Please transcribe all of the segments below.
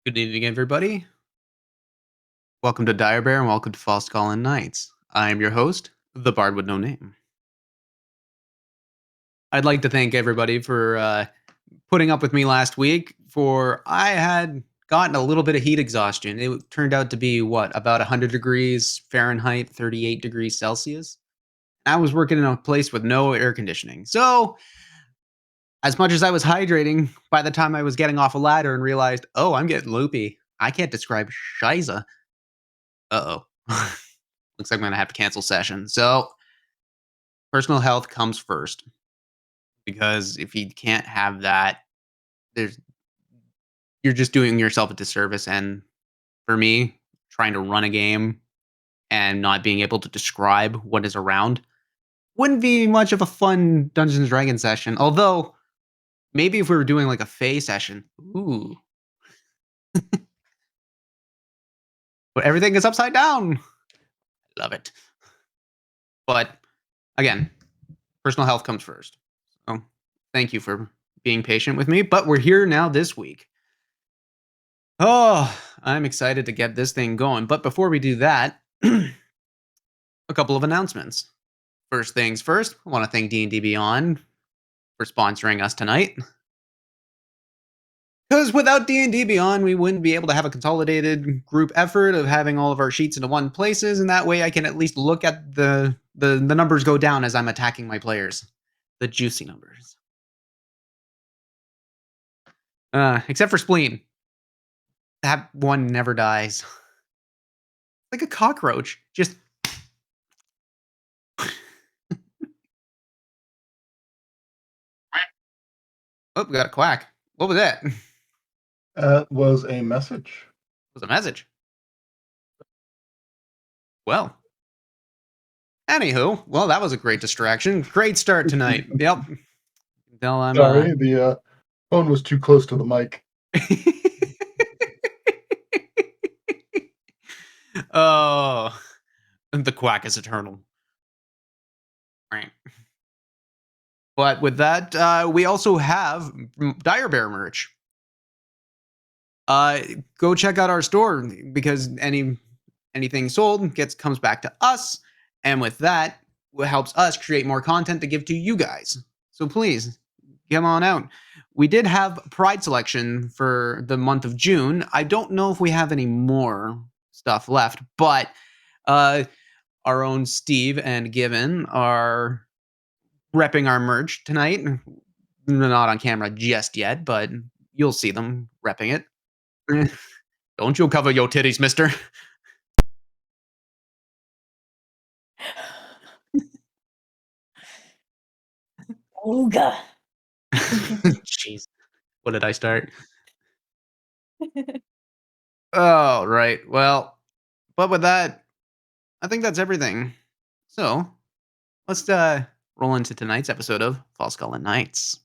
Good evening, everybody. Welcome to Dire Bear and welcome to Falskallan Nights. I am your host, the Bard with No Name. I'd like to thank everybody for putting up with me last week. For I had gotten a little bit of heat exhaustion. It turned out to be about 100 degrees Fahrenheit, 38 degrees Celsius. I was working in a place with no air conditioning. So, as much as I was hydrating, by the time I was getting off a ladder and realized, oh, I'm getting loopy, I can't describe Shiza. Uh oh. Looks like I'm going to have to cancel session. So, personal health comes first because if you can't have that, there's you're just doing yourself a disservice. And for me, trying to run a game and not being able to describe what is around wouldn't be much of a fun Dungeons and Dragons session. Although maybe if we were doing like a Fey session, ooh, but everything is upside down. Love it. But again, personal health comes first. So thank you for being patient with me. But we're here now this week. Oh, I'm excited to get this thing going. But before we do that, a couple of announcements. First things first, I want to thank D&D Beyond for sponsoring us tonight. Because without D&D Beyond, we wouldn't be able to have a consolidated group effort of having all of our sheets into one places, and that way I can at least look at the numbers go down as I'm attacking my players. The juicy numbers. Except for Spleen. That one never dies. Like a cockroach. Just oh, we got a quack. What was that? That was a message. It was a message. Well, anywho, well, that was a great distraction. Great start tonight. Yep. Tell I'm Sorry, the phone was too close to the mic. Oh, the quack is eternal. Right. But with that, we also have Dire Bear merch. Go check out our store because anything sold comes back to us, and with that, it helps us create more content to give to you guys. So please come on out. We did have Pride selection for the month of June. I don't know if we have any more stuff left, but our own Steve and Given are repping our merch tonight. Not on camera just yet, but you'll see them repping it. Don't you cover your titties, mister. Ooga. Jeez. What did I start? Oh, right. Well, but with that, I think that's everything. So, let's roll into tonight's episode of Falskallan Nights.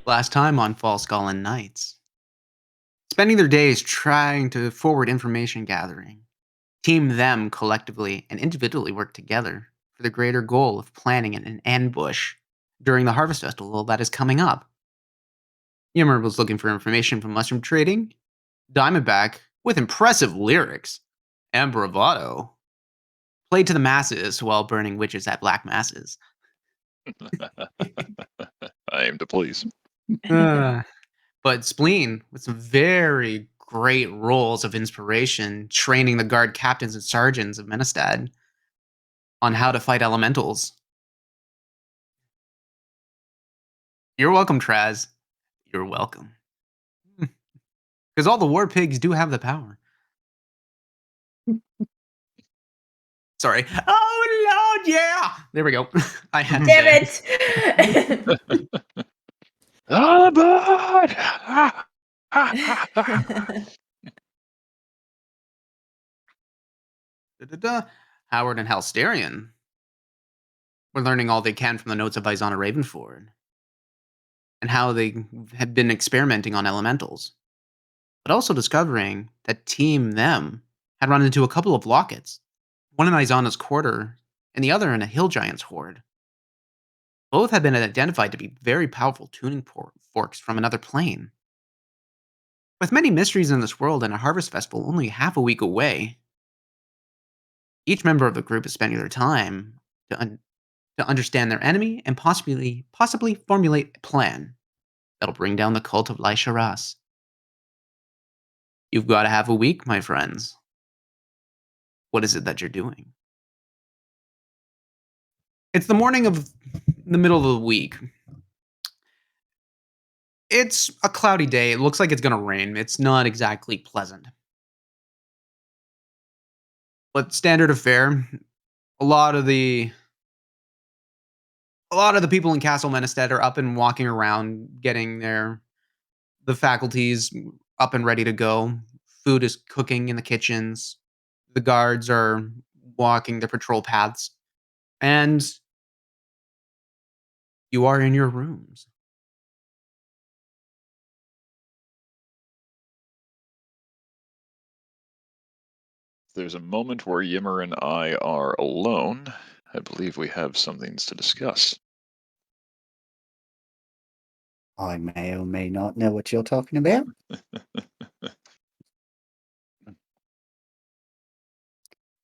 Last time on Falskallan Nights. Spending their days trying to forward information gathering, Team Them collectively and individually work together for the greater goal of planning an ambush during the Harvest Festival that is coming up Yimmer was looking for information from mushroom trading. Diamondback, with impressive lyrics and bravado, played to the masses while burning witches at black masses. I aim to please. But Spleen, with some very great roles of inspiration, training the guard captains and sergeants of Menestad on how to fight elementals. You're welcome, Traz. You're welcome. Because all the war pigs do have the power. Sorry. Oh, Lord, yeah. There we go. I had to Damn say it! Ah, bud! Da-da-da. Howard and Halsterian were learning all they can from the notes of Isana Ravenford and how they had been experimenting on elementals, but also discovering that Team Them had run into a couple of lockets, one in Isana's quarter and the other in a hill giant's hoard. Both had been identified to be very powerful tuning forks from another plane. With many mysteries in this world and a harvest festival only half a week away, each member of the group is spending their time to understand their enemy and possibly formulate a plan that'll bring down the cult of Lai Sharas. You've got to have a week, my friends. What is it that you're doing? It's the morning of the middle of the week. It's a cloudy day. It looks like it's going to rain. It's not exactly pleasant. But standard affair, a lot of the people in Castle Menestad are up and walking around, getting the faculties up and ready to go. Food is cooking in the kitchens. The guards are walking the patrol paths. And you are in your rooms. There's a moment where Yimmer and I are alone. I believe we have some things to discuss. I may or may not know what you're talking about.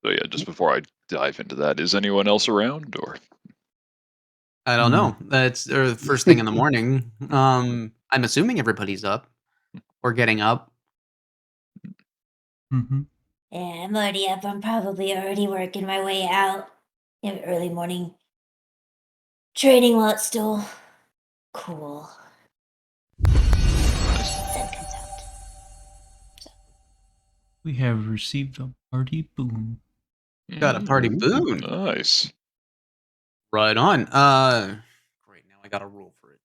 So yeah, just before I dive into that, is anyone else around, or? I don't know. That's the first thing in the morning. I'm assuming everybody's up or getting up. Mm-hmm. Yeah, I'm already up. I'm probably already working my way out. You have early morning training while it's still cool. Sun comes out. We have received a party boon. Got a party boon. Nice. Right on. Great. Now I got a rule for it.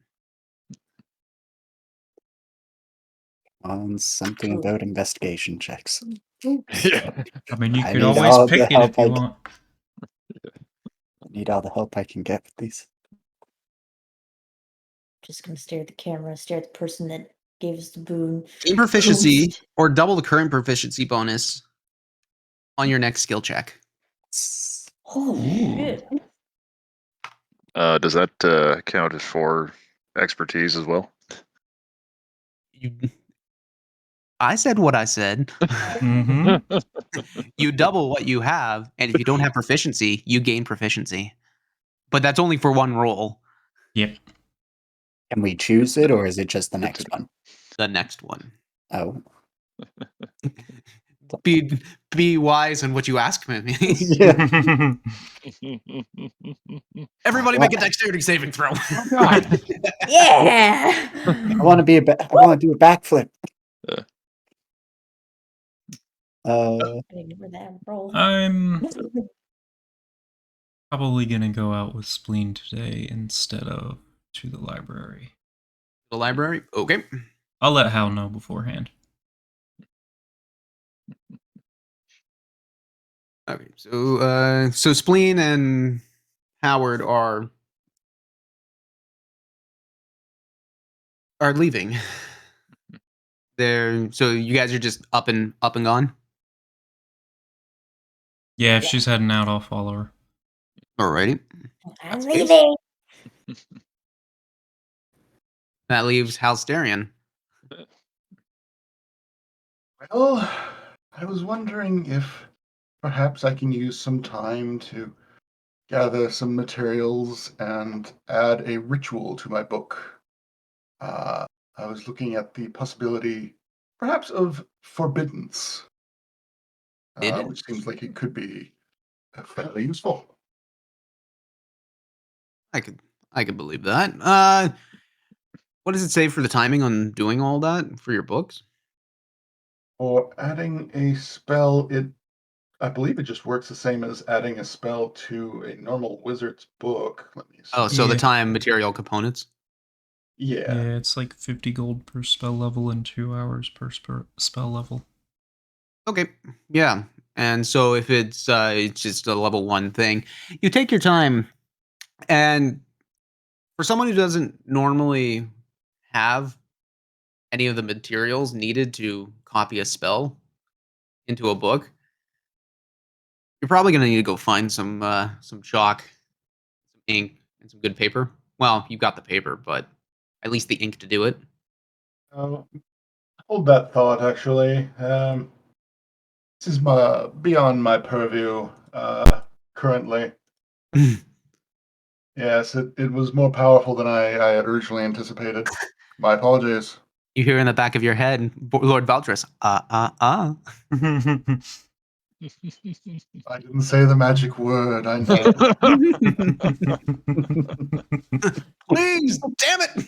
On something about investigation checks. Yeah. I mean, you I could need always all pick the it help if you I want. need all the help I can get with these. Just gonna stare at the camera, stare at the person that gave us the boon. Team proficiency Boost. or double the current proficiency bonus on your next skill check. Oh Ooh. shit! Does that count as for expertise as well? I said what I said. Mm-hmm. You double what you have, and if you don't have proficiency, you gain proficiency. But that's only for one roll. Yep. Can we choose it, or is it just the next one? The next one. Oh. Be wise in what you ask me. Yeah. Everybody make a dexterity saving throw. Yeah. I want to do a backflip. I remember that roll. I'm probably gonna go out with Spleen today instead of to the library. The library? Okay. I'll let Hal know beforehand. Okay. So Spleen and Howard are leaving. So you guys are just up and gone? Yeah, if she's heading out, I'll follow her. Alrighty. I'm That's the case. leaving. That leaves Halsterian. Well, I was wondering if perhaps I can use some time to gather some materials and add a ritual to my book. Uh, I was looking at the possibility, perhaps, of forbiddance, Did which seems like it could be fairly useful. I could believe that. What does it say for the timing on doing all that for your books? For adding a spell, I believe it just works the same as adding a spell to a normal wizard's book. Let me Oh, see. so the Yeah. time material components. Yeah. Yeah, it's like 50 gold per spell level and 2 hours per spell level. Okay. Yeah. And so if it's just a level 1 thing, you take your time, and for someone who doesn't normally have any of the materials needed to copy a spell into a book, you're probably going to need to go find some chalk, some ink, and some good paper. Well, you've got the paper, but at least the ink to do it. Oh, hold that thought, actually. This is beyond my purview currently. Yes, it was more powerful than I had originally anticipated. My apologies. You hear in the back of your head, Lord Valtris, I didn't say the magic word, I know. Please, damn it.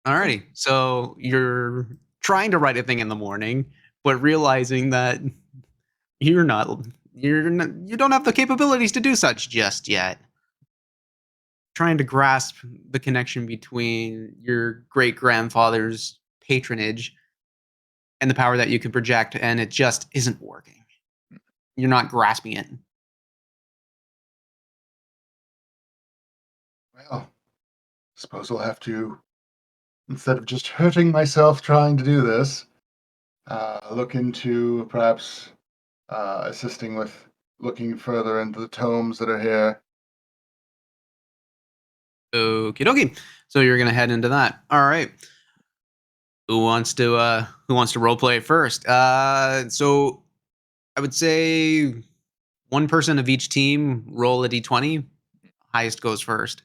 Alrighty. So you're trying to write a thing in the morning, but realizing that you're not, you don't have the capabilities to do such just yet. Trying to grasp the connection between your great grandfather's patronage and the power that you can project, and it just isn't working. You're not grasping it. Well, suppose I'll have to, instead of just hurting myself trying to do this, look into perhaps assisting with looking further into the tomes that are here. Okie dokie. So you're gonna head into that. All right. Who wants to role play first? So I would say one person of each team roll a d20. Highest goes first.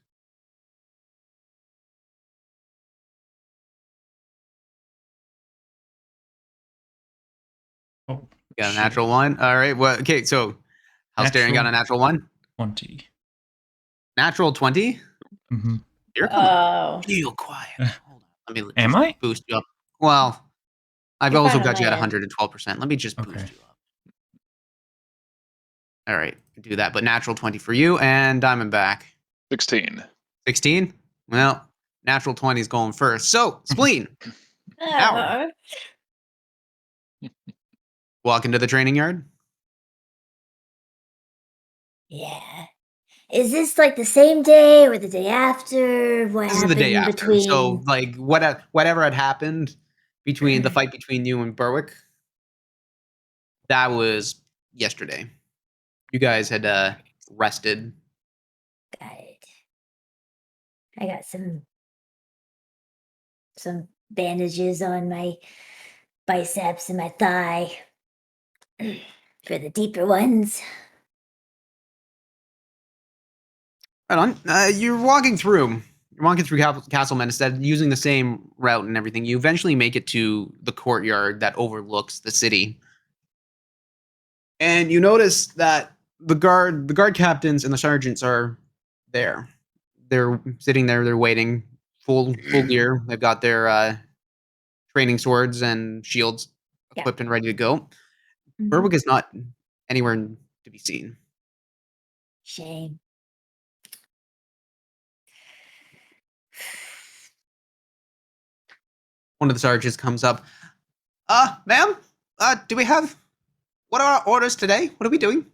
Oh, Got a shit. natural one. All right. Well, okay. So House Daring got a natural one. 20. Natural 20. Mm-hmm. You're coming Oh, real quiet. Hold on. Let me Am just I? boost you up. Well, I've you're also fine on got my you at end. 112%. Let me just Okay. boost you up. All right. Do that. But natural 20 for you and Diamondback. 16. 16. Well, natural 20 is going first. So, Spleen, Howard, Oh, walk into the training yard. yeah. Is this like the same day or the day after? What This is the day happened after. So, between? like, whatever had happened between the fight between you and Berwick, that was yesterday. You guys had rested. Got it. I got some bandages on my biceps and my thigh for the deeper ones. Right on. You're walking through. You're walking through Castle Menestad using the same route and everything. You eventually make it to the courtyard that overlooks the city, and you notice that the guard captains and the sergeants are there. They're sitting there. They're waiting, full gear. They've got their training swords and shields Yeah. equipped and ready to go. Mhm. Berwick is not anywhere to be seen. Shame. One of the sergeants comes up. Ma'am, do we have what are our orders today? What are we doing?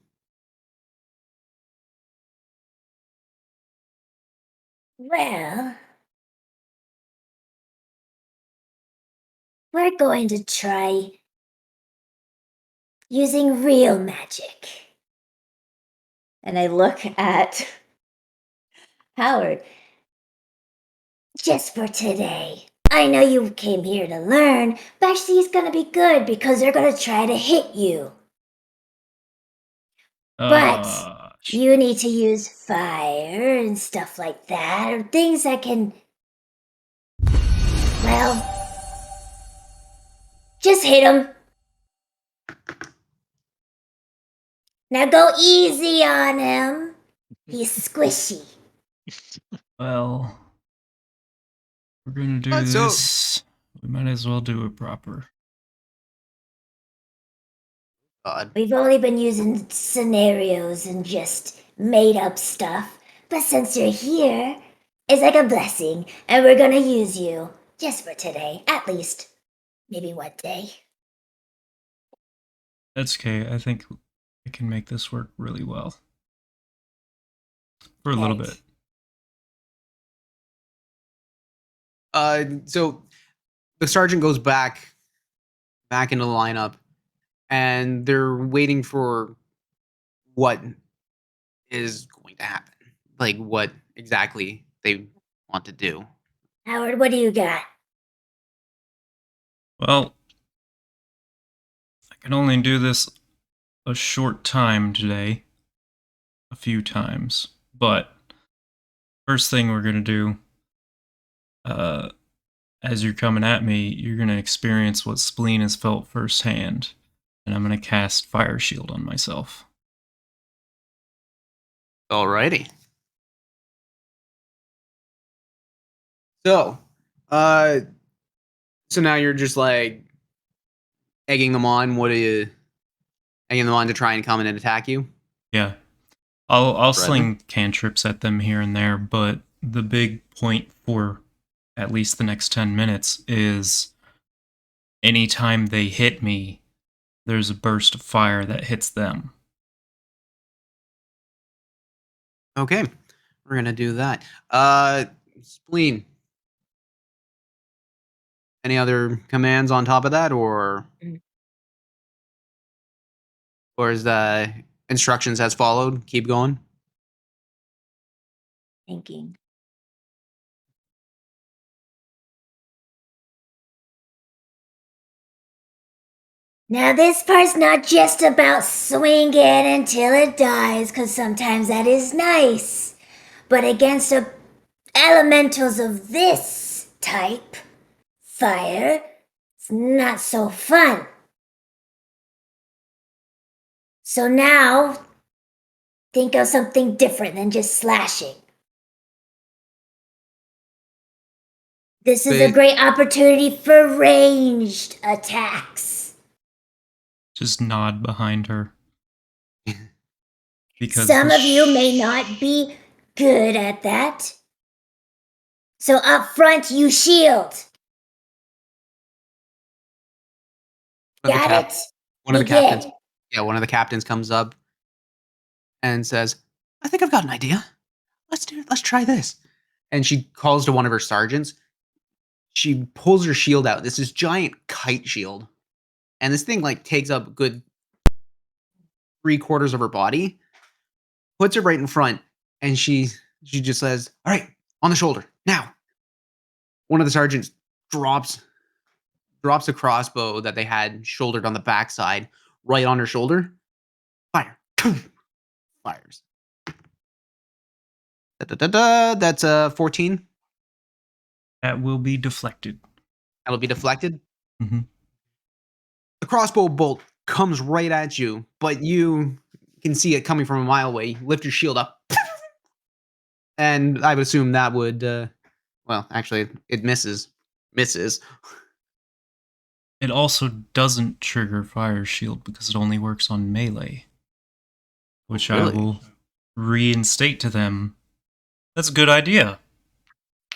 Well, we're going to try using real magic. And I look at Howard. Just for today. I know you came here to learn, but actually it's gonna be good because they're gonna try to hit you. But you need to use fire and stuff like that, or things that can, well, just hit him. Now go easy on him. He's squishy. well, we're gonna do So- this. We might as well do it proper. God. We've only been using scenarios and just made up stuff, but since you're here, it's like a blessing, and we're gonna use you just for today, at least. Maybe one day. That's okay. I think I can make this work really well. For a little Thanks. bit. So the sergeant goes back into the lineup, and they're waiting for what is going to happen. Like what exactly they want to do. Howard, what do you got? Well, I can only do this a short time today. A few times. But first thing we're gonna do, as you're coming at me, you're gonna experience what spleen has felt firsthand. And I'm gonna cast Fire Shield on myself. Alrighty. So, so now you're just like egging them on. What are you egging them on to try and come in and attack you? Yeah. I'll Brother? sling cantrips at them here and there, but the big point for at least the next 10 minutes is anytime they hit me, there's a burst of fire that hits them. Okay, we're gonna do that. Spleen. Any other commands on top of that, or is the instructions as followed? Keep going. Thinking. Now, this part's not just about swing it until it dies, because sometimes that is nice. But against elementals of this type, fire, it's not so fun. So now, think of something different than just slashing. This is a But- great opportunity for ranged attacks. Just nod behind her. Because Some of you may not be good at that. So up front, you shield. One of the Got it? One of the Begin. captains. Yeah, one of the captains comes up and says, "I think I've got an idea. Let's try this." And she calls to one of her sergeants. She pulls her shield out. This is giant kite shield, and this thing like takes up a good 3/4 of her body. Puts it right in front, and she just says, "All right, on the shoulder now." One of the sergeants drops a crossbow that they had shouldered on the backside right on her shoulder. Fire. Fires. That's 14. that will be deflected. That'll be deflected. Mhm. The crossbow bolt comes right at you, but you can see it coming from a mile away. You lift your shield up, and I would assume that would. Well, actually, it misses. Misses. It also doesn't trigger Fire Shield because it only works on melee. Which Really? I will reinstate to them. That's a good idea.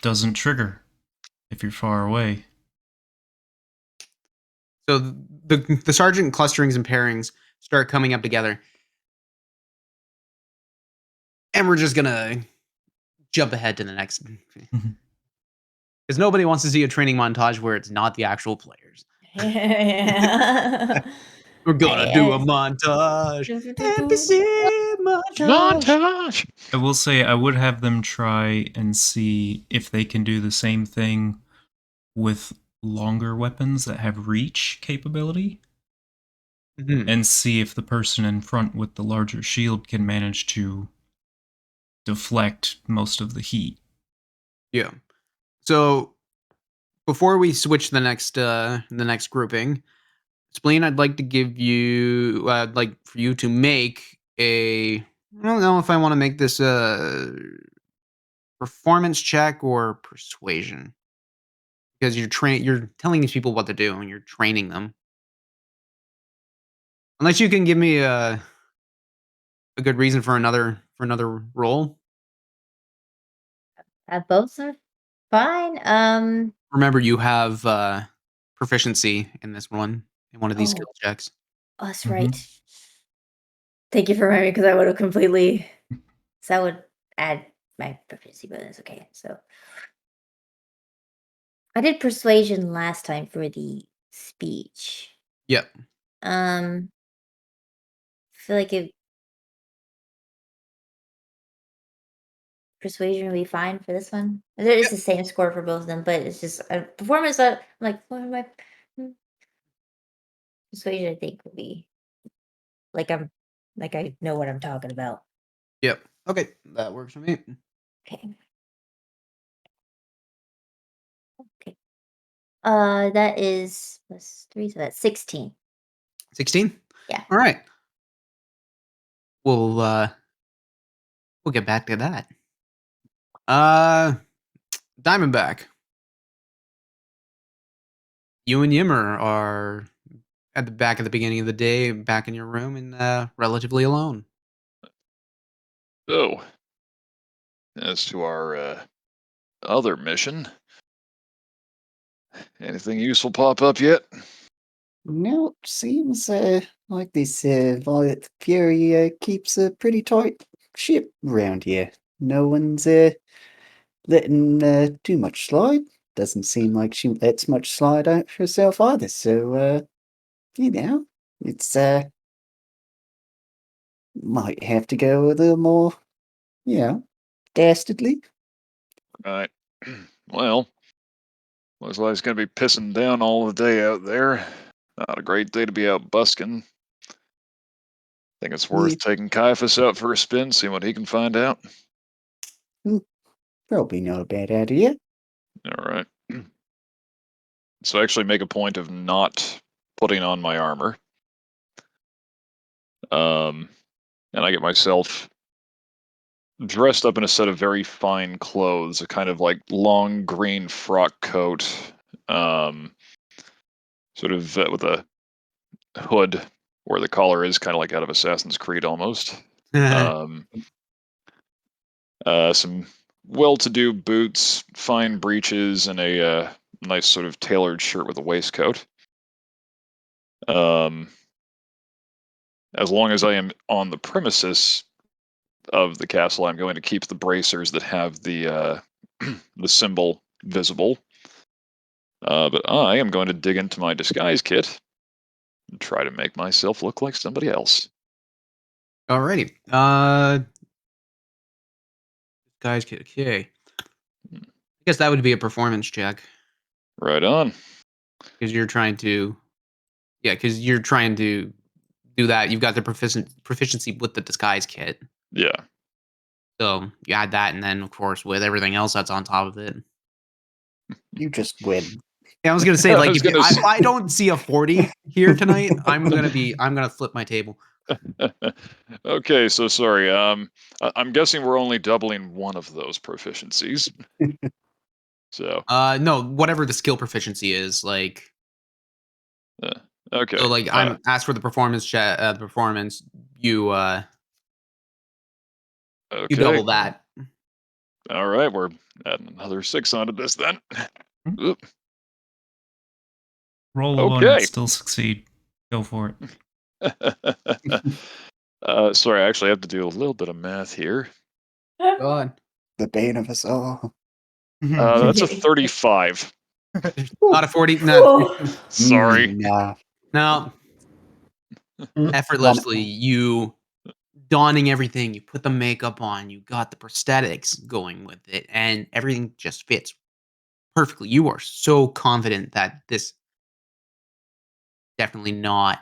Doesn't trigger if you're far away. So the sergeant clusterings and pairings start coming up together, and we're just gonna jump ahead to the next, because nobody wants to see a training montage where it's not the actual players. Yeah. We're gonna do a montage. NPC montage. Montage. I will say I would have them try and see if they can do the same thing with longer weapons that have reach capability, Mhm. and see if the person in front with the larger shield can manage to deflect most of the heat. Yeah. So before we switch the next grouping, Spleen, I'd like to give you, I'd like for you to make a. I don't know if I want to make this a performance check or persuasion, because you're telling these people what to do and you're training them. Unless you can give me a good reason for another role. Both are fine. Remember, you have proficiency in this one in one of these Oh, skill checks. that's Mhm. right. Thank you for reminding me because I would have completely. So that would add my proficiency bonus. Okay, so I did persuasion last time for the speech. Yep. I feel like persuasion would be fine for this one. There is Yep. the same score for both of them, but it's just a performance. I'm like, what am I? Persuasion, I think, would be like I know what I'm talking about. Yep. Okay, that works for me. Okay. Okay. That is +3, so that's 16. 16. Yeah. All right. We'll get back to that. Uh, Diamondback, you and Yimmer are at the back at the beginning of the day, back in your room and relatively alone. So, as to our other mission, anything useful pop up yet? No, seems like this Violet Fury keeps a pretty tight ship around here. No one's letting too much slide. Doesn't seem like she lets much slide out herself either. So, you know, it's might have to go a little more, you know, dastardly. Right. Well, looks like it's going to be pissing down all the day out there. Not a great day to be out busking. Think it's Yeah, worth taking Caiaphas out for a spin, see what he can find out. probably not a bad idea. All right. So actually make a point of not putting on my armor. And I get myself dressed up in a set of very fine clothes, a kind of like long green frock coat, um, sort of with a hood where the collar is kind of like out of Assassin's Creed almost. Um, some well-to-do boots, fine breeches, and a nice sort of tailored shirt with a waistcoat. Um, as long as I am on the premises of the castle, I'm going to keep the bracers that have the the symbol visible. But I am going to dig into my disguise kit and try to make myself look like somebody else. Alrighty. Guys, okay. I guess that would be a performance check Right on. because you're trying to. Yeah, because you're trying to do that. You've got the proficiency with the disguise kit. Yeah. So you add that, and then of course with everything else that's on top of it. You just win. Yeah, I was gonna say I like was if you, gonna if I don't see a 40 here tonight, I'm gonna flip my table. Okay, so sorry. I'm guessing we're only doubling one of those proficiencies. So, No, whatever the skill proficiency is, like uh, so okay. like I'm asked for the performance chat, the performance. You Okay. double that. All right, we're adding another 6 onto this then. Hmm. Oop. Roll a 1 and Okay. still succeed. Go for it. Sorry, I actually have to do a little bit of math here. God, The bane of us all. That's a 35. not a 40. No, Sorry. Nah. no. effortlessly, you donning everything, you put the makeup on, you got the prosthetics going with it, and everything just fits perfectly. You are so confident that this definitely not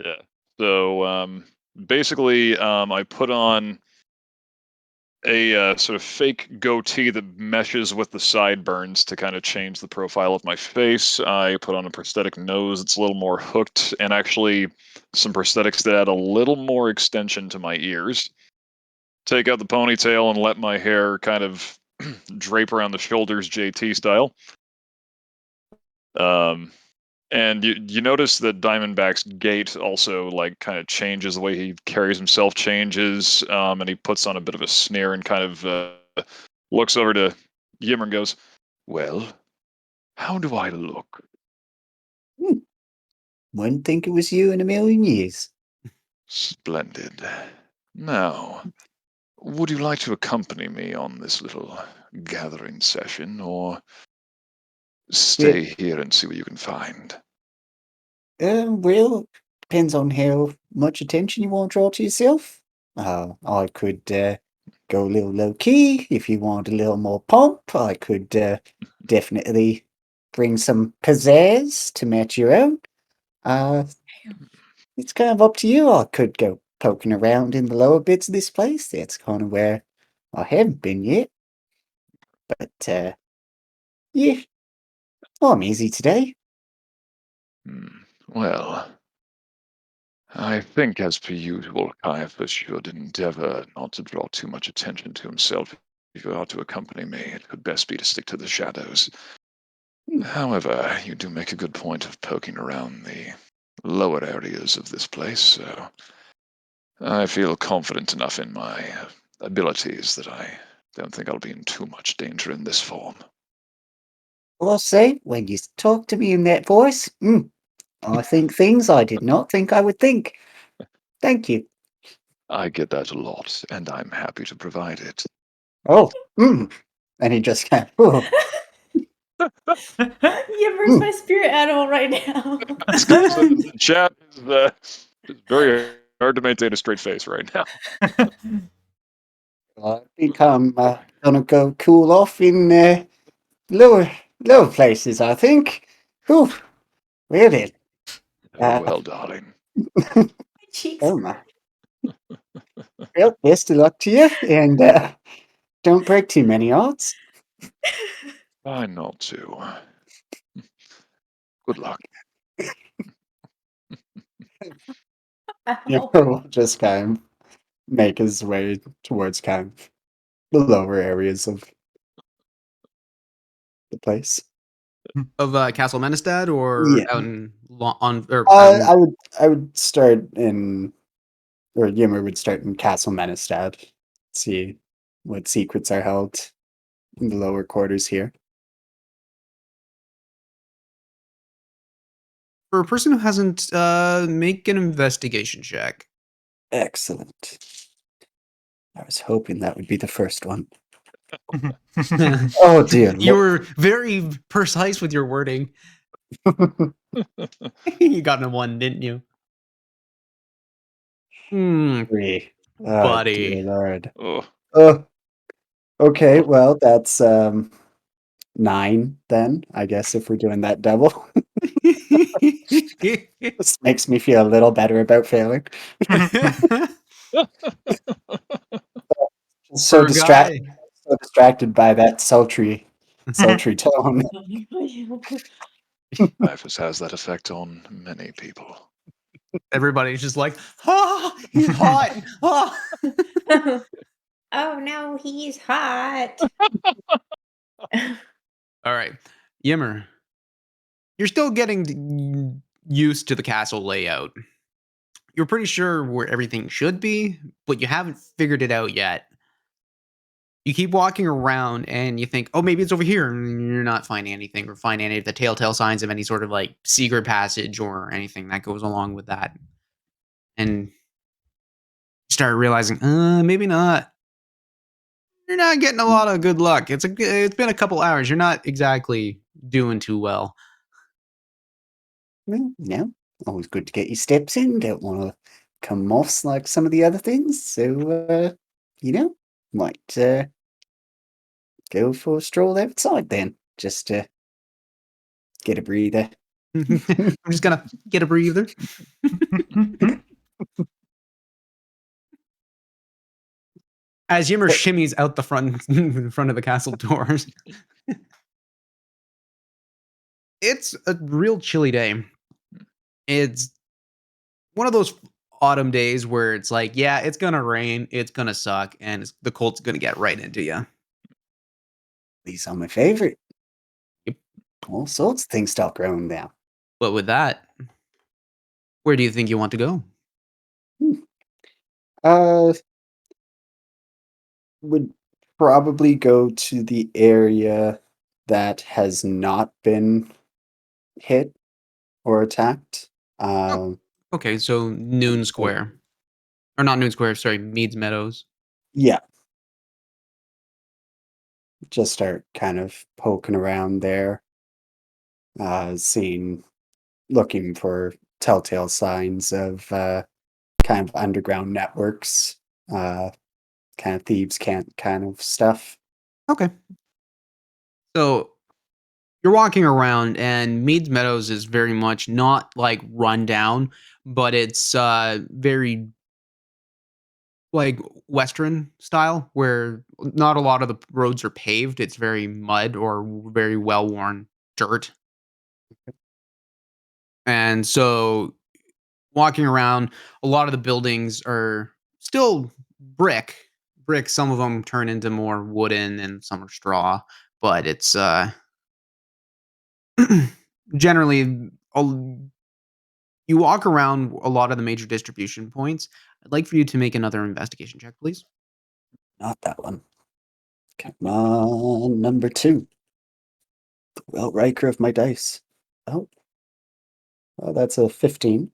Yeah. So basically, I put on a sort of fake goatee that meshes with the sideburns to kind of change the profile of my face. I put on a prosthetic nose that's a little more hooked, and actually some prosthetics that add a little more extension to my ears. Take out the ponytail and let my hair kind of drape around the shoulders, JT style. Um, and you notice that Diamondback's gait also like kind of changes, the way he carries himself changes, and he puts on a bit of a sneer and kind of looks over to Yimmer and goes, "Well, how do I look?" Hmm, wouldn't think it was you in a million years. "Splendid. Now, would you like to accompany me on this little gathering session, or Yeah, stay here and see what you can find?" well, depends on how much attention you want to draw to yourself. I could go a little low key if you want a little more pomp. I could definitely bring some pizzazz to match your own. Uh, it's kind of up to you. I could go poking around in the lower bits of this place. That's kind of where I haven't been yet. But yeah, I'm easy today. Well, I think, as per usual, Caiaphas should endeavor not to draw too much attention to himself. If you are to accompany me, it could best be to stick to the shadows. Hmm, However, you do make a good point of poking around the lower areas of this place, so I feel confident enough in my abilities that I don't think I'll be in too much danger in this form. Well, I'll say, when you talk to me in that voice, I think things I did not think I would think. Thank you. I get that a lot, and I'm happy to provide it. Oh, and he just kind of, Yimmer's mm. my spirit animal right now. The chat is very hard to maintain a straight face right now. I think I'm gonna go cool off in lower lower places. I think. Whew, really. Very Uh, well, darling. My cheeks oh hurt. my. Well, best of luck to you, and don't break too many odds. Try not to. Good luck. You Ow. know, will just kind of make his way towards kind of the lower areas of the place. of Castle Menestad or Yeah. out in on or out in I would start in, or Yimmer would start in Castle Menestad. See what secrets are held in the lower quarters here. for a person who hasn't make an investigation check. Excellent. I was hoping that would be the first one. You Oh dear lord. were very precise with your wording. You got a one, didn't you? Hmm, Three. Oh dear buddy. lord. Oh, Oh, okay, well that's 9 then, I guess if we're doing that double. This makes me feel a little better about failing. So For a guy. so distracted by that sultry tone. Typhus has that effect on many people. Everybody's just like, "Ah, he's hot. Ah." Oh no, he's hot. All right. Yimmer, you're still getting used to the castle layout. You're pretty sure where everything should be, but you haven't figured it out yet. You keep walking around and you think, oh, maybe it's over here. And you're not finding anything or finding any of the telltale signs of any sort of like secret passage or anything that goes along with that. And you start realizing, maybe not. You're not getting a lot of good luck. It's been a couple hours. You're not exactly doing too well. Well, always good to get your steps in. Don't want to come off like some of the other things. So, might go for a stroll outside then. Just to get a breather. I'm just gonna get a breather. As Yimmer shimmies out the front in front of the castle doors. It's a real chilly day. It's one of those autumn days where it's like, yeah, it's gonna rain, it's gonna suck, and the cold's gonna get right into you. These are my favorite. Yep. All sorts of things start growing now. But with that, where do you think you want to go? Uh, would probably go to the area that has not been hit or attacked. Oh, Um, okay, so Noon like, Square. Or not Noon Square, sorry, Meads Meadows. yeah, just start kind of poking around there, seeing, looking for telltale signs of kind of underground networks, uh, kind of thieves can't kind of stuff. Okay. So you're walking around and Meads Meadows is very much not like run down, but it's very like Western style where not a lot of the roads are paved. It's very mud or very well worn dirt. And so walking around, a lot of the buildings are still brick. Brick, some of them turn into more wooden and some are straw, but it's generally you walk around a lot of the major distribution points. I'd like for you to make another investigation check, please. Not that one. Come on, number two. The Outriker of my dice. Oh, well, that's a 15.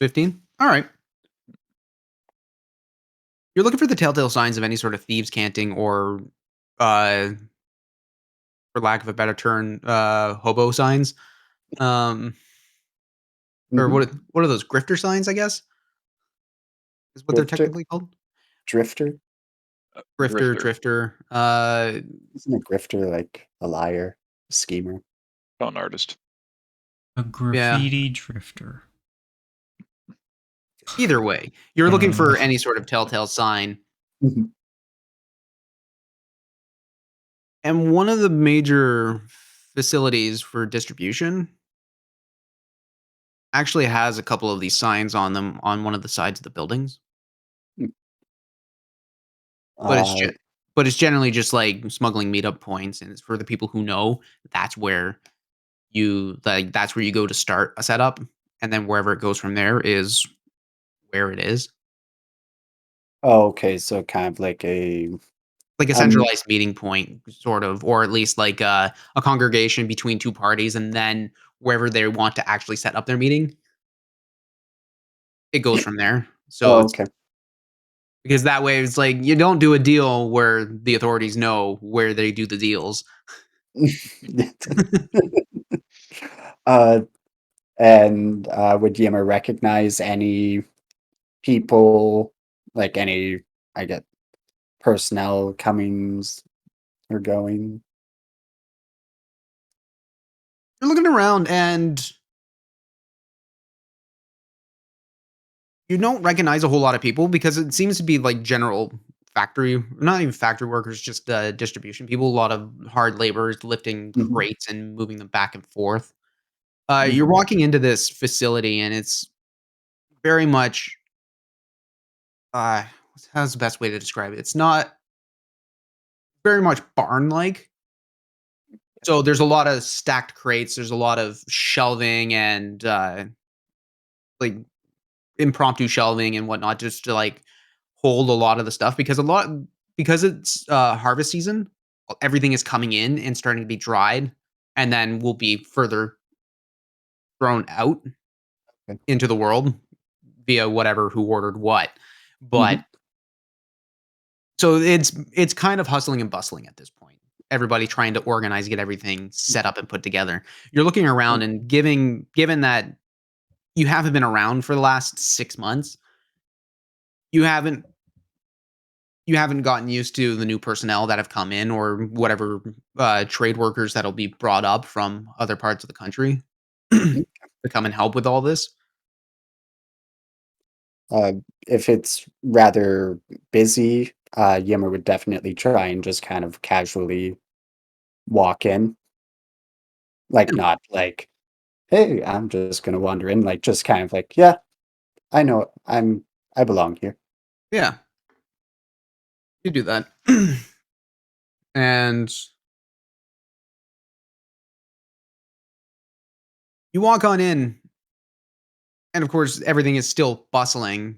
15? All right. You're looking for the telltale signs of any sort of thieves canting or, uh, for lack of a better term, hobo signs. Um, or Hmm. what are those grifter signs? I guess is what they're Drifter? technically called. Drifter? Grifter, Grifter. drifter. Isn't a grifter like a liar, a schemer? Con artist. A Yeah. graffiti drifter. Either way, you're looking for any sort of telltale sign. Mhm. And one of the major facilities for distribution actually has a couple of these signs on them on one of the sides of the buildings. But it's Uh, gen but it's generally just, like, smuggling meetup points, and it's for the people who know that's where that's where you go to start a setup, and then wherever it goes from there is where it is. oh, okay, so kind of like a Like a um. centralized meeting point, sort of, or at least, like, a congregation between 2 parties, and then wherever they want to actually set up their meeting, it goes from there. So Oh, it's okay. because that way, it's like, you don't do a deal where the authorities know where they do the deals. uh, and would Yimmer recognize any people, like any, I get personnel comings or going? You're looking around and you don't recognize a whole lot of people because it seems to be like general factory, not even factory workers, just distribution people. A lot of hard laborers lifting Mhm, crates and moving them back and forth. You're mhm. walking into this facility and it's very much, uh, how's the best way to describe it? It's not very much barn like. So there's a lot of stacked crates. There's a lot of shelving and like impromptu shelving and whatnot just to like hold a lot of the stuff because it's harvest season, everything is coming in and starting to be dried and then will be further thrown out Okay. into the world via whatever who ordered what. But Mhm. so it's kind of hustling and bustling at this point. Everybody trying to organize, get everything set up and put together. You're looking around and given that you haven't been around for the last 6 months. You haven't you haven't gotten used to the new personnel that have come in or whatever, trade workers that'll be brought up from other parts of the country to Mm. come and help with all this. Uh, if it's rather busy, Yimmer would definitely try and just kind of casually walk in, like Yeah, not like, "Hey, I'm just gonna wander in," like just kind of like, "Yeah, I know, I belong here." yeah, you do that. And you walk on in, and of course, everything is still bustling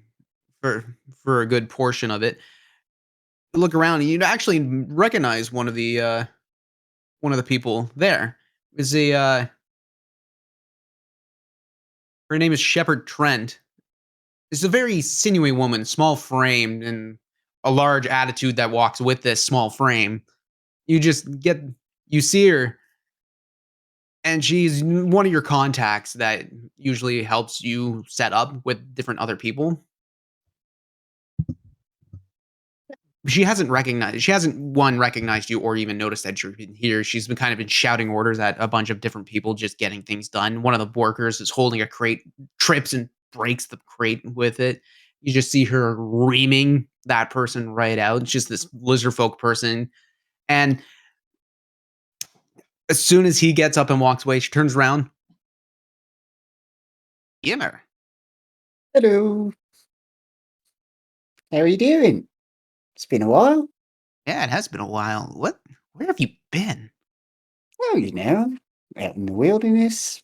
for a good portion of it. You look around, and you'd actually recognize one of the people there. Is a Her name is Shepherd Trent. It's a very sinewy woman, small framed, and a large attitude that walks with this small frame. You just get you see her, and she's one of your contacts that usually helps you set up with different other people. She hasn't one recognized you or even noticed that you've been here. She's been kind of been shouting orders at a bunch of different people, just getting things done. One of the workers is holding a crate, trips and breaks the crate with it. You just see her reaming that person right out. It's just this lizard folk person. And as soon as he gets up and walks away, she turns around. Yimmer. "Hello, how are you doing? It's been a while." Yeah, it has been a while. Where have you been? "Oh, out in the wilderness,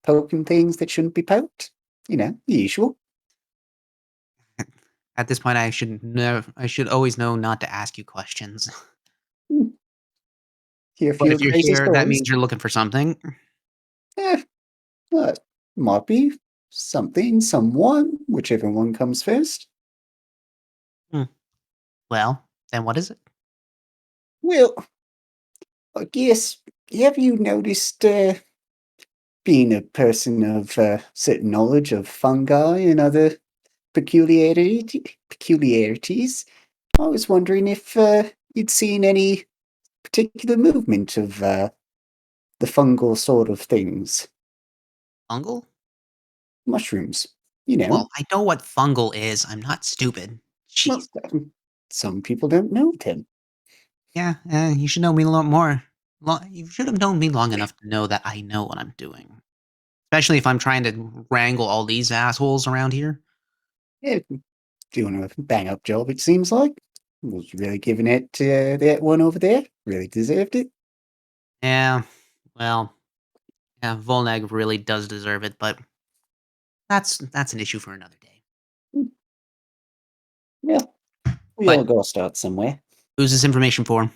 poking things that shouldn't be poked. The usual." At this point, I should always know not to ask you questions. "Hmm, hear a But few if you're crazy here, that stories." means you're looking for something. "Eh, uh, might be something, someone, whichever one comes first." Hmm. Well, then what is it? "Well, I guess, have you noticed, being a person of certain knowledge of fungi and other peculiarities, I was wondering if you'd seen any particular movement of the fungal sort of things, Fungal? mushrooms, you know." Well, I know what fungal is. I'm not stupid. Well, Jeez. some people don't know them. Yeah, you should know me a lot more. You should have known me long enough to know that I know what I'm doing. Especially if I'm trying to wrangle all these assholes around here. Yeah, doing a bang up job, it seems like. Was really giving it to that one over there. Really deserved it. Yeah, well, yeah, Volneg really does deserve it, but that's an issue for another day. Mm. Well, we all But gotta start somewhere. who's this information for?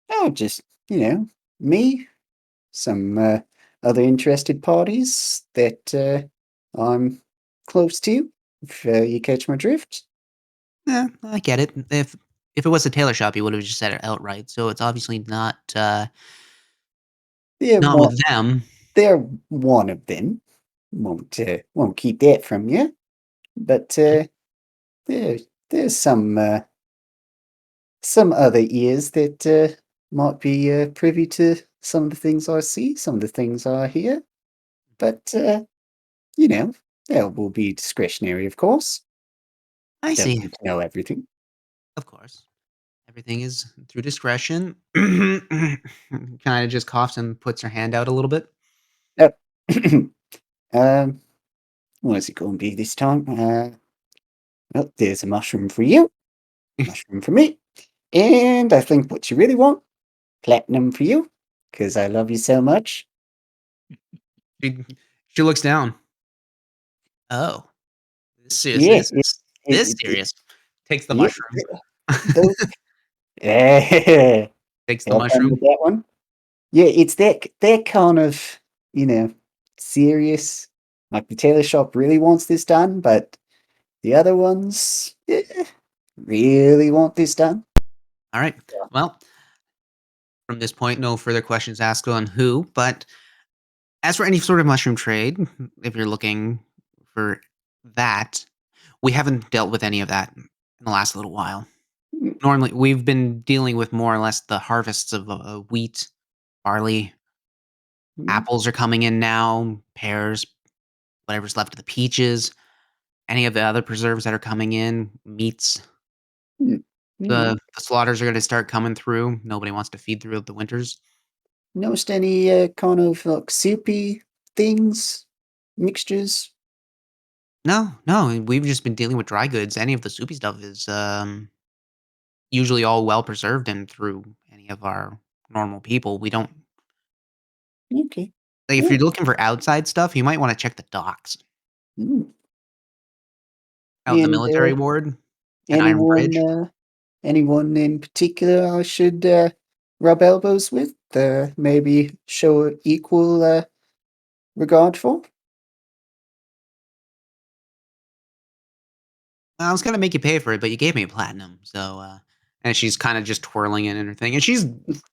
Oh, just, me, some other interested parties that I'm close to, if you catch my drift. Yeah, I get it. If it was a tailor shop, you would have just said it outright. So it's obviously They're not one, with them. they're one of them. Won't keep that from you. But there, there's some other ears that might be privy to some of the things I see, some of the things I hear. But you know, that will be discretionary, of course. I Don't see. need to know everything. Of course. Everything is through discretion. Kinda just coughs and puts her hand out a little bit. Oh, um, what is it going to be this time? Well, there's a mushroom for you, mushroom for me, and I think what you really want, platinum for you, because I love you so much. She she looks down. "Oh, Yeah, this it, serious." Takes the yeah, mushrooms. those. Yeah, Takes the have fun mushroom. with that one. Yeah, it's that kind of, you know, serious. Like the tailor shop really wants this done, but the other ones really want this done. Alright. Well, from this point, no further questions asked on who, but As for any sort of mushroom trade, if you're looking for that, we haven't dealt with any of that in the last little while. Mm, Normally, we've been dealing with more or less the harvests of wheat, barley, mm, apples are coming in now, pears, whatever's left of the peaches, any of the other preserves that are coming in, meats. mm. The slaughters are going to start coming through. Nobody wants to feed through the winters. Noticed any kind of like soupy things, mixtures? No, no, we've just been dealing with dry goods. Any of the soupy stuff is usually all well preserved and through any of our normal people. We don't Okay. like if Yeah. you're looking for outside stuff, you might want to check the docks Mm. out in the And military ward at Iron anyone, Bridge. anyone in particular I should rub elbows with? Maybe show equal regard for? I was gonna make you pay for it, but you gave me a platinum, so and she's kind of just twirling it in her thing, and she's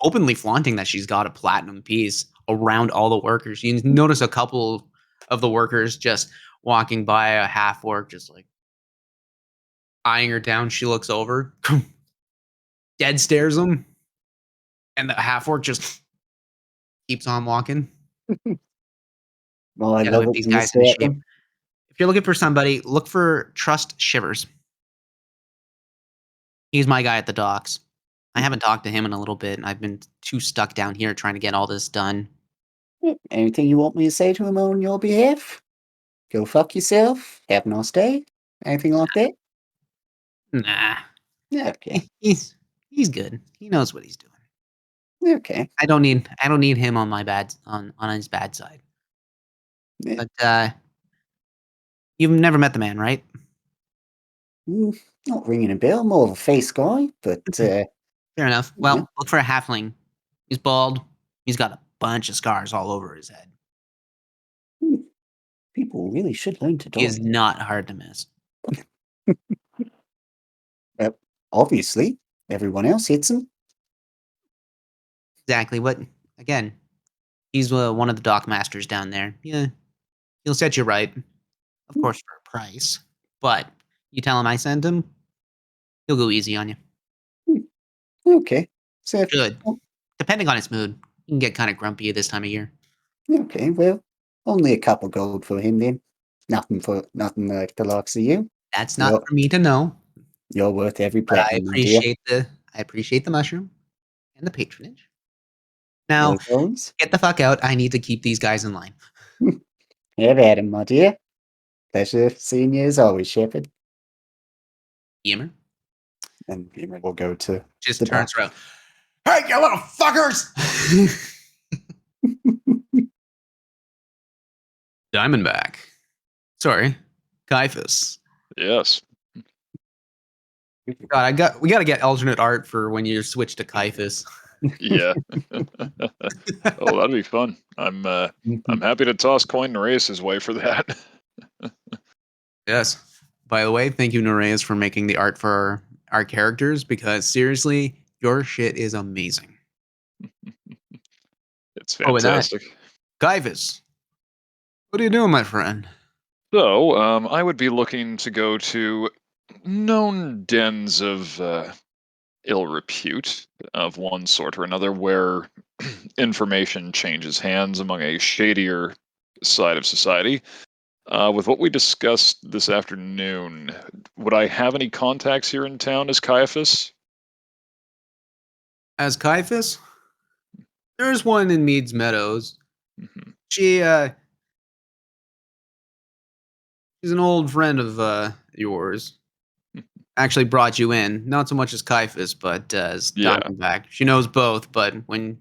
openly flaunting that she's got a platinum piece around all the workers. You notice a couple of the workers just walking by a half orc, just like eyeing her down. She looks over, dead stares them, and the half orc just keeps on walking. Well, I Gotta love whip it these when you guys into stay at shape. them. If you're looking for somebody, look for Trust Shivers. He's my guy at the docks. I haven't talked to him in a little bit, and I've been too stuck down here trying to get all this done. Anything you want me to say to him on your behalf? Go fuck yourself. Have a nice day. Anything like that? Nah, Okay. he's good. He knows what he's doing. Okay. I don't need him on my bad on his bad side. Yeah. But you've never met the man, right? Not ringing a bell. More of a face guy, but Fair enough. yeah. Well, look for a halfling. He's bald. He's got a bunch of scars all over his head. Hmm, people really should learn to He is dodge. not hard to miss. Well, obviously, everyone else hits him. Exactly. What? Again, he's one of the dock masters down there. Yeah, he'll set you right, of course, for a price. But you tell him I sent him, he'll go easy on you. Okay. So, Good. oh, Depending on his mood, he can get kind of grumpy at this time of year. okay, well, only a couple gold for him then. Nothing like the likes of you. That's not You're for me to know, you're worth every but platinum, my dear. I appreciate the mushroom and the patronage. Now, As always. get the fuck out. I need to keep these guys in line. Have at him, my dear. Pleasure seeing you as always, Shepherd. Yimmer And we'll go to just the turns dock. around. Hey, you little fuckers! Diamondback. Sorry, Caiaphas. Yes. God, we gotta get alternate art for when you switch to Caiaphas. Yeah. Oh, that'd be fun. I'm happy to toss coin to Race's way for that. Yes. By the way, thank you, Nereus, for making the art for our characters because seriously, your shit is amazing. It's Oh, with that, fantastic. Caiaphas, what are you doing, my friend? So, I would be looking to go to known dens of ill repute of one sort or another where information changes hands among a shadier side of society. With what we discussed this afternoon, would I have any contacts here in town as Caiaphas? As Caiaphas? There's one in Meads Meadows. Mhm. She, she's an old friend of yours. Actually brought you in, not so much as Caiaphas, but as Yeah, Diamondback. She knows both, but when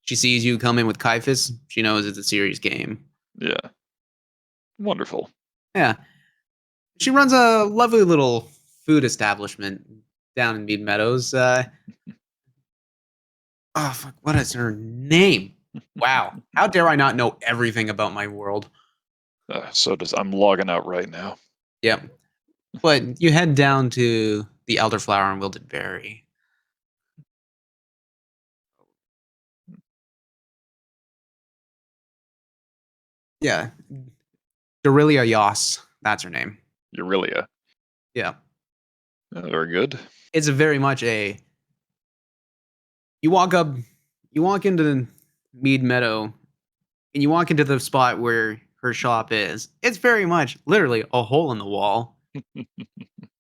she sees you come in with Caiaphas, she knows it's a serious game. yeah. Wonderful. Yeah. She runs a lovely little food establishment down in Mead Meadows. Oh, fuck, what is her name? Wow. How dare I not know everything about my world? I'm logging out right now. Yep. But you head down to the Elderflower and Wilted Berry. Yeah. Dorelia Yos. That's her name. Aurelia. Yeah. Very good. It's a very much a you walk up you walk into the Mead Meadow and you walk into the spot where her shop is. It's very much literally a hole in the wall,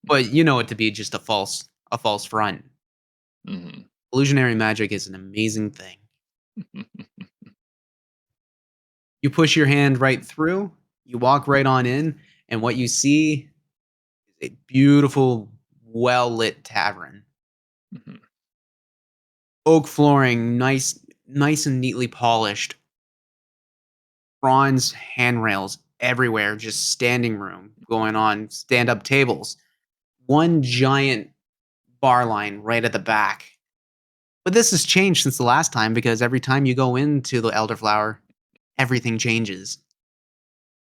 but you know it to be just a false front. Hmm. Illusionary magic is an amazing thing. You push your hand right through, you walk right on in, and what you see is a beautiful, well lit tavern. Hmm. Oak flooring, nice and neatly polished. Bronze handrails everywhere, just standing room going on, stand up tables. One giant bar line right at the back. But this has changed since the last time because every time you go into the Elderflower, everything changes.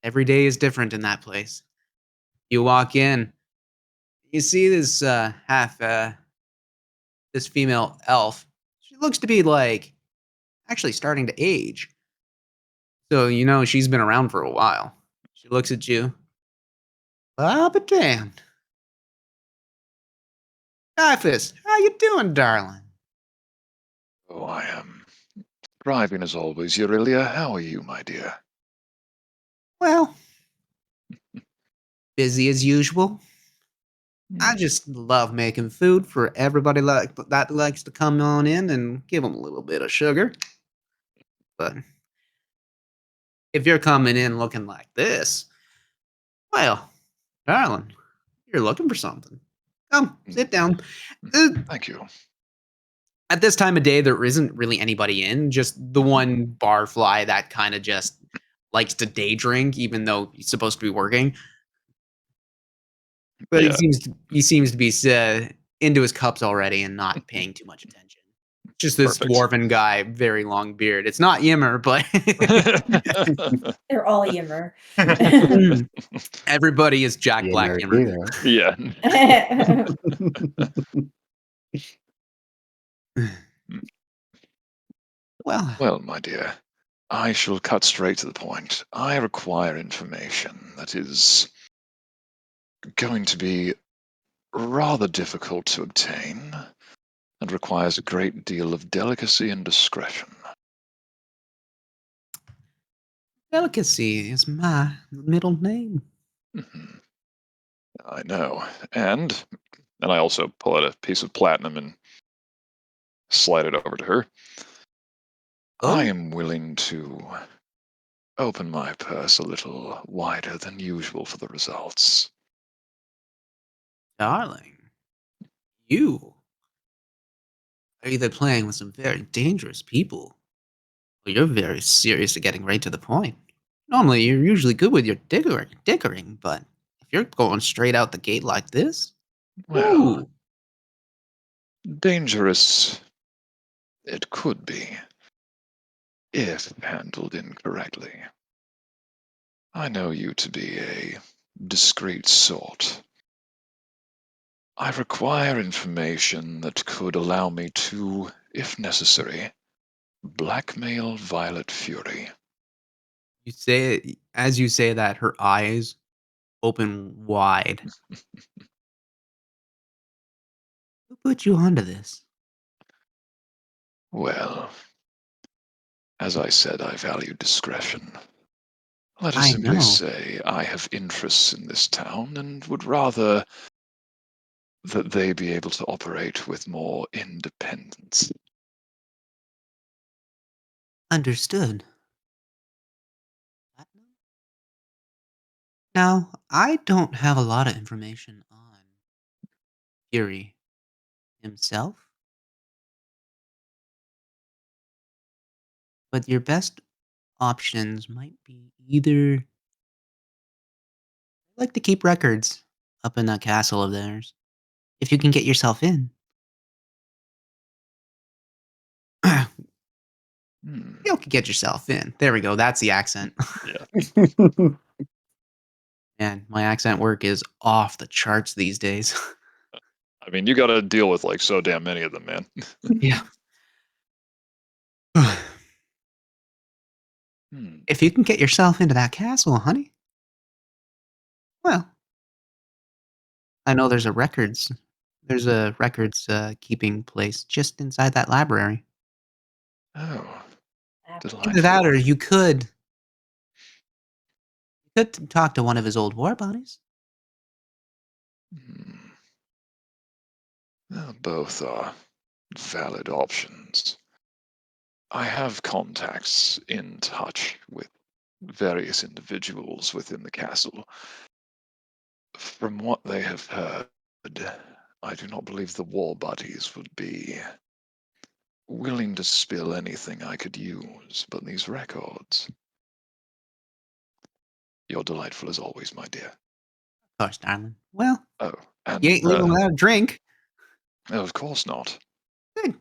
Every day is different in that place. You walk in, you see this this female elf. She looks to be like actually starting to age. So you know she's been around for a while. She looks at you. Ah, but damn. Typhus, how you doing, darling? Oh, I am thriving as always. Aurelia, how are you, my dear? Well, busy as usual. I Hmm. just love making food for everybody that likes to come on in and give them a little bit of sugar. But if you're coming in looking like this, well, darling, you're looking for something. Come, sit down. Uh, Thank you. at this time of day, there isn't really anybody in, just the one barfly that kind of just likes to day drink, even though he's supposed to be working. But Yeah, he seems to be into his cups already and not paying too much attention. Just this perfect. dwarven guy, very long beard. It's not Yimmer, but They're all Yimmer. everybody is Jack Black Gamer Yimmer. hero. Yeah. Well, Well, my dear, I shall cut straight to the point. I require information that is going to be rather difficult to obtain and requires a great deal of delicacy and discretion. delicacy is my middle name. Mhm. I know. And I also pull out a piece of platinum and slide it over to her. I Oh, am willing to open my purse a little wider than usual for the results. darling, you are either playing with some very dangerous people, or you're very serious at getting right to the point. Normally, you're usually good with your dickering, but if you're going straight out the gate like this, Well, ooh, dangerous it could be, if handled incorrectly. I know you to be a discreet sort. I require information that could allow me to, if necessary, blackmail Violet Fury. you say it as you say that, her eyes open wide. Who put you onto this? Well, as I said, I value discretion. Let us I simply know. say I have interests in this town and would rather that they be able to operate with more independence. Understood. Now, I don't have a lot of information on Fury himself, but your best options might be either like to keep records up in that castle of theirs, if you can get yourself in. Hmm, You can get yourself in. There we go. That's the accent. yeah. Man, my accent work is off the charts these days. I mean, you got to deal with like so damn many of them, man. Yeah. Hmm. If you can get yourself into that castle, honey, well, I know there's a records keeping place just inside that library. Oh, Either that, delightful. or you could talk to one of his old war buddies. Hmm. Well, both are valid options. I have contacts in touch with various individuals within the castle. From what they have heard, I do not believe the war buddies would be willing to spill anything I could use but these records. You're delightful as always, my dear. Of course, darling. Well, Oh, you ain't and leaving without a drink. of course not. Good,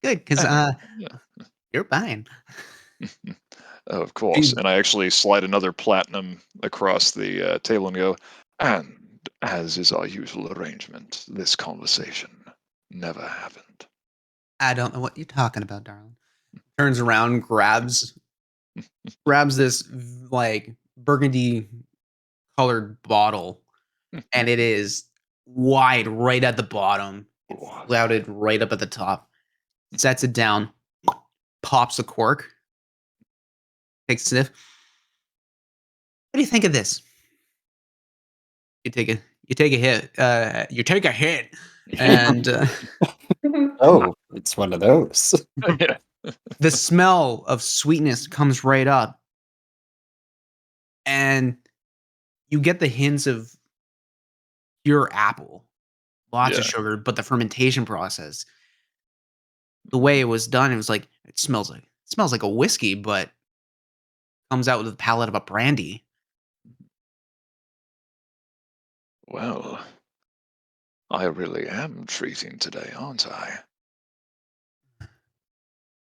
good, because And you're buying. of course. Hey, And I actually slide another platinum across the table and go, and as is our usual arrangement, this conversation never happened. I don't know what you're talking about, darling. Turns around, grabs this like burgundy colored bottle, and it is wide right at the bottom, and Oh, flouted right up at the top. Sets it down, pops a cork, takes a sniff. What do you think of this? You take a you take a hit. You take a hit, and Oh, it's one of those. yeah. the smell of sweetness comes right up, and you get the hints of pure apple, lots of Yeah. sugar, but the fermentation process, the way it was done, it was like it smells like a whiskey, but comes out with the palate of a brandy. Well, I really am treating today, aren't I?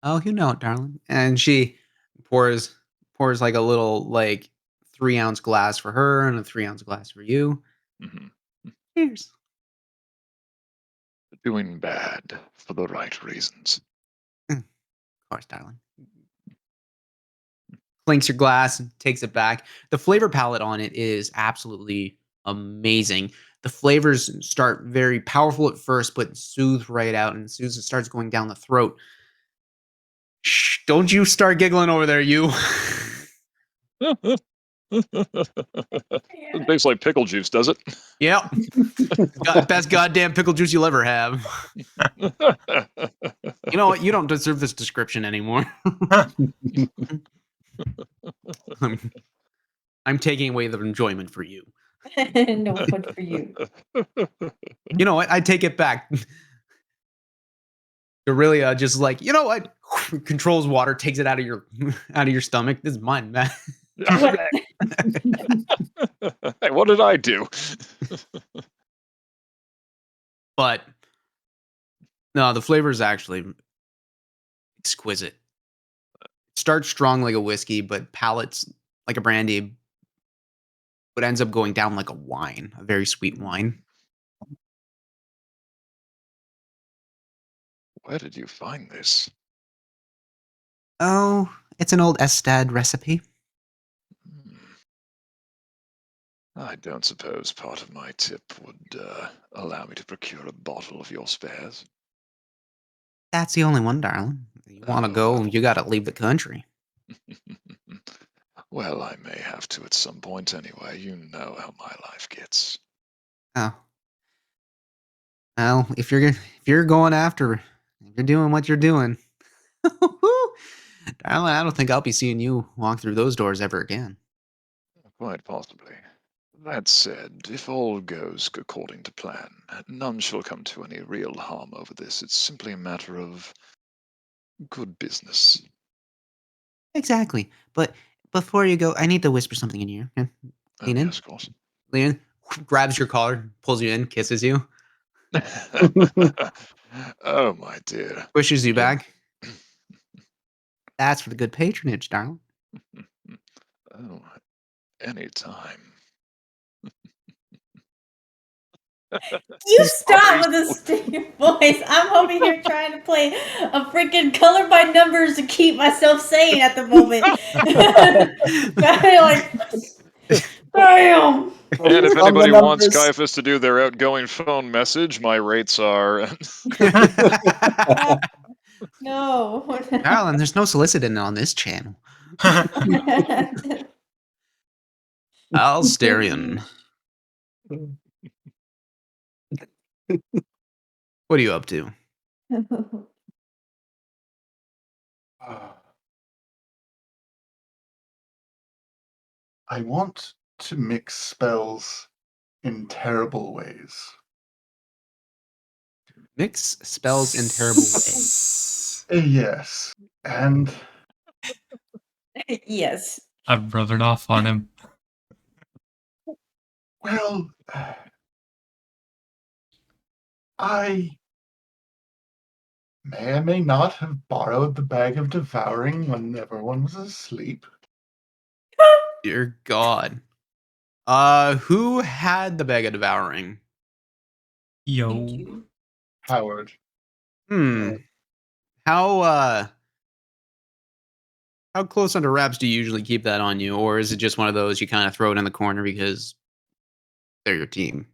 Oh, you know it, darling. And she pours pours like a little 3-ounce glass for her and a 3-ounce glass for you. Hmm. Cheers. Doing bad for the right reasons. Of course, darling. Clinks your glass and takes it back. The flavor palette on it is absolutely amazing. The flavors start very powerful at first, but soothe right out, and as soon as it starts going down the throat, shh, don't you start giggling over there, you. It tastes like pickle juice, does it? Yep. Best goddamn pickle juice you'll ever have. You know what? You don't deserve this description anymore. I'm, I'm taking away the enjoyment for you. No fun for you. You know what? I take it back. Aurelia just like, you know what? Controls water, takes it out of your stomach. This is mine, man. What? Hey, what did I do? But no, the flavor is actually exquisite. Starts strong like a whiskey, but palates like a brandy, but ends up going down like a wine, a very sweet wine. Where did you find this? Oh, it's an old Estad recipe. Hmm. I don't suppose part of my tip would allow me to procure a bottle of your spares. That's the only one, darling. You want to Oh, go, you got to leave the country. well, I may have to at some point anyway. You know how my life gets. Oh, well, if you're going after, if you're doing what you're doing, darling, I don't think I'll be seeing you walk through those doors ever again. Quite possibly. That said, if all goes according to plan, none shall come to any real harm over this. It's simply a matter of good business. Exactly. But before you go, I need to whisper something in your ear. Okay? Oh, Lean in. yes, of course. Lean in. Grabs your collar, pulls you in, kisses you, Oh, my dear. pushes you You. back. That's for the good patronage, darling. Oh, any time. You stop with this stupid voice. I'm over here trying to play a freaking color by numbers to keep myself sane at the moment. Damn. And if On the anybody wants numbers. Caiaphas to do their outgoing phone message, my rates are. No. Alan, there's no soliciting on this channel. Alsterian. What are you up to? I want to mix spells in terrible ways. Mix spells in terrible ways. Yes, and Yes. I'm rubbing off on him. well, I may not have borrowed the bag of devouring when everyone was asleep. Dear God. Who had the bag of devouring? Yo. Howard. How how close under wraps do you usually keep that on you, or is it just one of those you kind of throw it in the corner because they're your team?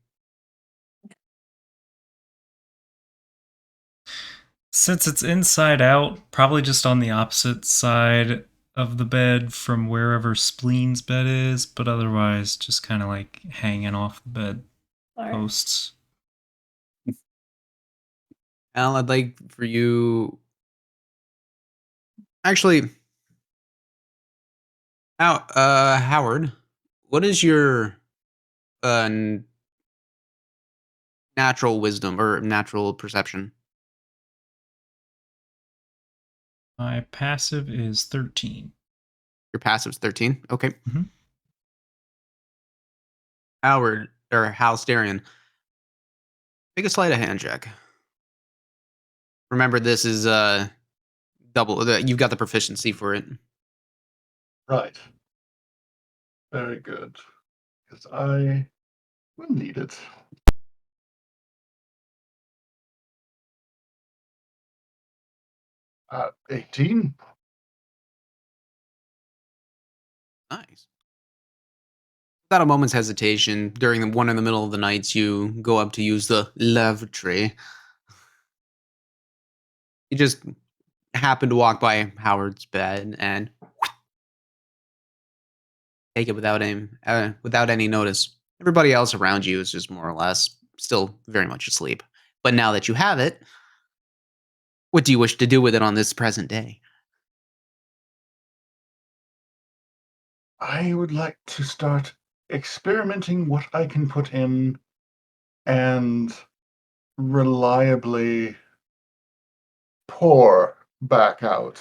Since it's inside out, probably just on the opposite side of the bed from wherever Spleen's bed is, but otherwise just kind of like hanging off the bed posts. Al, I'd like for you. Actually, Howard, what is your natural wisdom or natural perception? My passive is 13. Your passive's 13. Okay. Mhm. Howard or Halsterian, make a sleight of hand check. Remember, this is double. You've got the proficiency for it. Right. Very good. Because I will need it. 18. Nice. Without a moment's hesitation, during the one in the middle of the nights, you go up to use the lavatory. You just happen to walk by Howard's bed and take it without any notice. Everybody else around you is just more or less still very much asleep. But now that you have it, what do you wish to do with it on this present day? I would like to start experimenting what I can put in and reliably pour back out.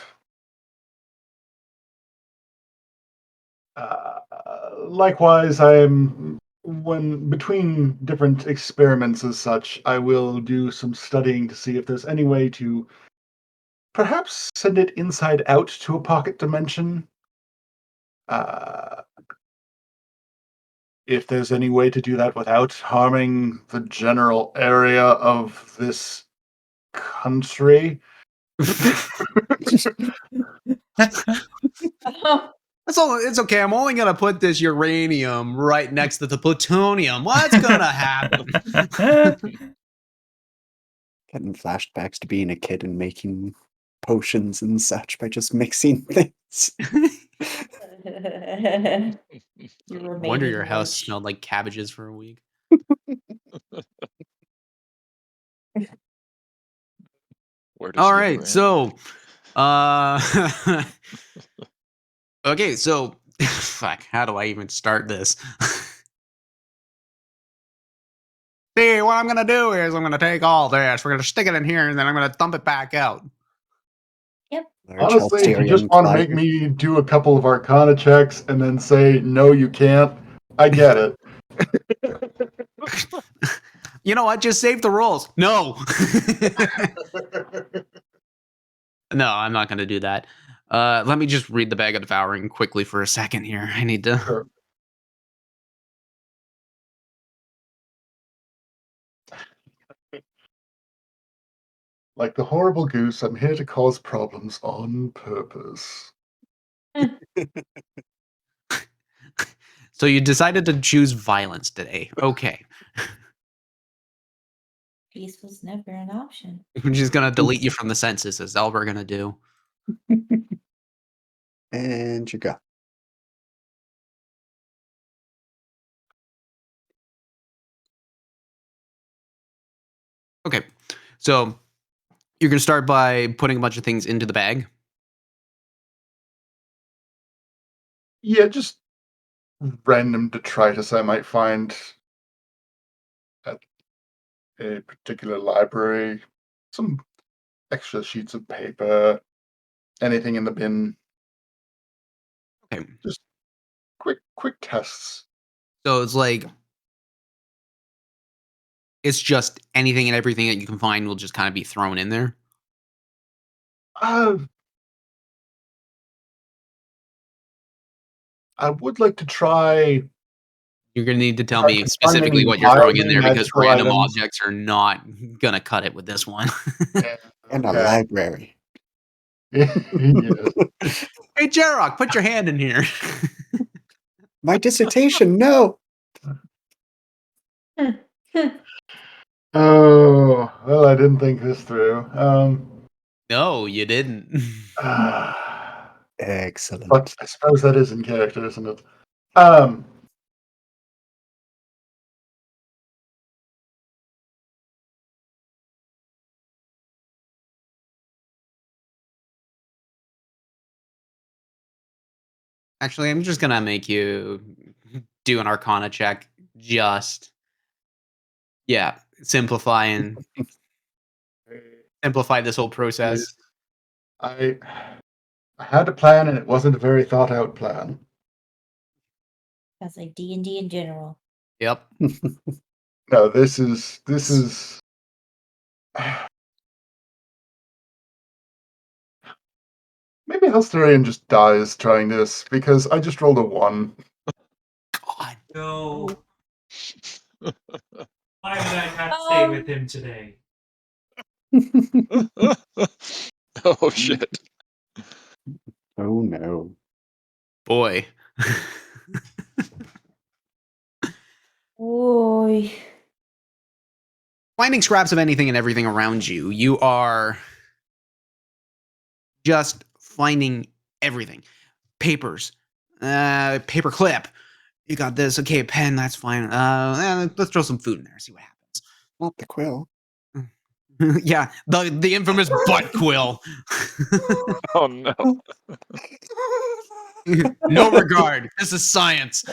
Likewise, when between different experiments as such, I will do some studying to see if there's any way to perhaps send it inside out to a pocket dimension. If there's any way to do that without harming the general area of this country. It's okay. I'm only gonna put this uranium right next to the plutonium. What's gonna happen? Getting flashbacks to being a kid and making potions and such by just mixing things. Wonder your house smelled like cabbages for a week. All right, so okay, so fuck, how do I even start this? See, what I'm gonna do is I'm gonna take all this, we're gonna stick it in here, and then I'm gonna dump it back out. Honestly, if you just want to make me do a couple of Arcana checks and then say, no, you can't, I get it. You know what? Just save the rolls. No. No, I'm not going to do that. Let me just read the Bag of Devouring quickly for a second here. I need to. Sure. Like the horrible goose, I'm here to cause problems on purpose. So you decided to choose violence today. Okay. Peace was never an option. We're just gonna delete you from the census, is all we're gonna do. And you go. Okay. So you're gonna start by putting a bunch of things into the bag. Yeah, just random detritus I might find at a particular library. Some extra sheets of paper, anything in the bin. Okay. Just quick tests. So it's just anything and everything that you can find will just kind of be thrown in there. Uh, I would like to try You're gonna need to if tell I me can find any specifically what you're throwing in mildly there because magical random items. objects are not gonna cut it with this one. Yeah, And a okay. library. Yes. Hey, Jarok, put your hand in here. My dissertation, no! Oh, well, I didn't think this through. No, you didn't. Excellent. But I suppose that is in character, isn't it? Actually, I'm just gonna make you do an Arcana check. Just simplify and simplify this whole process. I had a plan, and it wasn't a very thought out plan. That's like D&D in general. Yep. No, this is maybe Helsterian just dies trying this because I just rolled a 1. God. No. Why did I have to Um, stay with him today? Oh shit. Oh no. Boy. Oy. Finding scraps of anything and everything around you, you are just finding everything. Papers, paper clip. You got this. Okay, a pen. That's fine. Let's throw some food in there. See what happens. Not the quill. Yeah, the infamous butt quill. Oh no. No regard. This is science.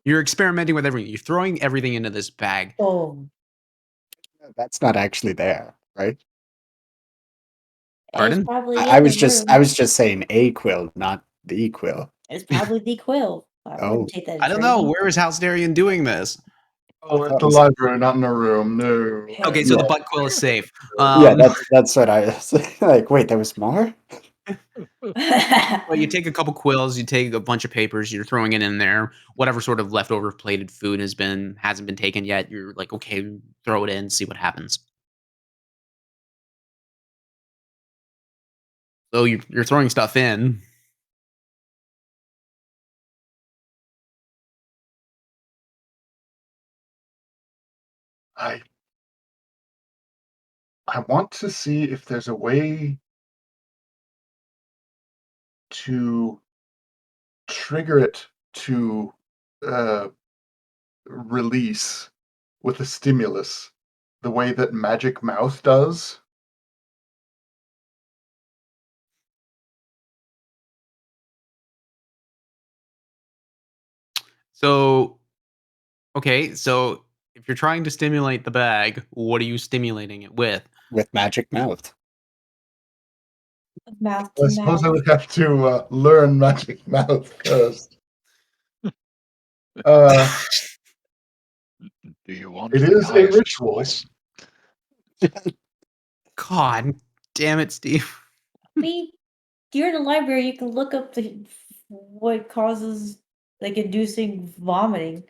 You're experimenting with everything. You're throwing everything into this bag. Oh. That's not actually there, right? Pardon? It's probably I in the was just room. saying a quill, not the quill. It's probably the quill. I Oh. wouldn't take that. I don't know. Where is Halcedarian doing this? Oh, at That the was- library, not in a room. No. Okay, so Yeah. the butt quill is safe. Yeah, that's what I was like. Wait, there was more? Well, you take a couple quills, you take a bunch of papers, you're throwing it in there. Whatever sort of leftover plated food hasn't been taken yet. You're like, okay, throw it in, see what happens. So you're throwing stuff in. I want to see if there's a way to trigger it to release with a stimulus, the way that Magic Mouth does. So, okay, so if you're trying to stimulate the bag, what are you stimulating it with? With magic mouth. Mouth I to suppose mouth. I would have to learn Magic Mouth first. Uh, Do you want it the is a highest ritual. choice? God damn it, Steve. I mean, you're in a library. You can look up what causes like inducing vomiting.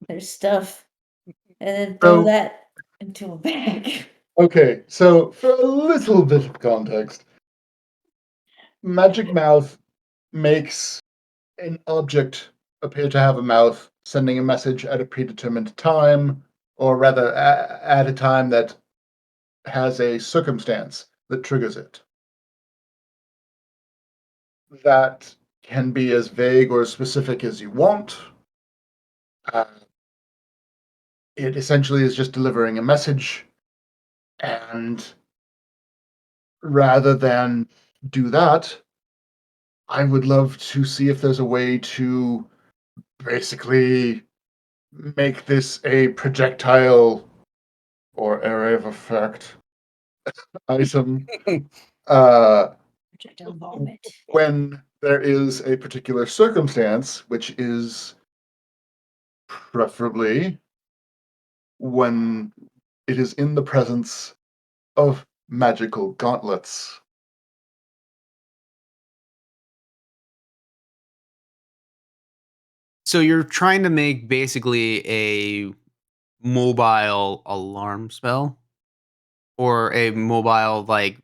There's stuff, and then throw So- that into a bag. Okay, so for a little bit of context, Magic Mouth makes an object appear to have a mouth, sending a message at a predetermined time, or rather, at a time that has a circumstance that triggers it. That can be as vague or as specific as you want. Uh, it essentially is just delivering a message, and rather than do that, I would love to see if there's a way to basically make this a projectile or area of effect item Projectile vomit. when there is a particular circumstance, which is preferably when it is in the presence of magical gauntlets. So you're trying to make basically a mobile alarm spell or a mobile like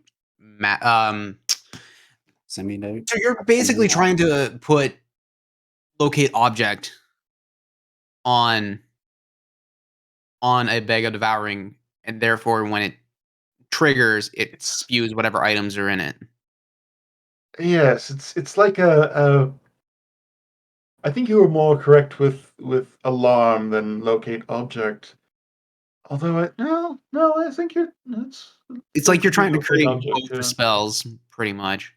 Semi-note. so you're basically trying to put locate object on a bag of devouring, and therefore when it triggers, it spews whatever items are in it. Yes, it's like a. I think you were more correct with alarm than locate object. Although no, I think you're. It's like you're Basically trying to locate create object. both the Yeah. spells, pretty much.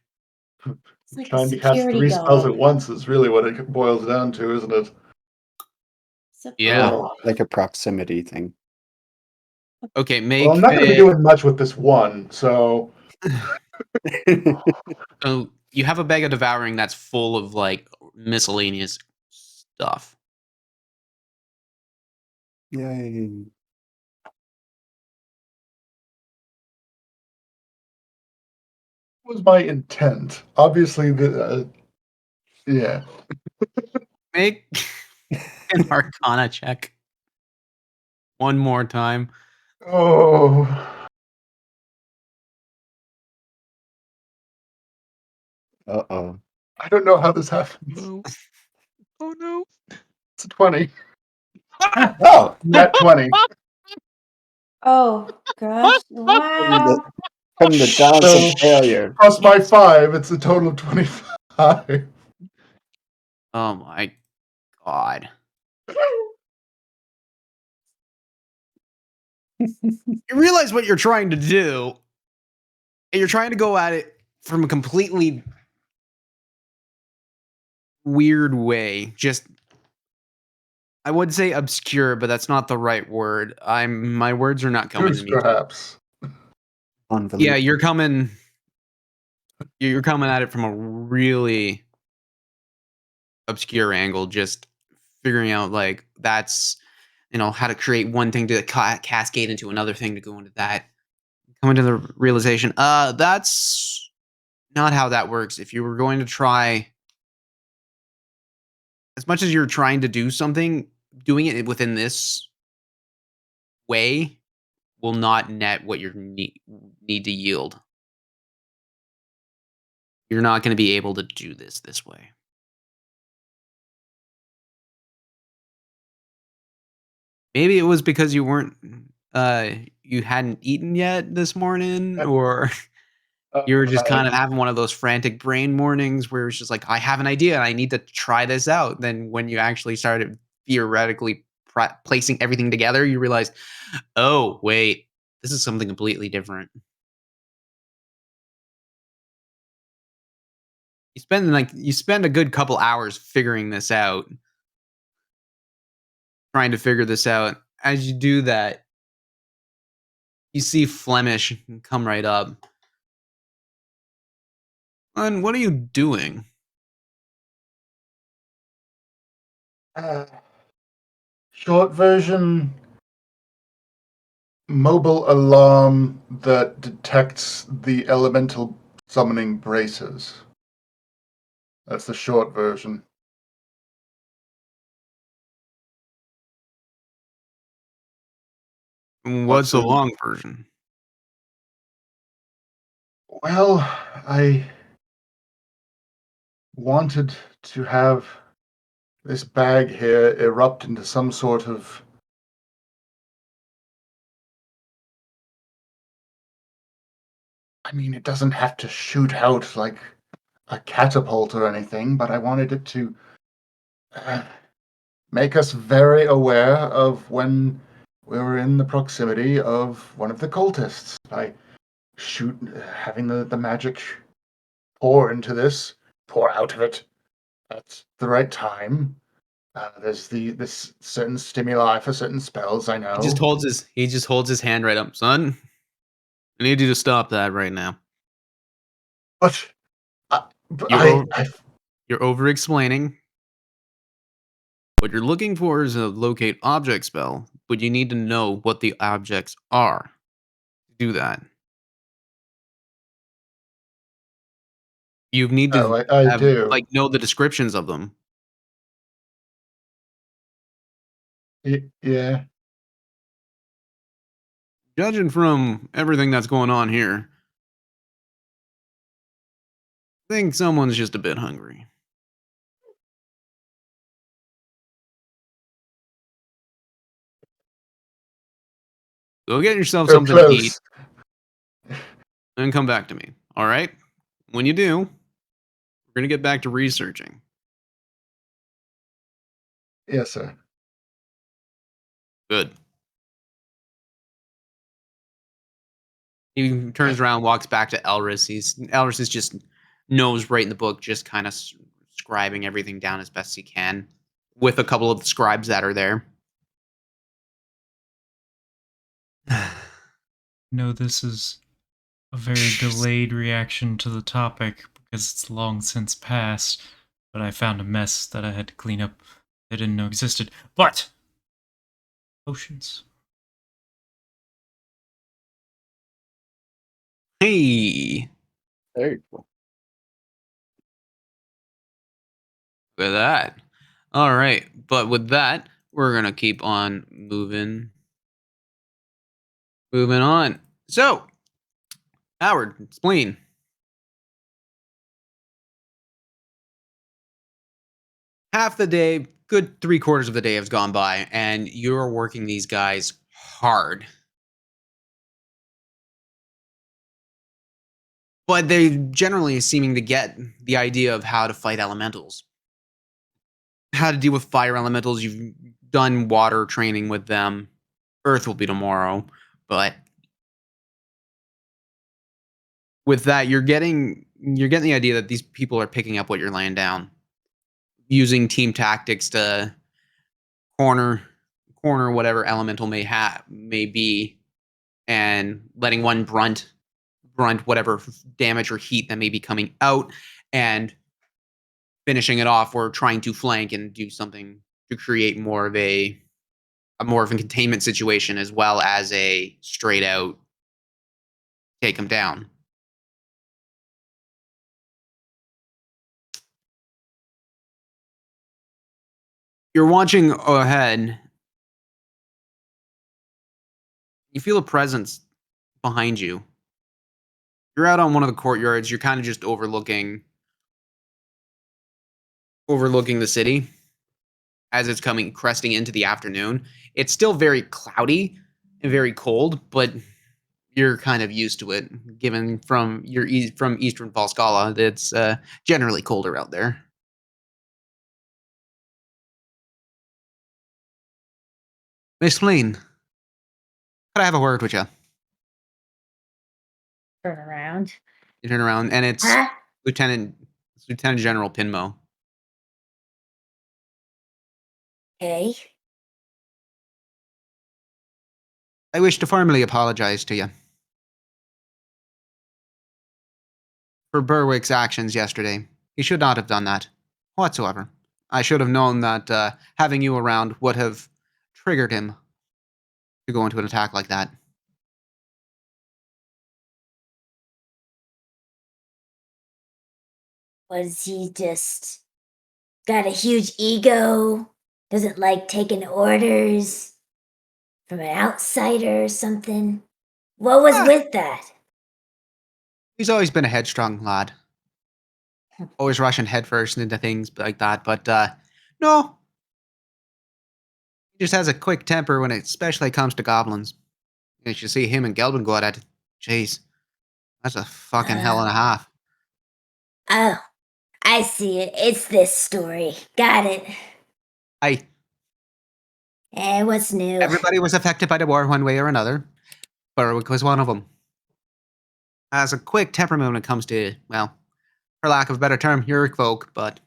It's like a Trying to cast security 3 spells guard. at once is really what it boils down to, isn't it? Yeah. Like a proximity thing. Okay, Well, I'm make not going to be a doing much with this one, so so you have a bag of devouring that's full of like miscellaneous stuff. Yay. was my intent. Obviously, yeah. Make an Arcana check one more time. Oh, Uh-oh. I don't know how this happens. No. Oh no. It's a 20. Oh! Net 20. Oh gosh! From Wow. the dance So, of failure. plus my 5, it's a total of 25. Oh my god. You realize what you're trying to do, and you're trying to go at it from a completely weird way. Just I would say obscure, but that's not the right word. My words are not coming to Goose, me. perhaps. Yeah, Convoluted. you're coming at it from a really obscure angle, just figuring out like that's how to create one thing to cascade into another thing to go into that. Coming to the realization, that's not how that works. If you were going to try, as much as you're trying to do something, doing it within this way will not net what you need to yield. You're not going to be able to do this way. Maybe it was because you hadn't eaten yet this morning, or you were just kind of having one of those frantic brain mornings where it's just like, I have an idea and I need to try this out. Then when you actually started theoretically placing everything together, you realized, oh, wait, this is something completely different. You spend a good couple hours figuring this out, trying to figure this out. As you do that, you see Flemish come right up. And what are you doing? Short version, mobile alarm that detects the elemental summoning braces. That's the short version. What's What's the the long version? Well, I wanted to have this bag here erupt into some sort of it doesn't have to shoot out like a catapult or anything, but I wanted it to uh, make us very aware of when we were in the proximity of one of the cultists by having the magic pour out of it at the right time. There's this certain stimuli for certain spells, I know. He just holds his hand right up, son. I need you to stop that right now. But, but You're over, you're over explaining. What you're looking for is a locate object spell, but you need to know what the objects are. Do that. You need to I have do. know the descriptions of them. Yeah. Judging from everything that's going on here, I think someone's just a bit hungry. Go get yourself So something to eat close. and come back to me. All right? When you do, we're going to get back to researching. Yes, sir. Good. He turns around, walks back to Elris. Elris is just nose right in the book, just kind of scribing everything down as best he can, with a couple of the scribes that are there. No, this is a very delayed reaction to the topic because it's long since passed, but I found a mess that I had to clean up I didn't know existed. But potions. Hey, Very cool. look at that. All right, but with that, we're gonna keep on moving on. So, Howard, explain. Half the day, good 3/4 of the day has gone by, and you're working these guys hard. But they generally seeming to get the idea of how to fight elementals, how to deal with fire elementals. You've done water training with them. Earth will be tomorrow, but with that, you're getting the idea that these people are picking up what you're laying down, using team tactics to corner whatever elemental may be, and letting one brunt whatever damage or heat that may be coming out, and finishing it off or trying to flank and do something to create more of a containment situation, as well as a straight out take them down. You're watching ahead. You feel a presence behind you. You're out on one of the courtyards. You're kind of just overlooking the city as it's coming cresting into the afternoon. It's still very cloudy and very cold, but you're kind of used to it, given from from Eastern Falskallan. It's generally colder out there. Miss Flynn, could I have a word with you? Turn around. You turn around, and it's Huh? Lieutenant Lieutenant General Pinmo. Okay. I wish to formally apologize to you for Berwick's actions yesterday. He should not have done that whatsoever. I should have known that having you around would have triggered him to go into an attack like that. Was he just got a huge ego? Doesn't like taking orders? from an outsider or something? What was Ah. with that? He's always been a headstrong lad. Always rushing headfirst into things like that, but no. He just has a quick temper when it especially comes to goblins. You should see him and Gelbin go at it. Jeez. That's a fucking hell and a half. Oh, I see it. It's this story. Got it. What's new? Everybody was affected by the war one way or another. Berwick was one of them. Has a quick temperament when it comes to, well, for lack of a better term, your folk, but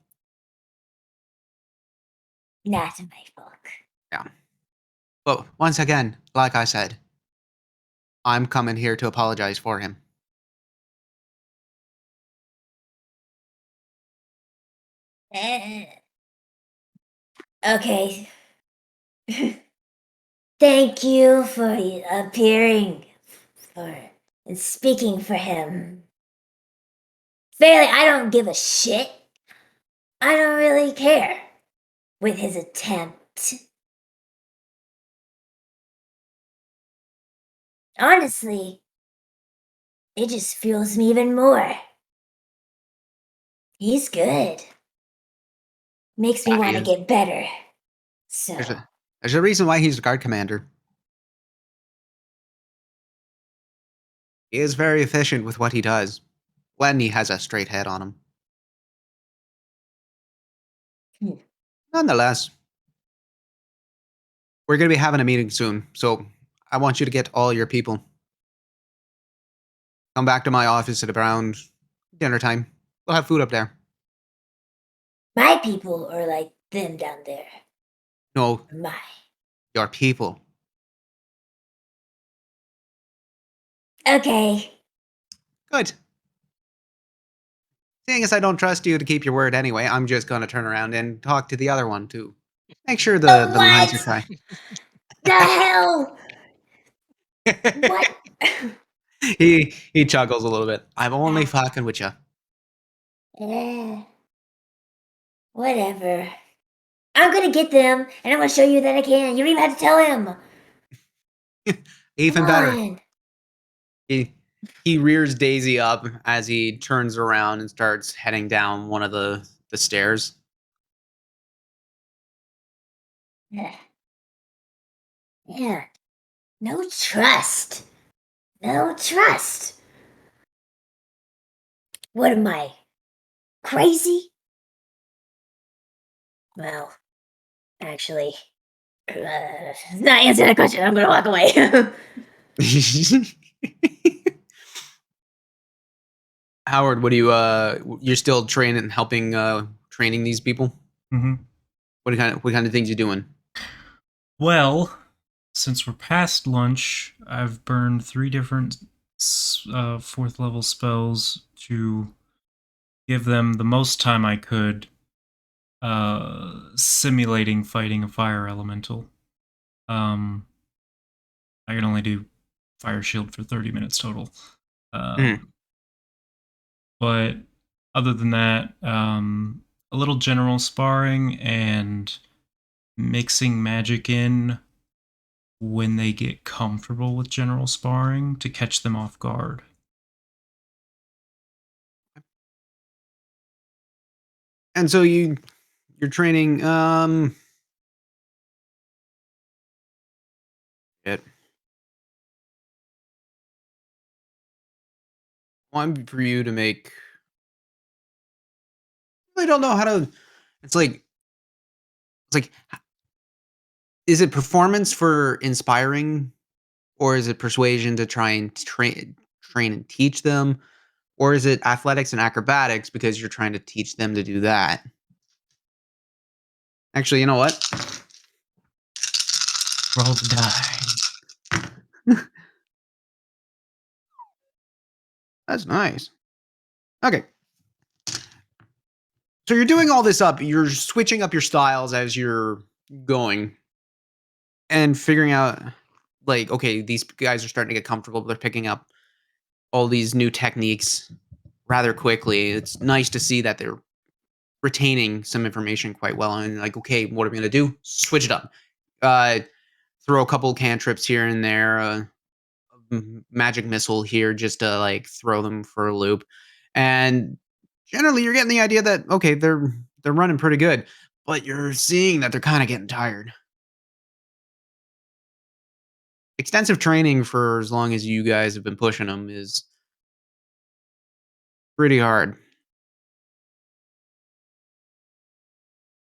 Not my folk. yeah. But once again, like I said, I'm coming here to apologize for him. Okay. Thank you for appearing for and speaking for him. Fairly, I don't give a shit. I don't really care with his attempt. Honestly, it just fuels me even more. He's good. Makes me Yeah, he want to is. get better. So, There's a reason why he's the guard commander. He is very efficient with what he does when he has a straight head on him. Nonetheless, we're going to be having a meeting soon, so I want you to get all your people. Come back to my office at around dinner time. We'll have food up there. my people are like them down there. No, My. your people. Okay. Good. Seeing as I don't trust you to keep your word anyway, I'm just going to turn around and talk to the other one too. Make sure the lines are What? tight. The hell? What? he chuckles a little bit. I'm only Ah. fucking with you. Whatever. I'm gonna get them, and I'm gonna show you that I can. You don't even have to tell him. Even Come better. on. He rears Daisy up as he turns around and starts heading down one of the stairs. Yeah. No trust. No trust. What am I? Crazy? Well, actually, not answer that question. I'm gonna walk away. Howard, what do you're still training helping training these people? Mm-hmm. What kind of things you doing? Well, since we're past lunch, I've burned 3 different 4th level spells to give them the most time I could simulating fighting a fire elemental. I can only do fire shield for 30 minutes total. But other than that, a little general sparring and mixing magic in when they get comfortable with general sparring to catch them off guard. And so you're training it. One for you to make. I don't know how to. It's like, is it performance for inspiring, or is it persuasion to try and train and teach them, or is it athletics and acrobatics because you're trying to teach them to do that? Actually, you know what? Roll the die. That's nice. Okay. So you're doing all this up. You're switching up your styles as you're going and figuring out, like, okay, these guys are starting to get comfortable. They're picking up all these new techniques rather quickly. It's nice to see that they're retaining some information quite well. And like, okay, what are we going to do? Switch it up. throw a couple cantrips here and there, magic missile here just to like throw them for a loop. And generally you're getting the idea that okay, they're running pretty good, but you're seeing that they're kind of getting tired. Extensive training for as long as you guys have been pushing them is pretty hard.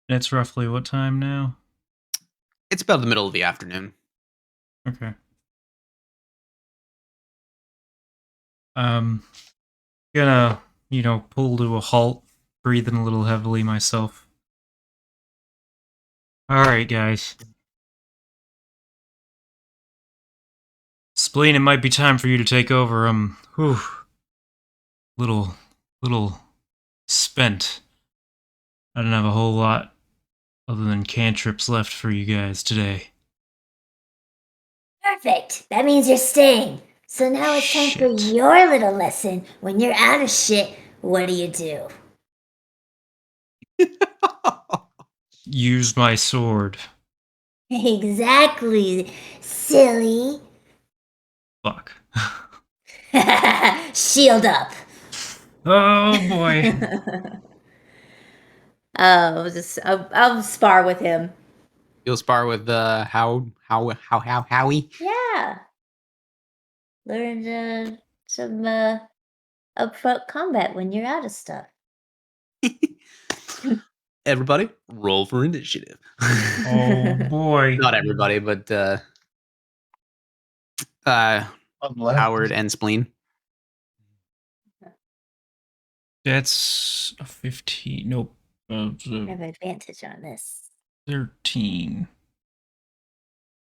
It's roughly what time now? It's about the middle of the afternoon. Okay. Gonna, pull to a halt, breathing a little heavily myself. Alright, guys. Spleen, it might be time for you to take over. Little spent. I don't have a whole lot other than cantrips left for you guys today. Perfect. That means you're staying. So now it's time for Shit. your little lesson. When you're out of shit, what do you do? Use my sword. Exactly, silly. Fuck. Shield up. Oh boy. I'll spar with him. You'll spar with Howie. Yeah. Learn some upfront combat when you're out of stuff. Everybody, roll for initiative. Oh boy. Not everybody, but Unless Howard and Spleen. That's a 15. Nope. I have advantage on this. 13.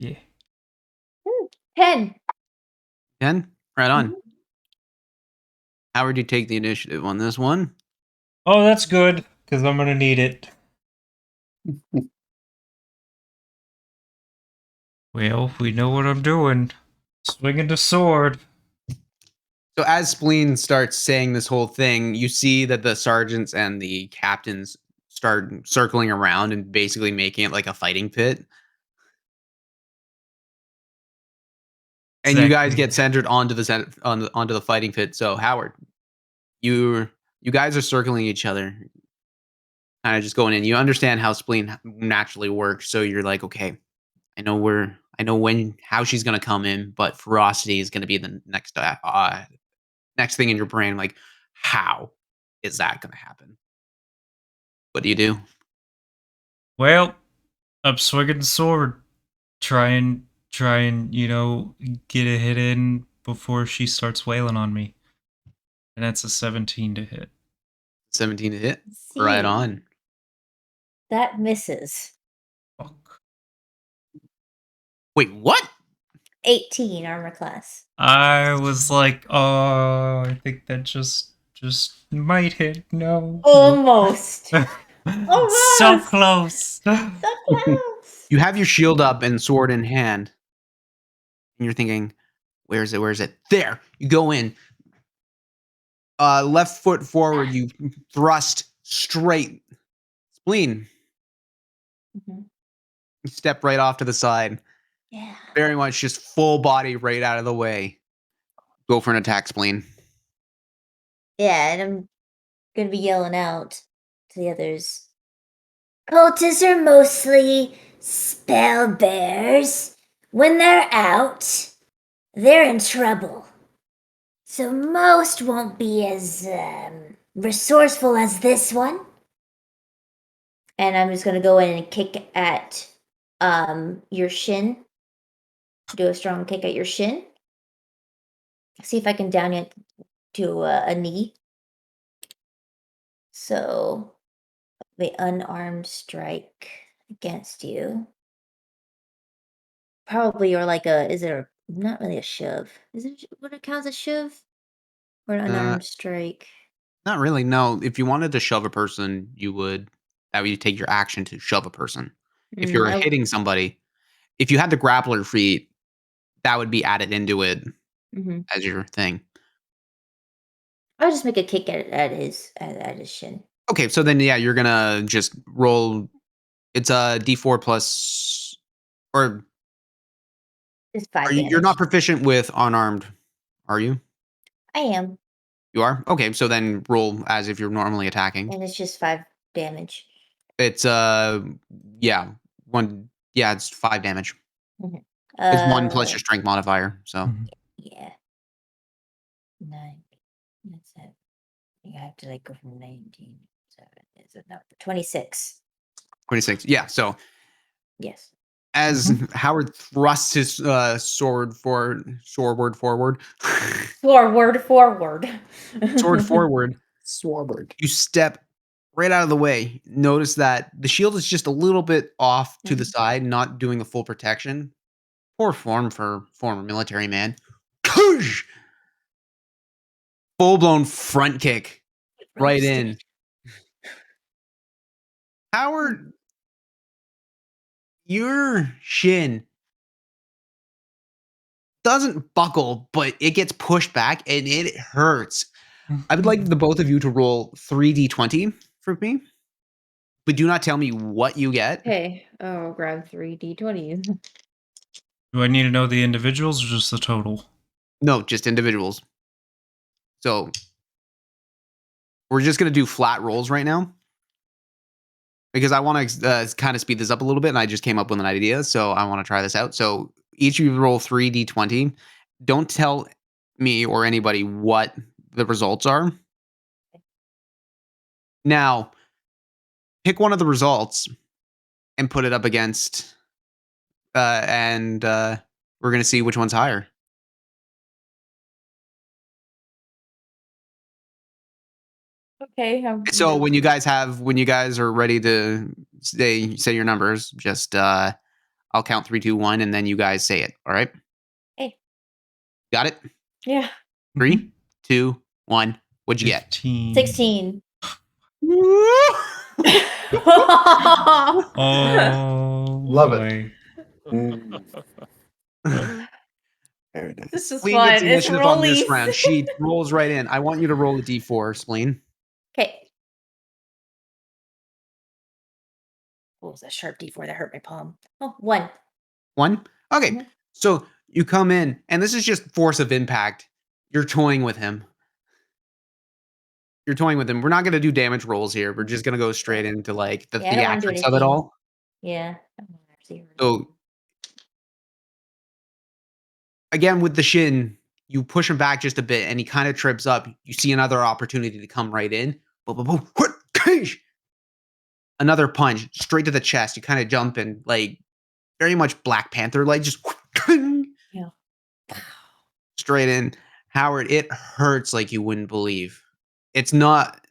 Yeah. 10. 10? Right on. Howard, you take the initiative on this one. Oh, that's good, because I'm gonna need it. Well, we know what I'm doing. Swinging the sword. So as Spleen starts saying this whole thing, you see that the sergeants and the captains start circling around and basically making it like a fighting pit. And you guys Exactly. get centered onto onto the fighting pit. So Howard, you guys are circling each other, kind of just going in. You understand how Spleen naturally works, so you're like, okay, I know how she's gonna come in, but ferocity is gonna be the next thing in your brain. Like, how is that gonna happen? What do you do? Well, I'm swinging the sword. Try and, get a hit in before she starts wailing on me. And that's a 17 to hit. 17 to hit. See, Right on. That misses. Fuck. Wait, what? 18 armor class. I was like, oh, I think that just might hit. No. Almost. So close. So close. You have your shield up and sword in hand, and you're thinking, "Where is it? Where is it? There!" You go in. Left foot forward. You thrust straight. Spleen. Mhm. You step right off to the side. Yeah. Very much just full body right out of the way. Go for an attack, Spleen. Yeah, and I'm gonna be yelling out to the others. Cultists are mostly spell bears. When they're out, they're in trouble. So most won't be as resourceful as this one. And I'm just gonna go in and kick at your shin. Do a strong kick at your shin. See if I can down it to a knee. So the unarmed strike against you. Probably or like is it not really a shove? Is it what it counts as shove? Or an unarmed strike? Not really. No. If you wanted to shove a person, that would take your action to shove a person. If you're I hitting somebody, if you had the grappler feat, that would be added into it mhm. as your thing. I'll just make a kick at his shin. Okay, so then yeah, you're gonna just roll. It's a D4 plus, or Just 5 You're damage. not proficient with unarmed, are you? I am, You are? Okay, so then roll as if you're normally attacking. and it's just 5 damage. It's yeah, it's 5 damage. Mhm. It's 1 plus your strength modifier, so Mhm. Yeah. 9. That's it. You have to like go from 19. 7 is it not 26? 26. Yeah, so Yes. as Howard thrusts his sword forward, sword forward, Forward. sword forward, Swarbird. you step right out of the way. Notice that the shield is just a little bit off to the side, not doing the full protection. Poor form for former military man. Full blown front kick right in. Howard, your shin doesn't buckle, but it gets pushed back and it hurts. I would like the both of you to roll 3d20 for me, but do not tell me what you get. Okay, I'll grab 3d20s. Do I need to know the individuals or just the total? No, just individuals. So we're just going to do flat rolls right now because I want to kind of speed this up a little bit, and I just came up with an idea, so I want to try this out. So each of you roll 3d20. Don't tell me or anybody what the results are. Now, pick one of the results and put it up against, and we're going to see which one's higher. Okay. So when you guys are ready to say your numbers, just I'll count 3, 2, 1, and then you guys say it. All right? Hey. Got it? Yeah. 3, 2, 1. What'd you get? 15. 16. Oh, Love boy. Very nice. This is Spleen fun. gets It's initiative on this rollies. round. She rolls right in. I want you to roll a d4, Spleen. Okay. What was that sharp D4 that hurt my palm? Oh, 1. 1? Okay. Mhm. So you come in, and this is just force of impact. You're toying with him. We're not going to do damage rolls here. We're just going to go straight into like the Yeah, I don't wanna do theatrics of it anything. all. Yeah. I don't wanna actually hurt him. So again, with the shin, you push him back just a bit, and he kind of trips up. You see another opportunity to come right in. Boom, boom, boom. Another punch straight to the chest. You kind of jump and like very much Black Panther, like just Yeah. straight in. Howard, it hurts like you wouldn't believe. It's not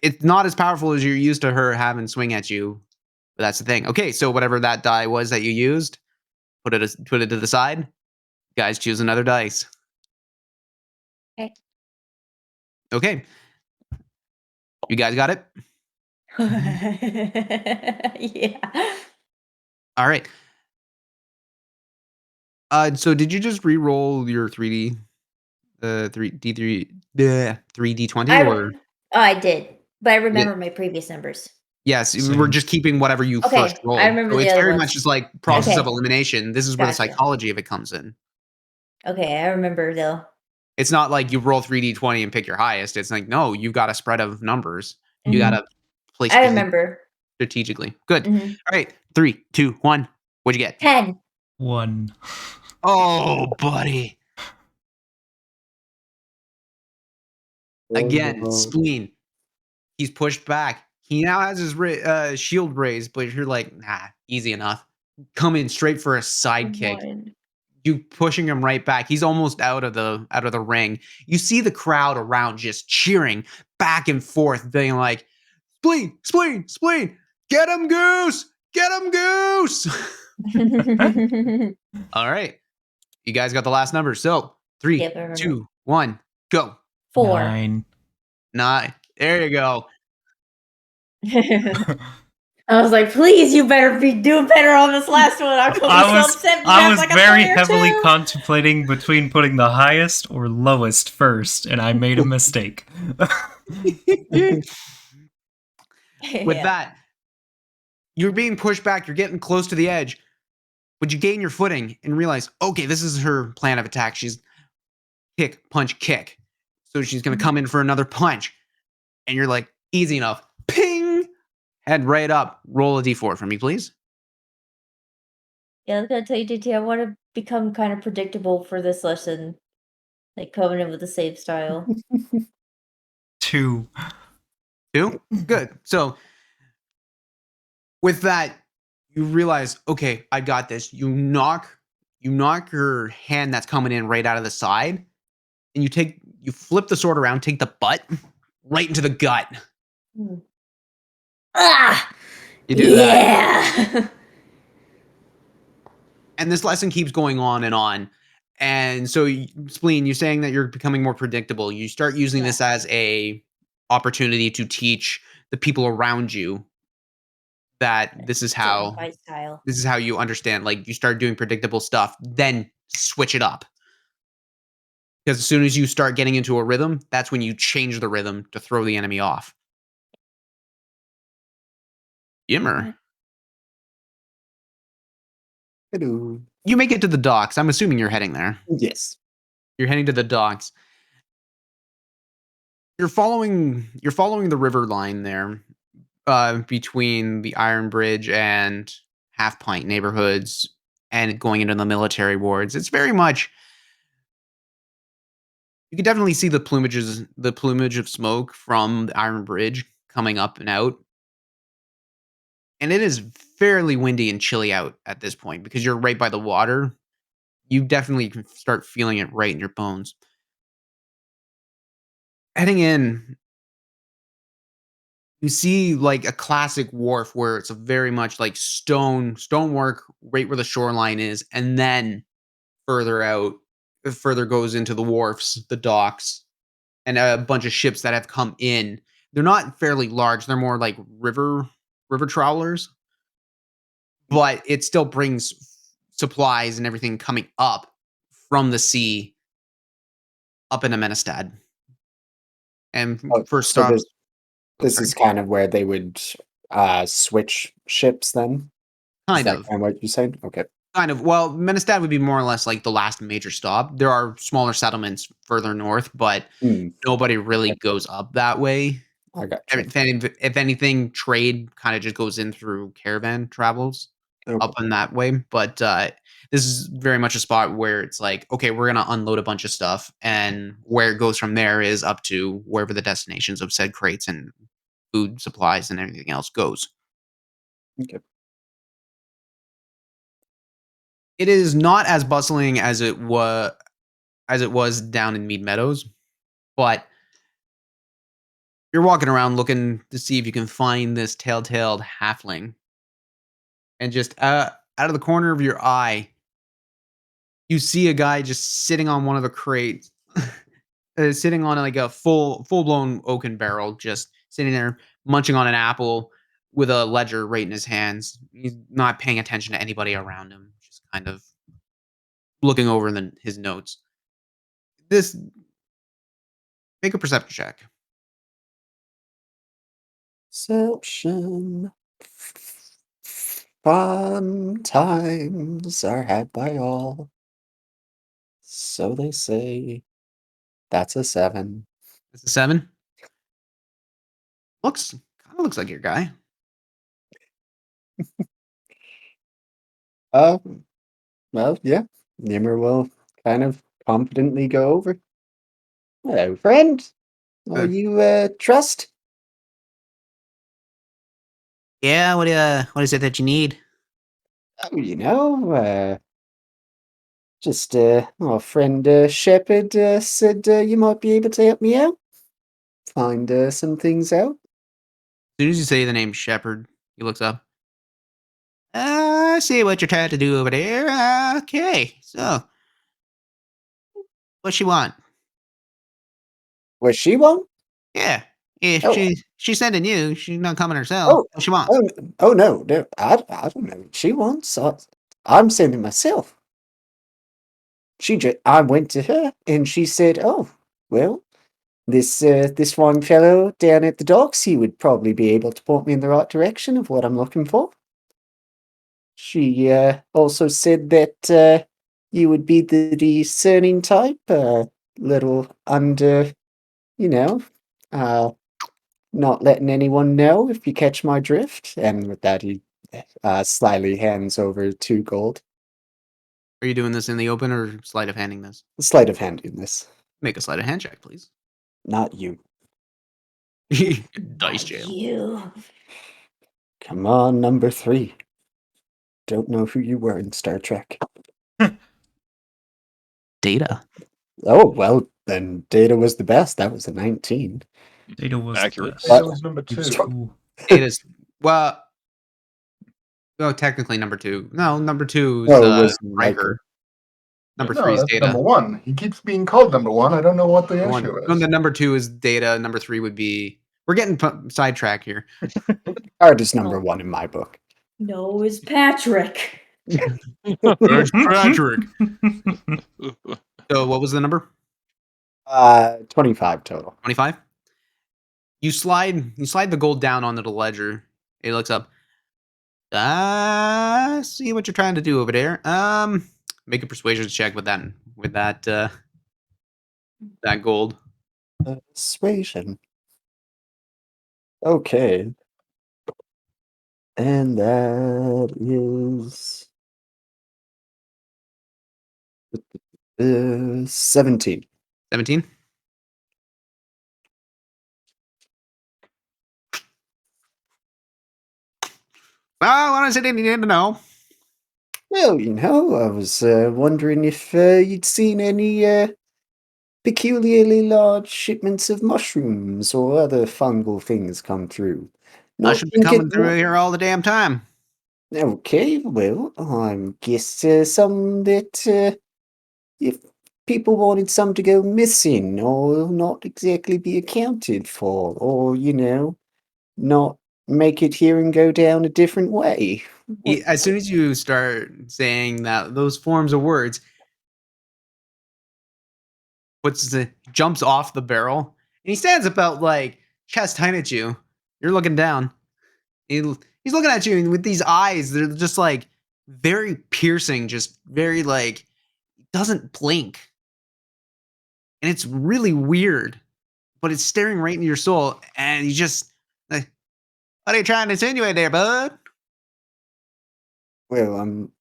as powerful as you're used to her having swing at you. But that's the thing. Okay, so whatever that die was that you used, put it to the side. Guys, choose another dice. Okay. Okay. You guys got it? Yeah. All right. So did you just re-roll your 3D, 3D20 or? I did, but I remember my previous numbers. Yes, we're Same. just keeping whatever you Okay, first rolled. I remember So the it's other very ones. much just like process of Okay. elimination. This is where the Gotcha. psychology of it comes in. Okay, I remember though. It's not like you roll 3D20 and pick your highest. It's like, no, you've got a spread of numbers. You got to place I things remember. strategically. Good. Mhm. All right. 3, 2, 1. What'd you get? 10. 1. Oh, buddy. Again, Oh. spleen. He's pushed back. He now has his shield raised, but you're like, nah, easy enough. Come in straight for a side kick. 1. You pushing him right back. He's almost out of the ring. You see the crowd around just cheering back and forth, being like, "Spleen, spleen, spleen! Get him, Goose! Get him, Goose!" All right, you guys got the last number. So 3, Yep, I remember. 2, 1, go. 4. 9. 9. There you go. I was like, please, you better be doing better on this last one. I'm gonna be so upset. if you I have was like a very 3 or heavily 2. contemplating between putting the highest or lowest first, and I made a mistake. With that, you're being pushed back. You're getting close to the edge. but you gain your footing and realize, okay, this is her plan of attack. She's kick, punch, kick. So she's going to come in for another punch. And you're like, easy enough. Ping! Head right up. Roll a d4 for me, please. Yeah, I was gonna tell you, JT, I want to become kind of predictable for this lesson. Like coming in with the same style. 2. 2? Good. So with that, you realize, okay, I got this. You knock her hand that's coming in right out of the side, and you flip the sword around, take the butt right into the gut. Hmm. Ah! You do that. Yeah! And this lesson keeps going on and on. And so, Spleen, you're saying that you're becoming more predictable. You start using this as a opportunity to teach the people around you that this is Certain how fight style. you understand. Like, you start doing predictable stuff, then switch it up. Because as soon as you start getting into a rhythm, that's when you change the rhythm to throw the enemy off. Yimmer. Hello. You make it to the docks. I'm assuming you're heading there. Yes. You're heading to the docks. You're following the river line there, between the Iron Bridge and Half Pint neighborhoods, and going into the military wards. It's very much. You can definitely see the plumage of smoke from the Iron Bridge coming up and out. And it is fairly windy and chilly out at this point because you're right by the water. You definitely can start feeling it right in your bones. Heading in, you see like a classic wharf where it's a very much like stonework right where the shoreline is, and then further out, further goes into the wharfs, the docks, and a bunch of ships that have come in. They're not fairly large; they're more like river trawlers, but it still brings supplies and everything coming up from the sea up into Menestad. And Oh, first so stop, this sorry, is kind of where they would switch ships then? Is kind that of. kind of what you're saying? Okay. Kind of. Well, Menestad would be more or less like the last major stop. There are smaller settlements further north, but Mm, nobody really okay. goes up that way. I got you. If anything, trade kind of just goes in through caravan travels up Okay. in that way. But this is very much a spot where it's like, okay, we're gonna unload a bunch of stuff, and where it goes from there is up to wherever the destinations of said crates and food supplies and everything else goes. Okay. It is not as bustling as it was down in Mead Meadows, but you're walking around looking to see if you can find this tail-tailed halfling, and just out of the corner of your eye, you see a guy just sitting on one of the crates, sitting on like a full blown oaken barrel, just sitting there munching on an apple with a ledger right in his hands. He's not paying attention to anybody around him, just kind of looking over his notes. This Make a perception check. Perception. Fun times are had by all. So they say. That's a 7. It's a 7. Kind of looks like your guy. Uh, well, yeah. Nimmer will kind of confidently go over. Hello, friend. Are Uh, you trust? yeah. What is it that you need? Oh, just our friend Shepard said you might be able to help me out. Find some things out. As soon as you say the name Shepard, he looks up. I see what you're trying to do over there. Okay, so what she want? What she want? Yeah, if Oh, she's sending you, she's not coming herself. oh, What she want? oh no, no, I don't know what she wants. I'm sending myself. I went to her and she said, "Oh, well, this one fellow down at the docks, he would probably be able to point me in the right direction of what I'm looking for." She also said that you would be the discerning type, little under, you know, not letting anyone know if you catch my drift. And with that, he slyly hands over 2 gold. Are you doing this in the open or sleight of handing this? Sleight of hand in this. Make a sleight of hand check, please. Not you. Dice jail. You. Come on, number 3. Don't know who you were in Star Trek. Data. Oh, well, then Data was the best. That was a 19. Data was Accurate. the That best. was number He was 2. cool. Data's well. Oh, technically number 2. No, number 2 is No, it was Riker. Riker. Number No, 3 is that's Data. number 1. He keeps being called number 1. I don't know what the One. issue No, is. the number 2 is Data. Number 3 would be. We're getting sidetracked here. Picard is number 1 in my book. No, it's Patrick. It's Patrick. So what was the number? 25 total. 25. You slide the gold down onto the ledger. It looks up. See what you're trying to do over there. Make a persuasion check with that gold. Persuasion. Okay. And that is 17. 17. Well, what is it you need to know? Well, I was wondering if you'd seen any peculiarly large shipments of mushrooms or other fungal things come through. I Not should be think it coming through here all the damn time. Okay, well, I guess some that if people wanted some to go missing or not exactly be accounted for, or, not make it here and go down a different way. As soon as you start saying that those forms of words, jumps off the barrel, and he stands about like chest height at you. You're looking down. He's looking at you with these eyes. They're just like very piercing, just very like doesn't blink, and it's really weird. But it's staring right into your soul, and you just like, what are you trying to insinuate there, bud? Well, I'm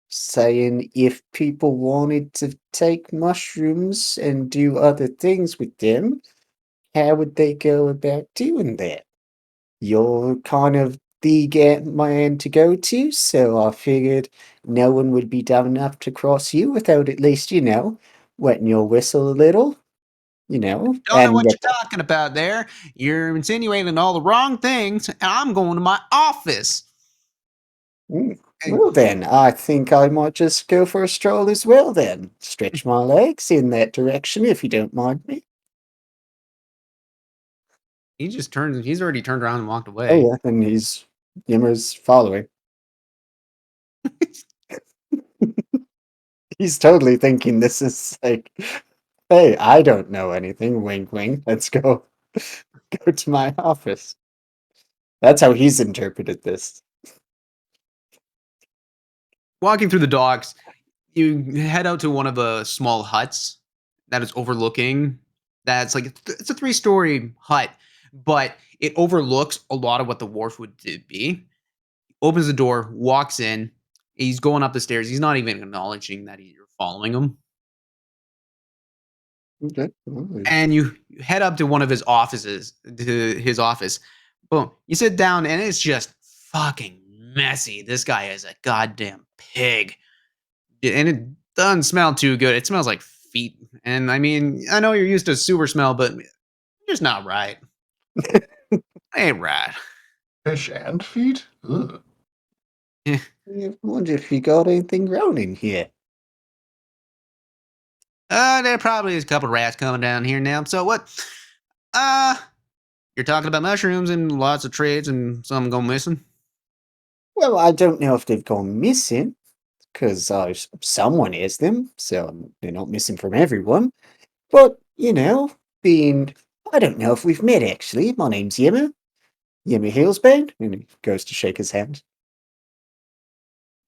saying if people wanted to take mushrooms and do other things with them, how would they go about doing that? You're kind of the man to go to, so I figured no one would be dumb enough to cross you without at least, wetting your whistle a little, Don't know and what get you're talking about there. You're insinuating all the wrong things, and I'm going to my office. Well then, I think I might just go for a stroll as well then. Stretch my legs in that direction if you don't mind me. He's already turned around and walked Oh away. yeah, and Yimmer's following. He's totally thinking this is like, hey, I don't know anything, wink wink, let's go to my office. That's how he's interpreted this. Walking through the docks, you head out to one of the small huts that is overlooking. That's like it's a 3-story hut, but it overlooks a lot of what the wharf would be. Opens the door, walks in. He's going up the stairs. He's not even acknowledging that you're following him. Okay. And you head up to one of his offices, to his office. Boom. You sit down, and it's just fucking messy. This guy is a goddamn pig. And it doesn't smell too good. It smells like feet. And I mean, I know you're used to sewer smell, but it's just not right. Ain't right. Fish and feet? Ugh. I wonder if you got anything grown in here. There probably is a couple rats coming down here now. So what? You're talking about mushrooms and lots of trades and some go missing. Well, I don't know if they've gone missing, because someone has them, so they're not missing from everyone. But, I don't know if we've met actually. My name's Yimmer. Yimmer Hillsband. And he goes to shake his hand.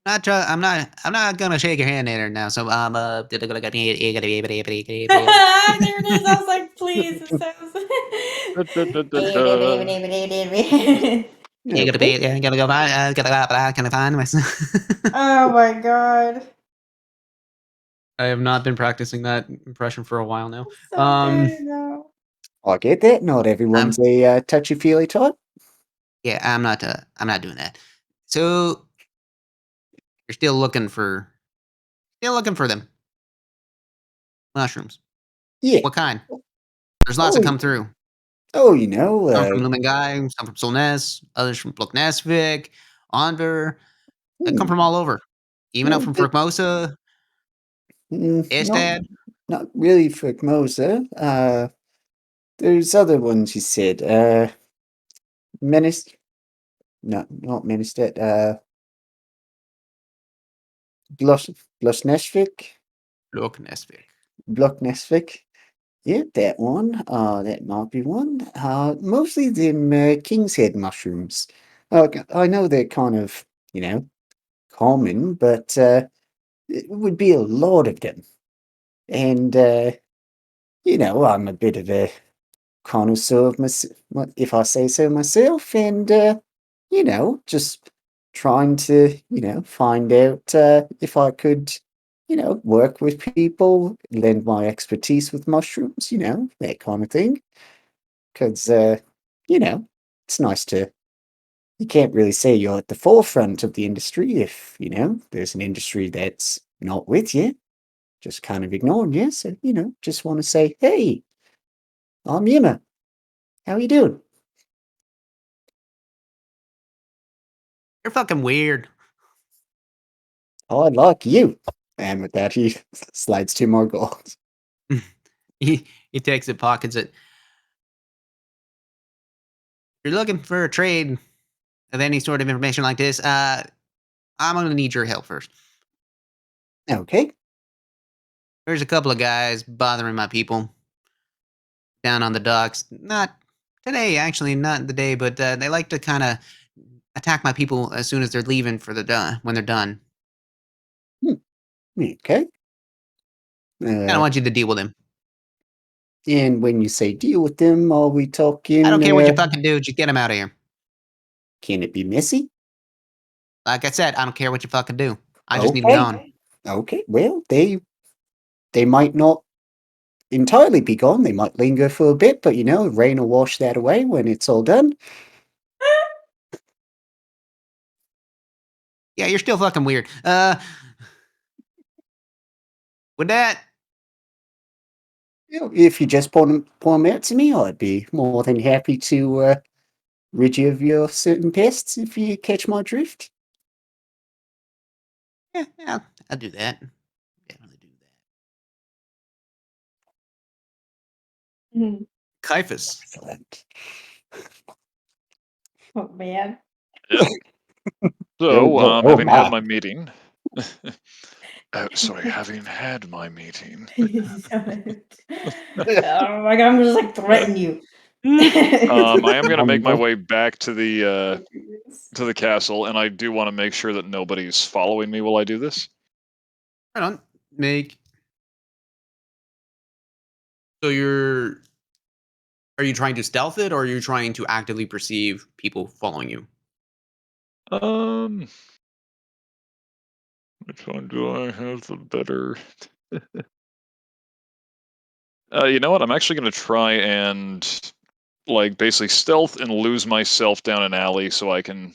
I'm not gonna shake your hand later now. So There it is. I was like, please. It sounds. you gotta Okay. be, gotta go find, gotta find myself. Oh my god. I have not been practicing that impression for a while now. So good now. I get that. Not everyone's a touchy-feely type. Yeah, I'm not doing that. So you're still looking for them mushrooms. Yeah. What kind? There's lots that Oh, come through. oh, you know, Some from Lumengai, some from Solness, others from Bloknesvik, Onver. They come hmm, from all over. Even out well, from Formosa, not Estad. not really for Mosa. There's other ones you said. Menest, no, not Menestad. Blos Blosneshvik, Bloknesvik. Bloknesvik. Yeah, that one. That might be one. Mostly them king's head mushrooms. I know they're kind of, common, but it would be a lot of them. And I'm a bit of a connoisseur of if I say so myself, and just trying to find out if I could work with people, lend my expertise with mushrooms, that kind of thing. Because it's nice to. You can't really say you're at the forefront of the industry if there's an industry that's not with you, just kind of ignoring you. So just want to say, hey, I'm Yima. How you doing? You're fucking weird. Oh, I like you. And with that, he slides 2 more gold. He takes it, pockets it. You're looking for a trade of any sort of information like this. I'm gonna need your help first. Okay. There's a couple of guys bothering my people down on the docks. Not today, actually, not the day, but they like to kind of attack my people as soon as they're leaving for the done when they're done. Okay. Kind of Uh, want you to deal with them. and when you say deal with them, are we I talking? don't care what you fucking do, just get them out of here. Can it be messy? Like I said, I don't care what you fucking do. I just need them Okay. gone. Okay. Well, they might not entirely be gone. They might linger for a bit, but rain will wash that away when it's all done. Yeah, you're still fucking weird. With that, If you just point 'em out to me, I'd be more than happy to rid you of your certain pests if you catch my drift. yeah, I'll do that. Definitely do that. Mhm. Caiaphas. Excellent. Oh man. Yep. Oh, So, oh, oh having had my. my meeting. Sorry, having had my meeting. Oh my god, I'm just like threaten you. I am gonna make my Humble. way back to the castle, and I do want to make sure that nobody's following me while I do this. Right on. Make. So are you trying to stealth it, or are you trying to actively perceive people following you? Um, which one do I have the better? You know what? I'm actually gonna try and basically stealth and lose myself down an alley so I can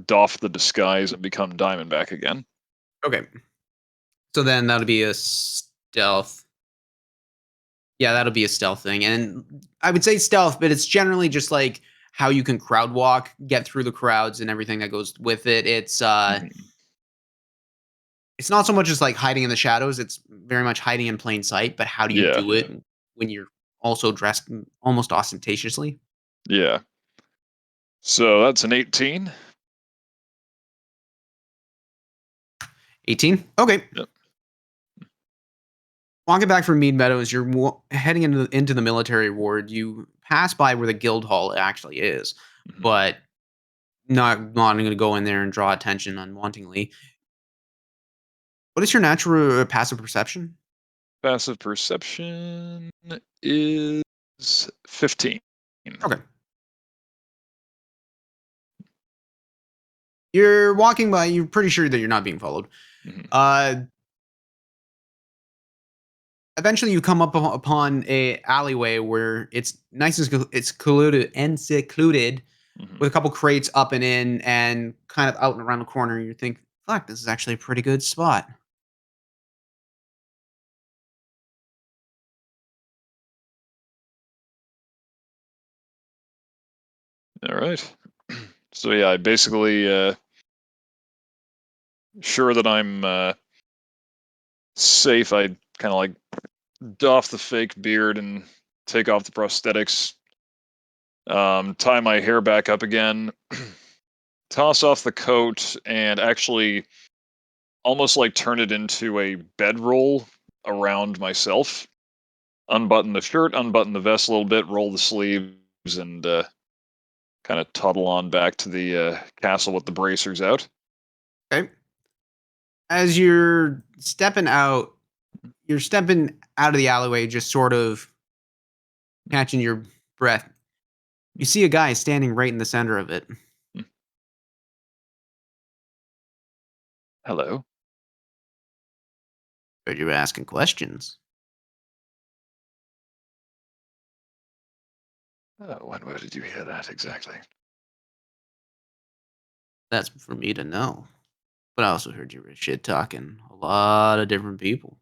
doff the disguise and become Diamondback again. Okay. So then that'll be a stealth. Yeah, that'll be a stealth thing. And I would say stealth, but it's generally just like how you can crowd walk, get through the crowds and everything that goes with it. Mhm. It's not so much as like hiding in the shadows, it's very much hiding in plain sight, but how do you Yeah, do it when you're also dressed almost ostentatiously? yeah. So that's an 18. 18? Okay. Yep. Walking back from Mead Meadows, you're heading into the military ward. You pass by where the guild hall actually is, Mhm. but not wanting to go in there and draw attention unwantingly. What is your natural passive perception? Passive perception is 15. Okay. You're walking by. You're pretty sure that you're not being followed. Mhm. Eventually, you come upon a alleyway where it's nice and it's secluded Mhm. with a couple crates up and in, and kind of out and around the corner. You think, "Fuck, this is actually a pretty good spot." All right. So yeah, I basically sure that I'm safe. I kind of like doff the fake beard and take off the prosthetics. Tie my hair back up again. Toss off the coat and actually almost like turn it into a bedroll around myself. Unbutton the shirt, unbutton the vest a little bit, roll the sleeves, and kind of toddle on back to the castle with the bracers out. Okay. As you're stepping out of the alleyway, just sort of catching your breath. You see a guy standing right in the center of it. Hello. Heard you were asking questions. Where did you hear that exactly? That's for me to know. But I also heard you were shit talking a lot of different people.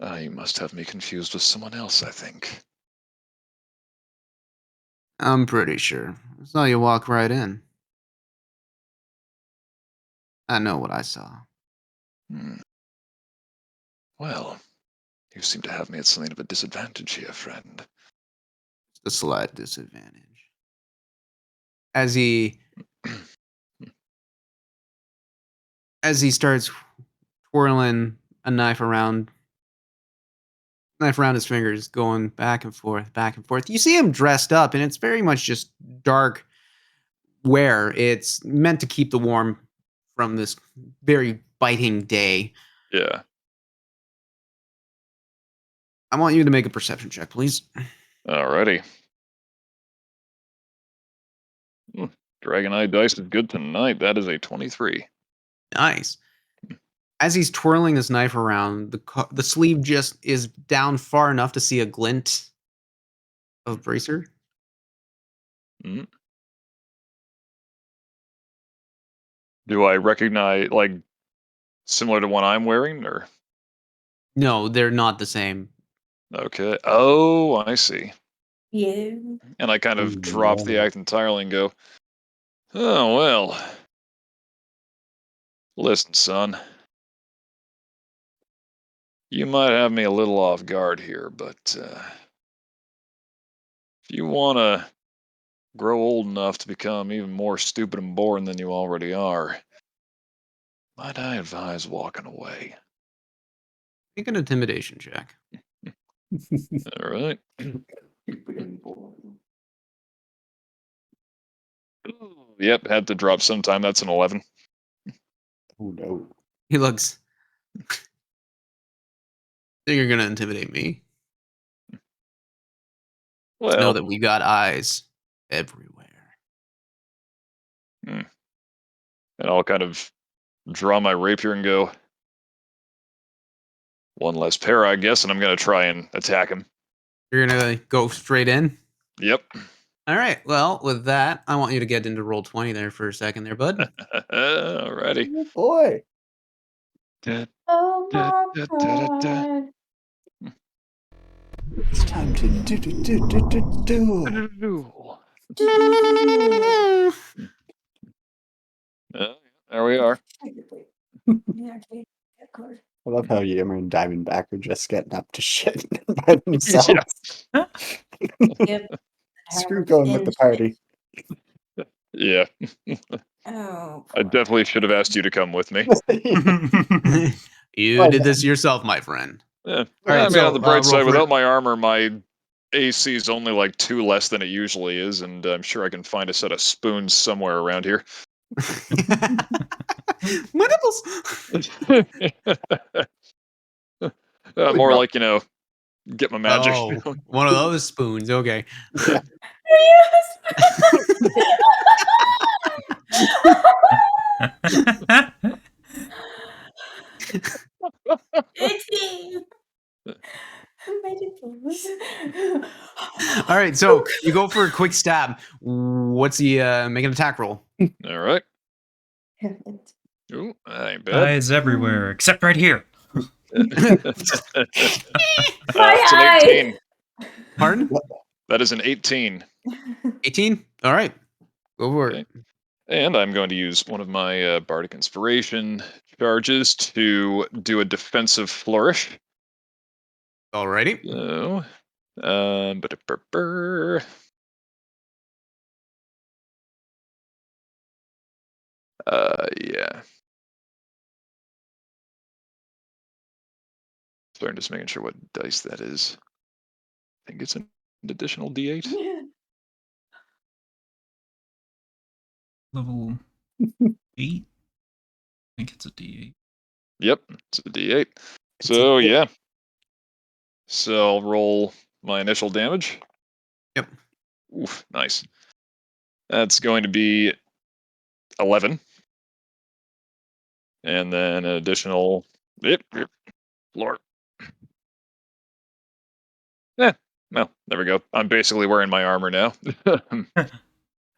You must have me confused with someone else, I think. I'm pretty sure. I saw you walk right in. I know what I saw. Hmm. Well, you seem to have me at something of a disadvantage here, friend. Just a slight disadvantage. As he starts twirling a knife around his fingers, going back and forth, back and forth. You see him dressed up, and it's very much just dark wear. It's meant to keep the warm from this very biting day. Yeah. I want you to make a perception check, please. Alrighty. Dragon Eye dice is good tonight. That is a 23. Nice. As he's twirling his knife around, the sleeve just is down far enough to see a glint of bracer. Mm. Do I recognize, like, similar to one I'm wearing, or? No, they're not the same. Okay. Oh, I see. Yeah. And I kind of Oh, drop the yeah. act entirely and go, oh, well. Listen, son. You might have me a little off guard here, but if you want to grow old enough to become even more stupid and boring than you already are, might I advise walking away? Make an intimidation check. All right. Yep, had to drop sometime. That's an 11. Oh no. He looks. Think you're gonna intimidate me? Just know Well, that we got eyes everywhere. and I'll kind of draw my rapier and go, one less pair, I guess, and I'm going to try and attack him. You're gonna go straight in. Yep. All right. Well, with that, I want you to get into roll 20 there for a second, there, bud. Alrighty. Oh boy. Da, Oh da, my da, da, da, god. It's time to do. da. There we are. I love how Yammer and Diamondback are just getting up to shit by themselves. Yep. Screw going with the party. Yeah. Oh. I definitely should have asked you to come with me. You Well did this done. yourself, my friend. Yeah. All right, I mean, so on the bright roll side, for without my armor, my AC is only like 2 less than it usually is, and I'm sure I can find a set of spoons somewhere around here. My nipples. More rough. like, get my magic. Oh, one of those spoons. Okay. Itchy. My nipples. All right. So you go for a quick stab. What's the make an attack roll? All right. Ooh, that ain't bad. Eyes everywhere, except right here. It's an eye. 18. Pardon? That is an 18. 18. All right. Go for Okay. it. And I'm going to use one of my Bardic Inspiration charges to do a defensive flourish. Alrighty. So, yeah. Sorry, I'm just making sure what dice that is. I think it's an additional D8. Level 8? I think it's a D8. Yep, it's a D8. So, yeah. So I'll roll my initial damage. Yep. Oof, nice. That's going to be 11. And then an additional... Yep, Lord. Well, there we go. I'm basically wearing my armor now.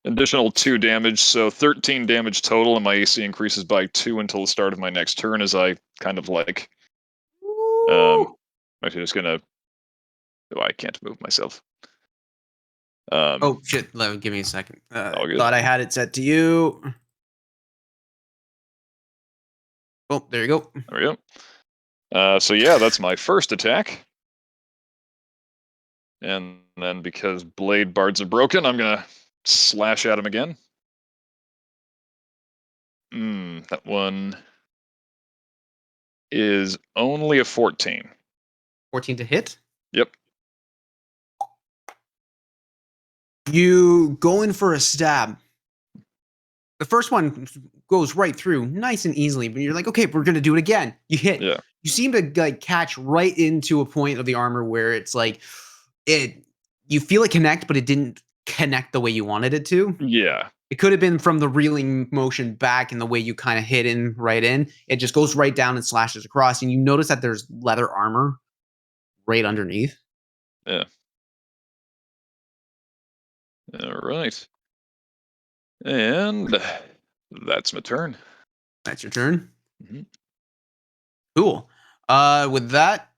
Additional 2 damage, so 13 damage total, and my AC increases by 2 until the start of my next turn as I kind of like... actually just gonna... Oh, I can't move myself. Oh shit! Give me a second. All good. Thought I had it set to you. Oh, there you go. There we go. So yeah, that's my first attack. And then because blade bards are broken, I'm gonna slash at him again. That one is only a 14. 14 to hit. Yep. You go in for a stab. The first one goes right through, nice and easily. But you're like, okay, we're gonna do it again. You hit. Yeah. You seem to like catch right into a point of the armor where it's like it. You feel it connect, but it didn't connect the way you wanted it to. Yeah. It could have been from the reeling motion back and the way you kind of hit in right in. It just goes right down and slashes across, and you notice that there's leather armor right underneath. Yeah. All right. And that's my turn. That's your turn. Mhm. Cool. With that,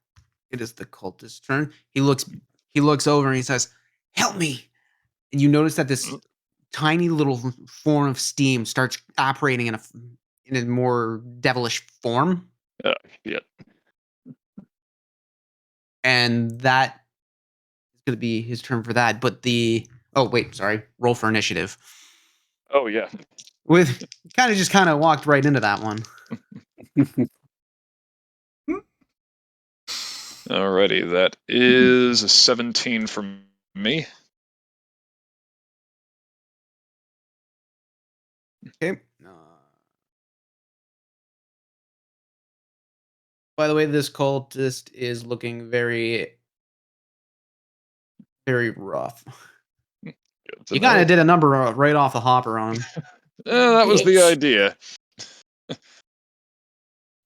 it is the cultist's turn. He looks over and he says, "Help me!" And you notice that this tiny little form of steam starts operating in a more devilish form, Yeah. and that is going to be his turn for that. But roll for initiative. Oh yeah. With kind of walked right into that one. Alrighty, that is a 17 from me. Okay. By the way, this cultist is looking very, very rough. Good to You know. kind of did a number right off the hopper on him. That was the Bitch. idea.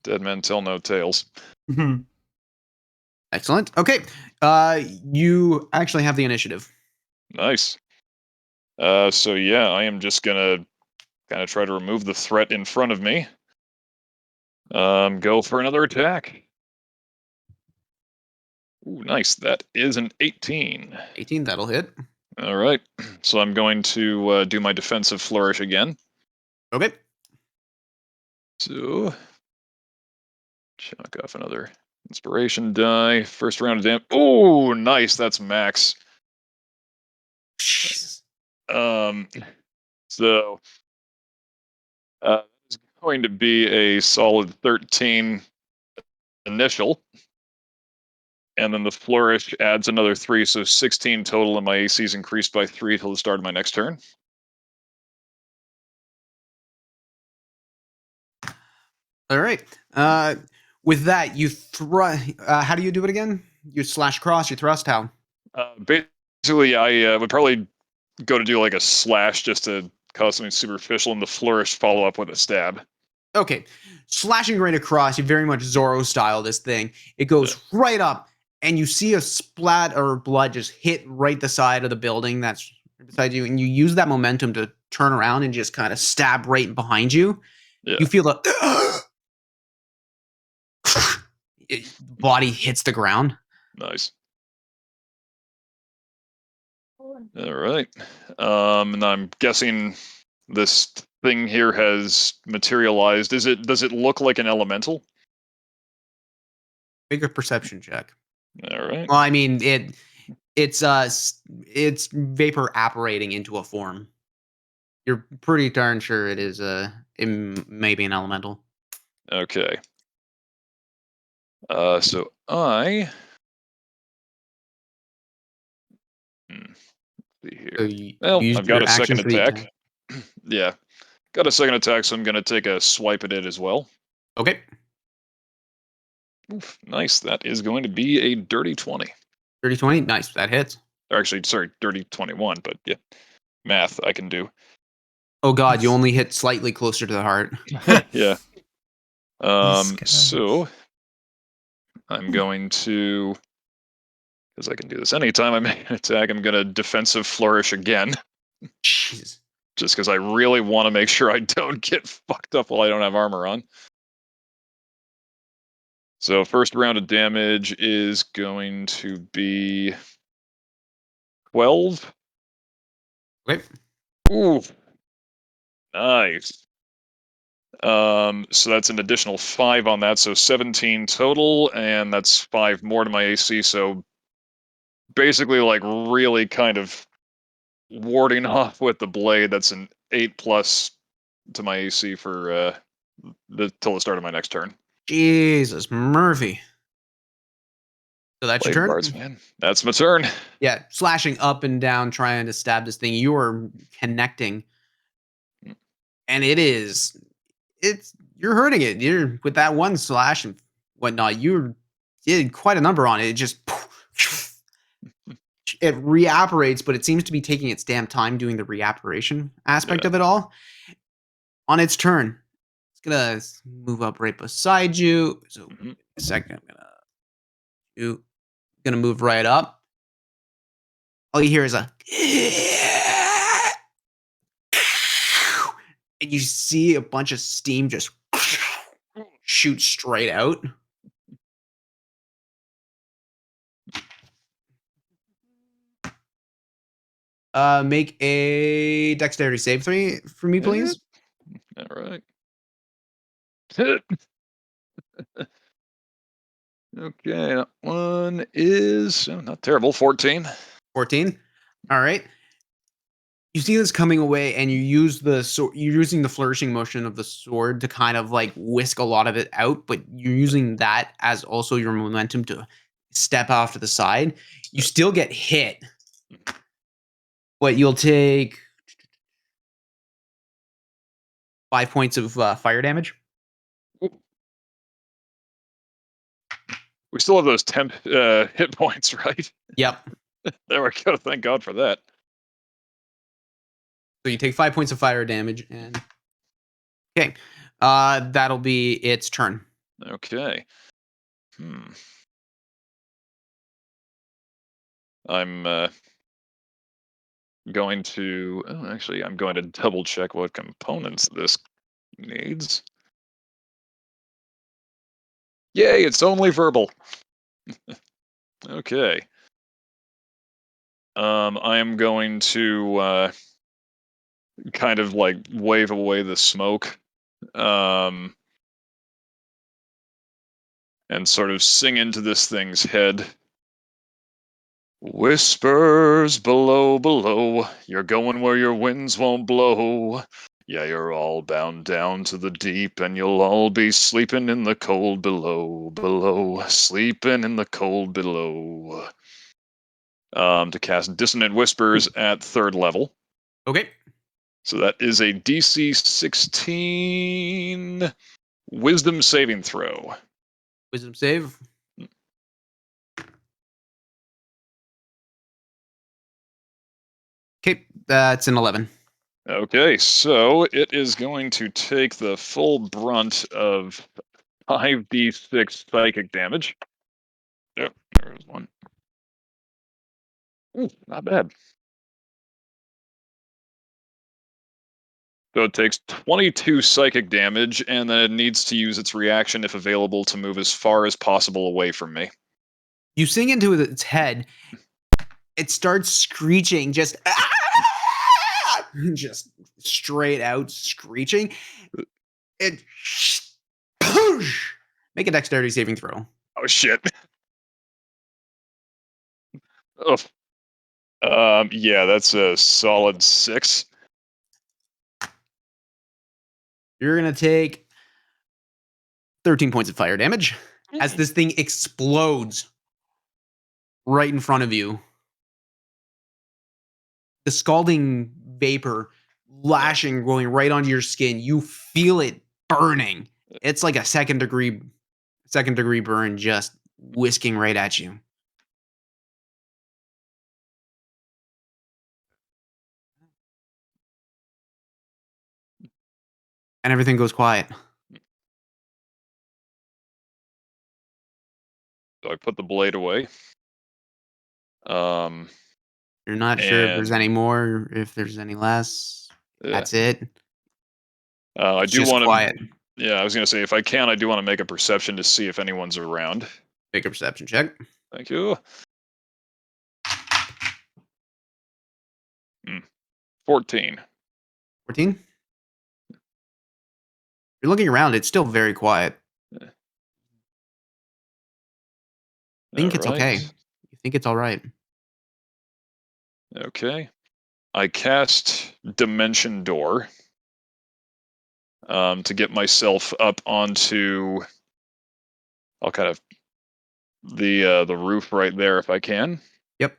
Dead men tell no tales. Excellent. Okay. You actually have the initiative. Nice. So yeah, I am just gonna kind of try to remove the threat in front of me. Go for another attack. Ooh, nice. That is an 18. 18, that'll hit. All right. So I'm going to do my defensive flourish again. Okay. So, chalk off another inspiration die. First round of damage. Oh, nice. That's max. Jesus. So, it's going to be a solid 13 initial. And then the flourish adds another 3, so 16 total, and my AC is increased by 3 till the start of my next turn. All right. With that, you thrust. How do you do it again? You slash cross. You thrust. How? Basically, I would probably go to do like a slash just to cause something superficial, and the flourish follow up with a stab. Okay, slashing right across. You very much Zorro style this thing. It Yeah. goes right up, and you see a splat or blood just hit right the side of the building that's beside you, and you use that momentum to turn around and just kind of stab right behind you. Yeah. You feel the body hits the ground. Nice. All right. And I'm guessing this thing here has materialized. Does it look like an elemental? Make a perception check. All right. Well, I mean it's vapor apparating into a form. You're pretty darn sure it is it may be an elemental. Okay. So I see here. So you Well, used I've got your a second actions for the attack. attack. Yeah, got a second attack, so I'm gonna take a swipe at it as well. Okay. Oof, nice. That is going to be a dirty 20. 30-20, nice. That hits. Or actually, sorry, dirty 21. But yeah, math I can do. Oh god, you only hit slightly closer to the heart. Yeah. These guys. So I'm going to, because I can do this anytime I make an attack, I'm gonna defensive flourish again. Jesus. Just because I really want to make sure I don't get fucked up while I don't have armor on. So first round of damage is going to be 12. Okay. Ooh, nice. So that's an additional 5 on that, so 17 total, and that's 5 more to my AC. So basically, like really kind of warding off with the blade. That's an 8+ to my AC for till the start of my next turn. Jesus, Murphy. So that's your Blade turn? guards, man. That's my turn. Yeah, slashing up and down, trying to stab this thing. You are connecting. And it's you're hurting it. You're with that one slash and whatnot, you did quite a number on it. It just it reapparates, but it seems to be taking its damn time doing the reapparation aspect of it all. On its turn, it's gonna move up right beside you. So a second, I'm gonna move right up. All you hear is a and you see a bunch of steam just shoot straight out. Make a dexterity save for me, please. All right. Okay, that one is not terrible. 14. 14. All right. You see this coming away, and you use you're using the flourishing motion of the sword to kind of like whisk a lot of it out, but you're using that as also your momentum to step off to the side. You still get hit, but you'll take 5 points of fire damage. We still have those temp hit points, right? Yep. There we go. Thank God for that. So you take 5 points of fire damage, and okay, that'll be its turn. Okay. I'm going to. Oh, actually, I'm going to double check what components this needs. Yay! It's only verbal. Okay. I am going to kind of like wave away the smoke, and sort of sing into this thing's head. Whispers below, below, you're going where your winds won't blow. Yeah, you're all bound down to the deep, and you'll all be sleeping in the cold below, below, sleeping in the cold below. To cast Dissonant Whispers at 3rd level. Okay. So that is a DC 16 Wisdom saving throw. Wisdom save. Okay, that's an 11. Okay, so it is going to take the full brunt of 5d6 psychic damage. Yep, there's one. Ooh, not bad. So it takes 22 psychic damage, and then it needs to use its reaction, if available, to move as far as possible away from me. You sing into its head. It starts screeching, just just straight out screeching. It make a dexterity saving throw. Oh shit. Oh. Yeah, that's a solid 6. You're gonna take 13 points of fire damage as this thing explodes right in front of you. The scalding vapor lashing, going right onto your skin. You feel it burning. It's like a second degree burn, just whisking right at you. And everything goes quiet. So I put the blade away. You're not sure if there's any more, if there's any less. Yeah. That's it. I It's do just want to. quiet. Yeah, I was gonna say, if I can, I do want to make a perception to see if anyone's around. Make a perception check. Thank you. 14. 14. You're looking around. It's still very quiet. Yeah. I think it's Alright. okay. You think it's all right. Okay. I cast Dimension Door to get myself up onto. I'll kind of the roof right there if I can. Yep.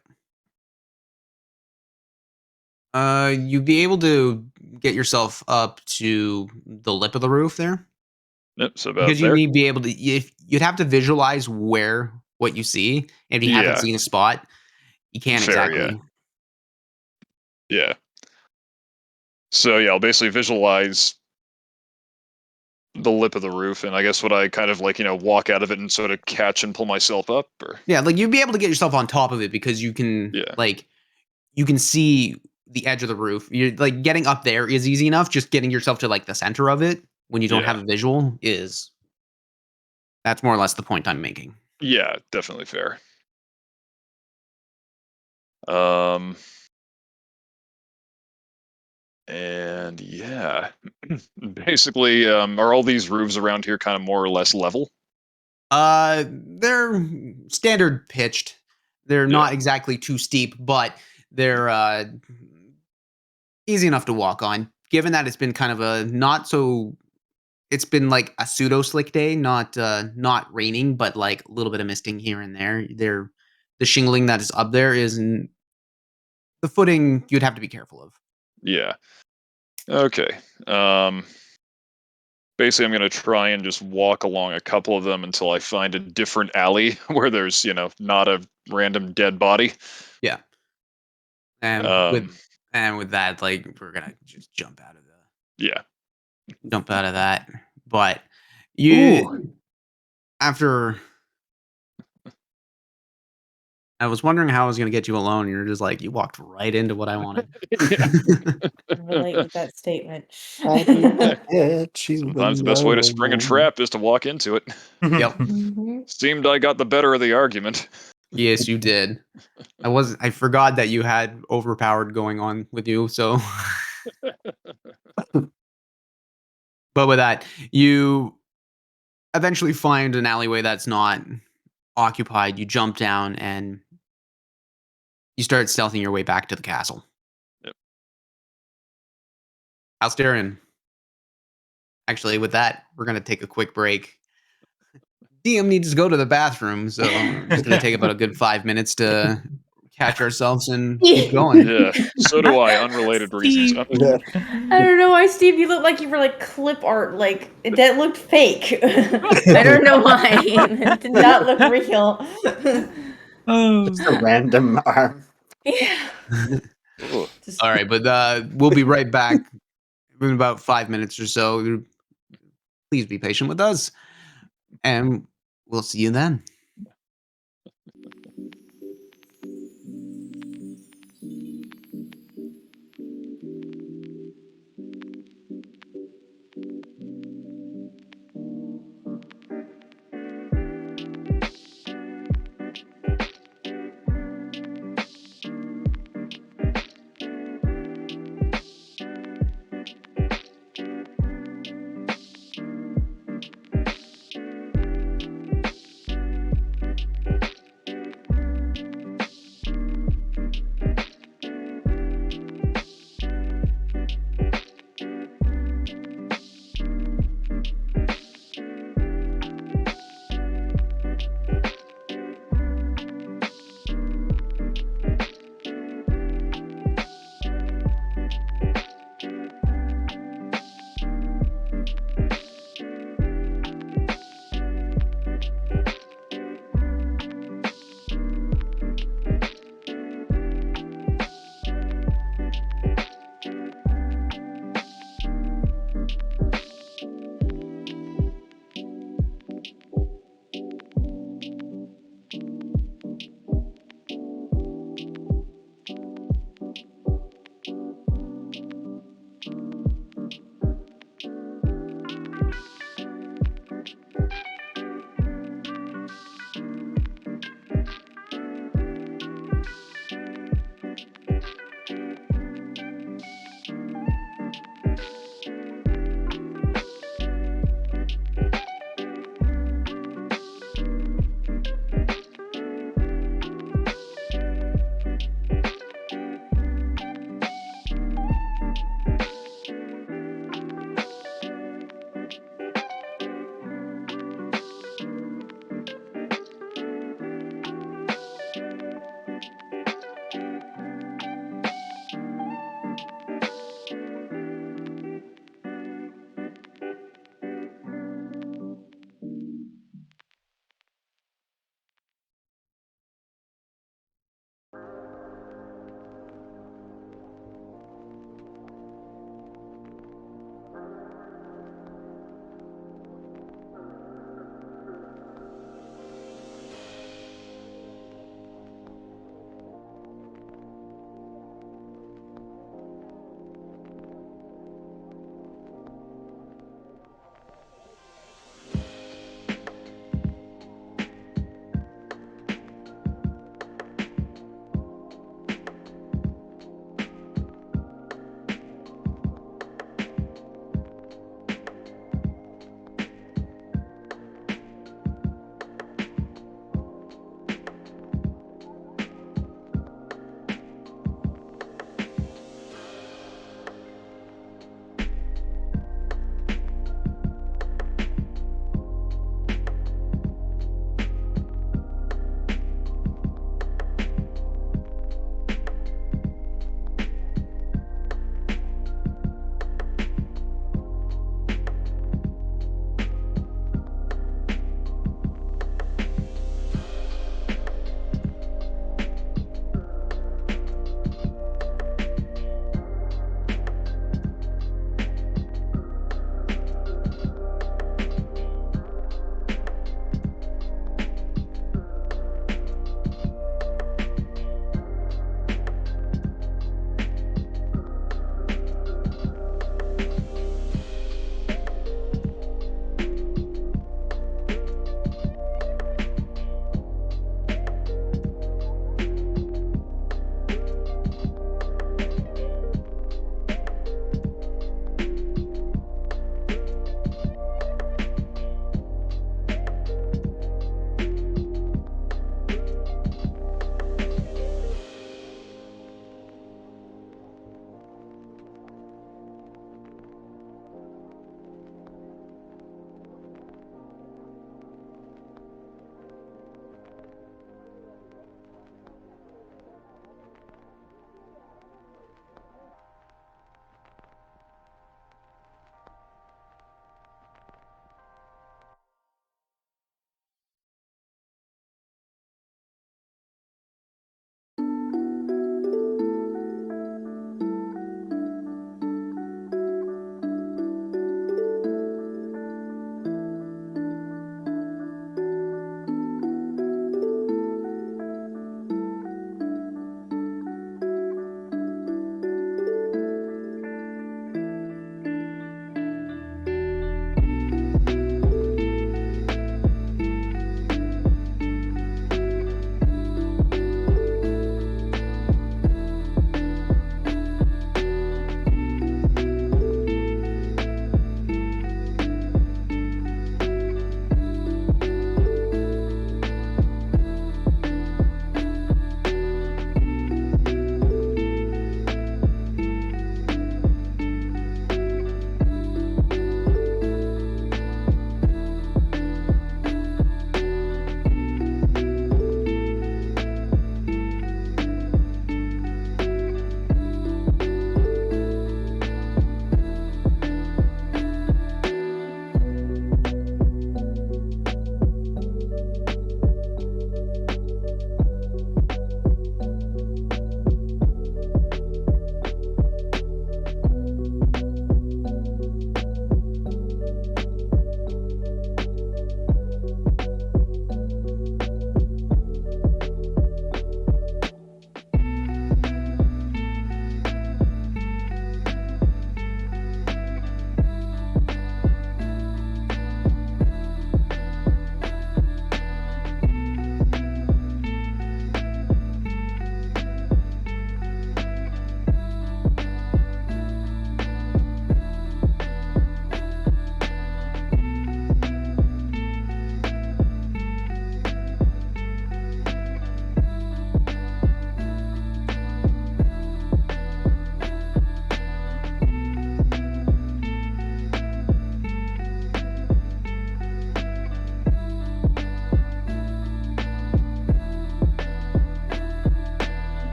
You'd be able to get yourself up to the lip of the roof there. Yep, so about Because you there. need to be able to, you'd have to visualize what you see. And if you haven't Yeah. seen a spot, you can't Fair, exactly. Yeah. So yeah, I'll basically visualize the lip of the roof, and I guess would I kind of like, walk out of it and sort of catch and pull myself up, or Yeah, like you'd be able to get yourself on top of it because you can, Yeah. like, you can see the edge of the roof. You're like getting up there is easy enough. Just getting yourself to like the center of it when you don't Yeah. have a visual that's more or less the point I'm making. Yeah, definitely fair. And yeah, basically, are all these roofs around here kind of more or less level? They're standard pitched. They're not exactly too steep, but they're easy enough to walk on. Given that it's been kind of a not so, it's been like a pseudo slick day, not raining, but like a little bit of misting here and there. The shingling that is up there isn't the footing you'd have to be careful of. Yeah. Okay. Basically, I'm going to try and just walk along a couple of them until I find a different alley where there's, not a random dead body. Yeah. And Um, with that, like we're gonna just jump out of Yeah. that. But you Ooh. after I was wondering how I was gonna get you alone. You're just like you walked right into what I wanted. Relate with that statement. I didn't get you Sometimes the best way to spring a alone. trap is to walk into it. Yep. Mhm. Seemed I got the better of the argument. Yes, you did. I forgot that you had overpowered going on with you, so but with that, you eventually find an alleyway that's not occupied. You jump down and you start stealthing your way back to the castle. Yep. Alsterian. Actually, with that, we're gonna take a quick break. DM needs to go to the bathroom, so I'm just gonna take about a good 5 minutes to catch ourselves and keep going. Yeah, so do I. Unrelated reasons. Steve. Yeah. I don't know why, Steve. You look like you were like clip art. Like that looked fake. I don't know why. It did not look real. Oh, Just a random arm. Yeah. Ugh. Just- All right, but we'll be right back in about 5 minutes or so. Please be patient with us, and we'll see you then.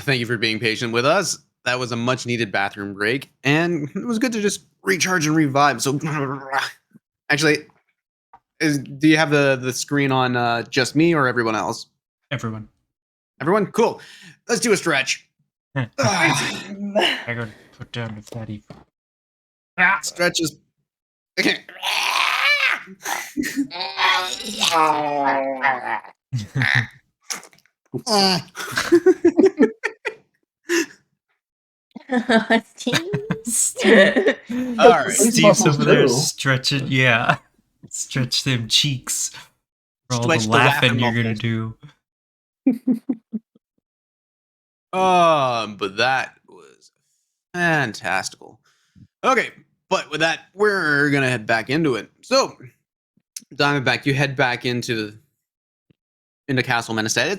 Thank you for being patient with us. That was a much needed bathroom break, and it was good to just recharge and revive. So, actually, do you have the screen on just me or everyone else? Everyone. Everyone? Cool. Let's do a stretch. I gotta put down the fatty. Stretches. Okay. Steve. All right. Face Steve's muscles over there too. stretching. Yeah. Stretch them cheeks for all Stretch the the laughing laughing you're gonna muscles. do. But that was fantastical. Okay, but with that, we're gonna head back into it. So, Diamondback, you head back into Castle Menestad.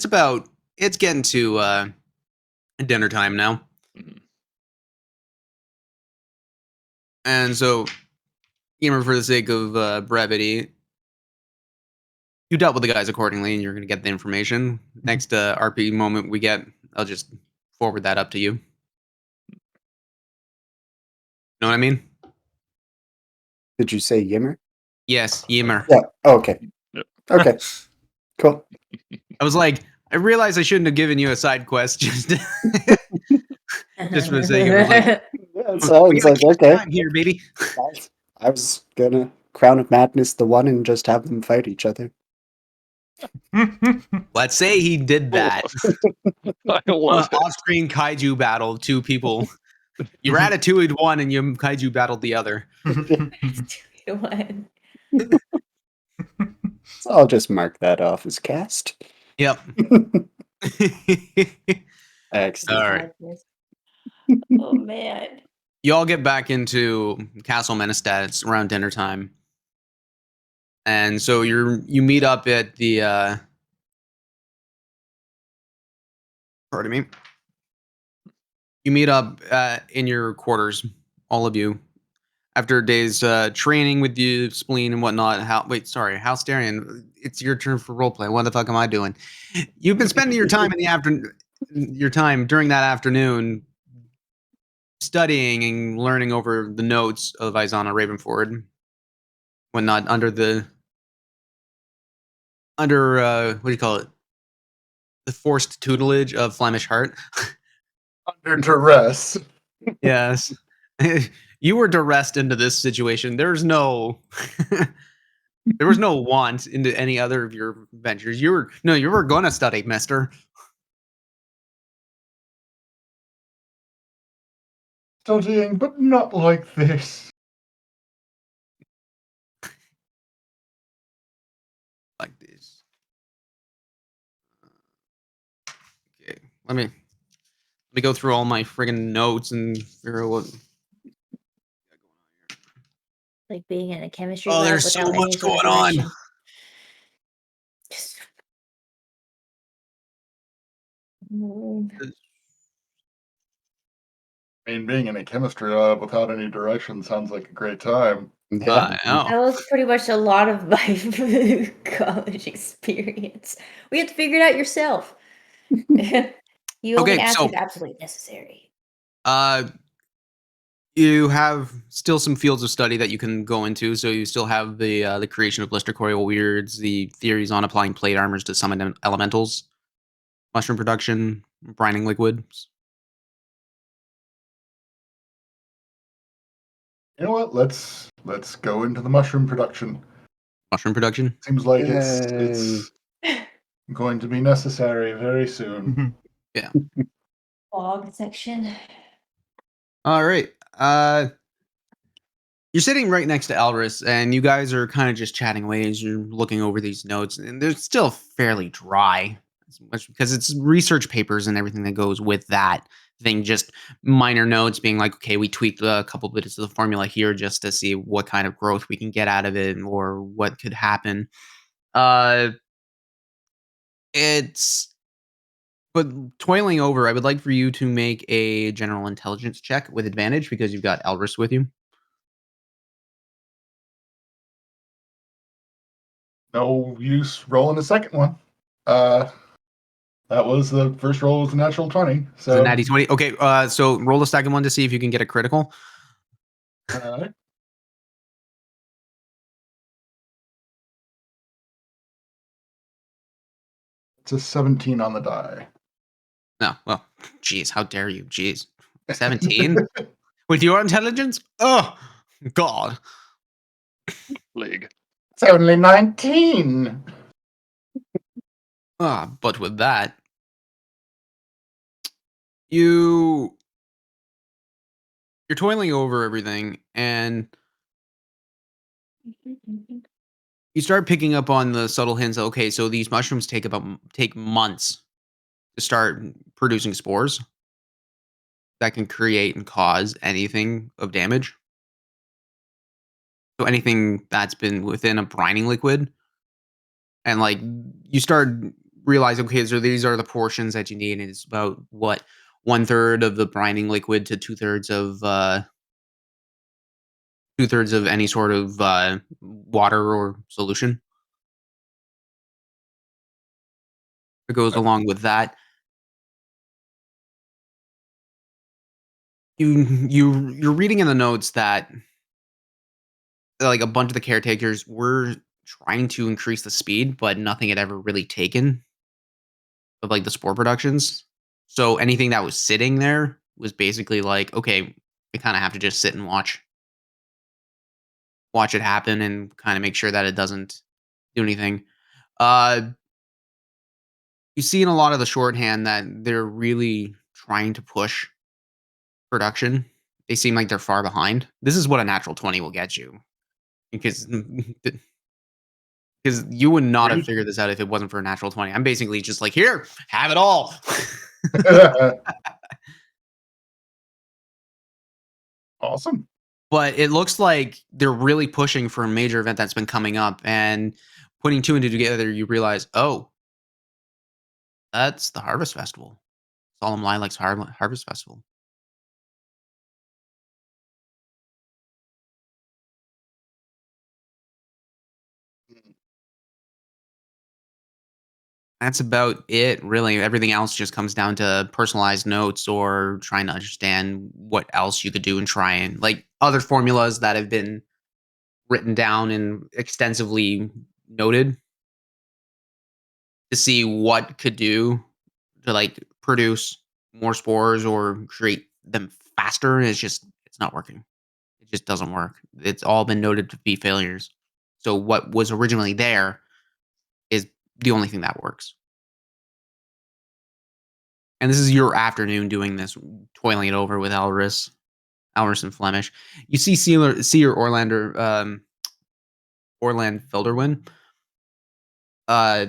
It's getting to dinner time now, Mhm. and so, for the sake of brevity, you dealt with the guys accordingly, and you're gonna get the information. Next RP moment we get, I'll just forward that up to you. Know what I mean? Did you say Yimmer? Yes, Yimmer. Yeah. Okay. Yep. Okay. Cool. I was like, I realized I shouldn't have given you a side quest just for the sake of it. Like, Yeah, it sounds like okay. time here, baby. I was gonna Crown of Madness the one and just have them fight each other. Let's say he did that. I love it. Off-screen kaiju battle, two people. You ratatouille'd one and you kaiju battled the other. So I'll just mark that off as cast. Yep. Excellent. All right. Oh man. You all get back into Castle Menestad. It's around dinner time. And so you meet up at the pardon me. You meet up in your quarters, all of you. After a day's training with you, spleen and whatnot. House Darian, it's your turn for roleplay. What the fuck am I doing? You've been spending your time in the afternoon, during that afternoon, studying and learning over the notes of Isana Ravenford. whatnot what do you call it? The forced tutelage of Flemish Heart. Under duress. Yes. You were duressed into this situation. There's no there was no want into any other of your ventures. You were gonna study, mister. Studying, but not like this. Like this. Okay. Let me go through all my friggin' notes and figure out what. Like being in a chemistry Oh, lab there's so without any much sort of going on. direction. Just- I mean, being in a chemistry lab without any direction sounds like a great time. I know. That was pretty much a lot of my college experience. We had to figure it out yourself. You only Okay, asked so if absolutely necessary. uh, you have still some fields of study that you can go into. So you still have the creation of blister coil weirds, the theories on applying plate armors to summon elementals, mushroom production, brining liquids. You know what? Let's go into the mushroom production. Mushroom production. Seems like Yay. it's going to be necessary very soon. Yeah. Fog section. All right. You're sitting right next to Elris, and you guys are kind of just chatting away as you're looking over these notes, and they're still fairly dry, because it's research papers and everything that goes with that thing. Just minor notes, being like, okay, we tweaked a couple bits of the formula here just to see what kind of growth we can get out of it, or what could happen. Uh, it's but toiling over. I would like for you to make a general intelligence check with advantage because you've got Elris with you. No use rolling the second one. That was the first roll was a natural 20. It's a So natty 20. Okay, so roll the second one to see if you can get a critical. alright. It's a 17 on the die. No, well, geez, how dare you? Geez. 17? With your intelligence? Oh, God. League. It's only 19. But with that, you're toiling over everything, and you start picking up on the subtle hints. Okay, so these mushrooms take months to start producing spores that can create and cause anything of damage. So anything that's been within a brining liquid, and like you start realize, okay, so these are the portions that you need, and it's about what 1/3 of the brining liquid to 2/3 of any sort of water or solution that goes Okay. along with that. You're reading in the notes that like a bunch of the caretakers were trying to increase the speed, but nothing had ever really taken of like the spore productions. So anything that was sitting there was basically like, okay, we kind of have to just sit and watch it happen and kind of make sure that it doesn't do anything. Uh, you see in a lot of the shorthand that they're really trying to push production. They seem like they're far behind. This is what a natural 20 will get you because because you would not have Great. figured this out if it wasn't for a natural 20. I'm basically just like, here, have it all. Awesome. But it looks like they're really pushing for a major event that's been coming up, and putting two and two together, you realize, oh, that's the Harvest Festival. Solemn Lilacs Harvest Festival. That's about it, really. Everything else just comes down to personalized notes or trying to understand what else you could do and try and like other formulas that have been written down and extensively noted to see what could do to like produce more spores or create them faster. And it's not working. It just doesn't work. It's all been noted to be failures. So what was originally there is the only thing that works. And this is your afternoon doing this, toiling it over with Alris and Flemish. You see Seer Orlander, Orland Felderwin. Uh,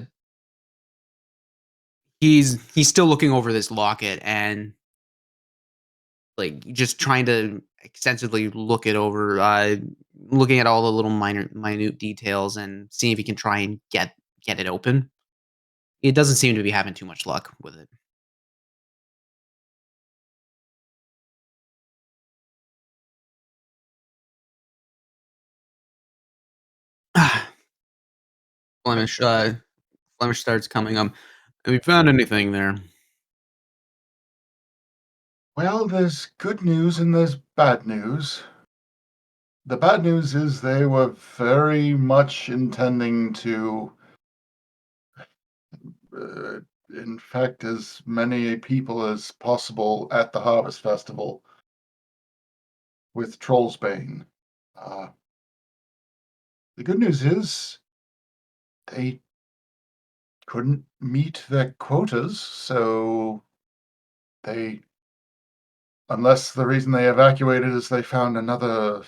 he's still looking over this locket and like just trying to extensively look it over, looking at all the little minute details and seeing if he can try and get it open. It doesn't seem to be having too much luck with it. Flemish, Flemish starts coming up. Have you found anything there? Well, there's good news and there's bad news. The bad news is they were very much intending to uh, infect as many people as possible at the Harvest Festival with Trollsbane. Uh, the good news is they couldn't meet their quotas, so they, unless the reason they evacuated is they found another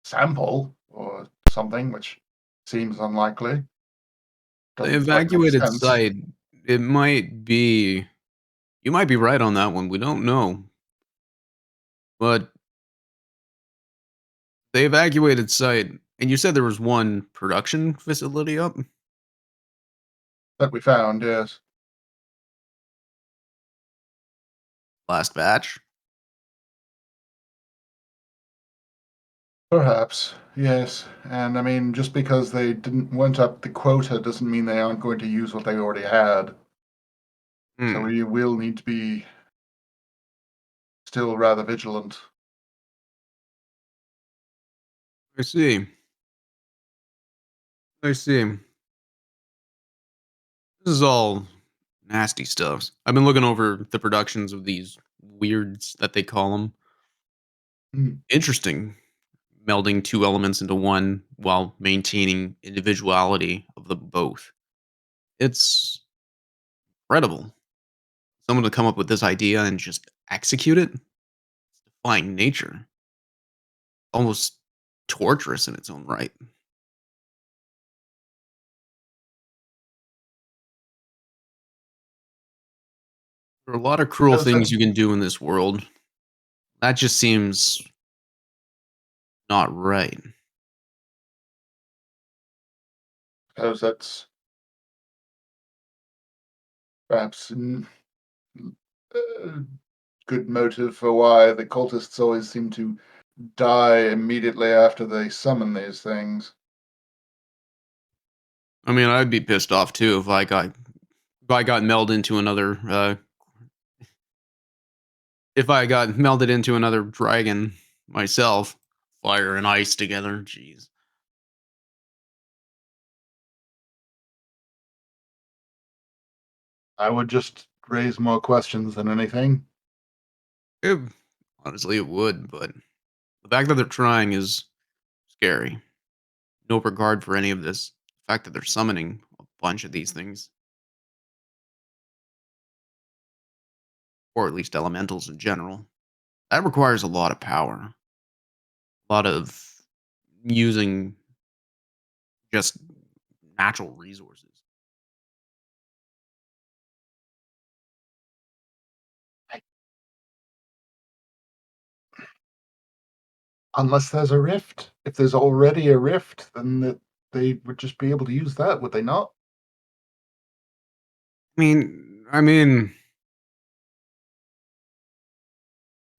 sample or something, which seems unlikely. The Doesn't quite make evacuated sense. site. It might be. You might be right on that one. We don't know, but the evacuated site. And you said there was one production facility up. That we found, yes. Last batch. Perhaps, yes. And I mean, just because they didn't went up the quota doesn't mean they aren't going to use what they already had. So Hmm. we will need to be still rather vigilant. I see. I see. This is all nasty stuff. I've been looking over the productions of these weirds that they call them. Hmm. Interesting. Melding two elements into one while maintaining individuality of the both. It's incredible. Someone to come up with this idea and just execute it. It's defying nature. Almost torturous in its own right. There are a lot of cruel How's that, things you can do in this world. That just seems not right. how's that's perhaps uh, good motive for why the cultists always seem to die immediately after they summon these things. I mean, I'd be pissed off too if I got melded into another if I got melded into another dragon myself. Fire and ice together. Jeez. I would just raise more questions than anything. It, honestly, it would, but the fact that they're trying is scary. No regard for any of this. The fact that they're summoning a bunch of these things, or at least elementals in general, that requires a lot of power. A lot of using just natural resources. Unless there's a rift. If there's already a rift, then they would just be able to use that, would they not? I mean,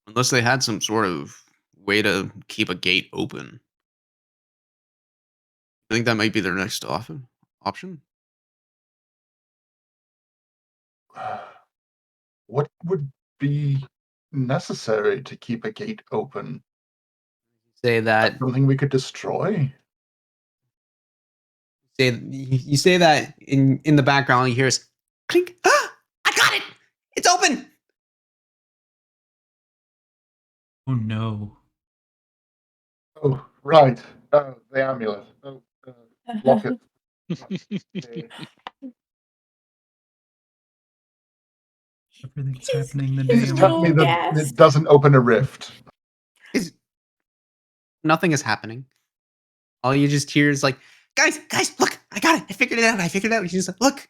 unless they had some sort of way to keep a gate open, I think that might be their next option. What would be necessary to keep a gate open? Say That that something we could destroy? You say that in the background. You hear us clink. Ah, I got it. It's open. Oh no. Oh, right. The amulet. Oh, locket. Okay. Everything's He's- happening the he's Please day a I tell little me that gasp. it doesn't open a rift. Nothing is happening. All you just hear is like, guys, look, I got it. I figured it out. He's like, look.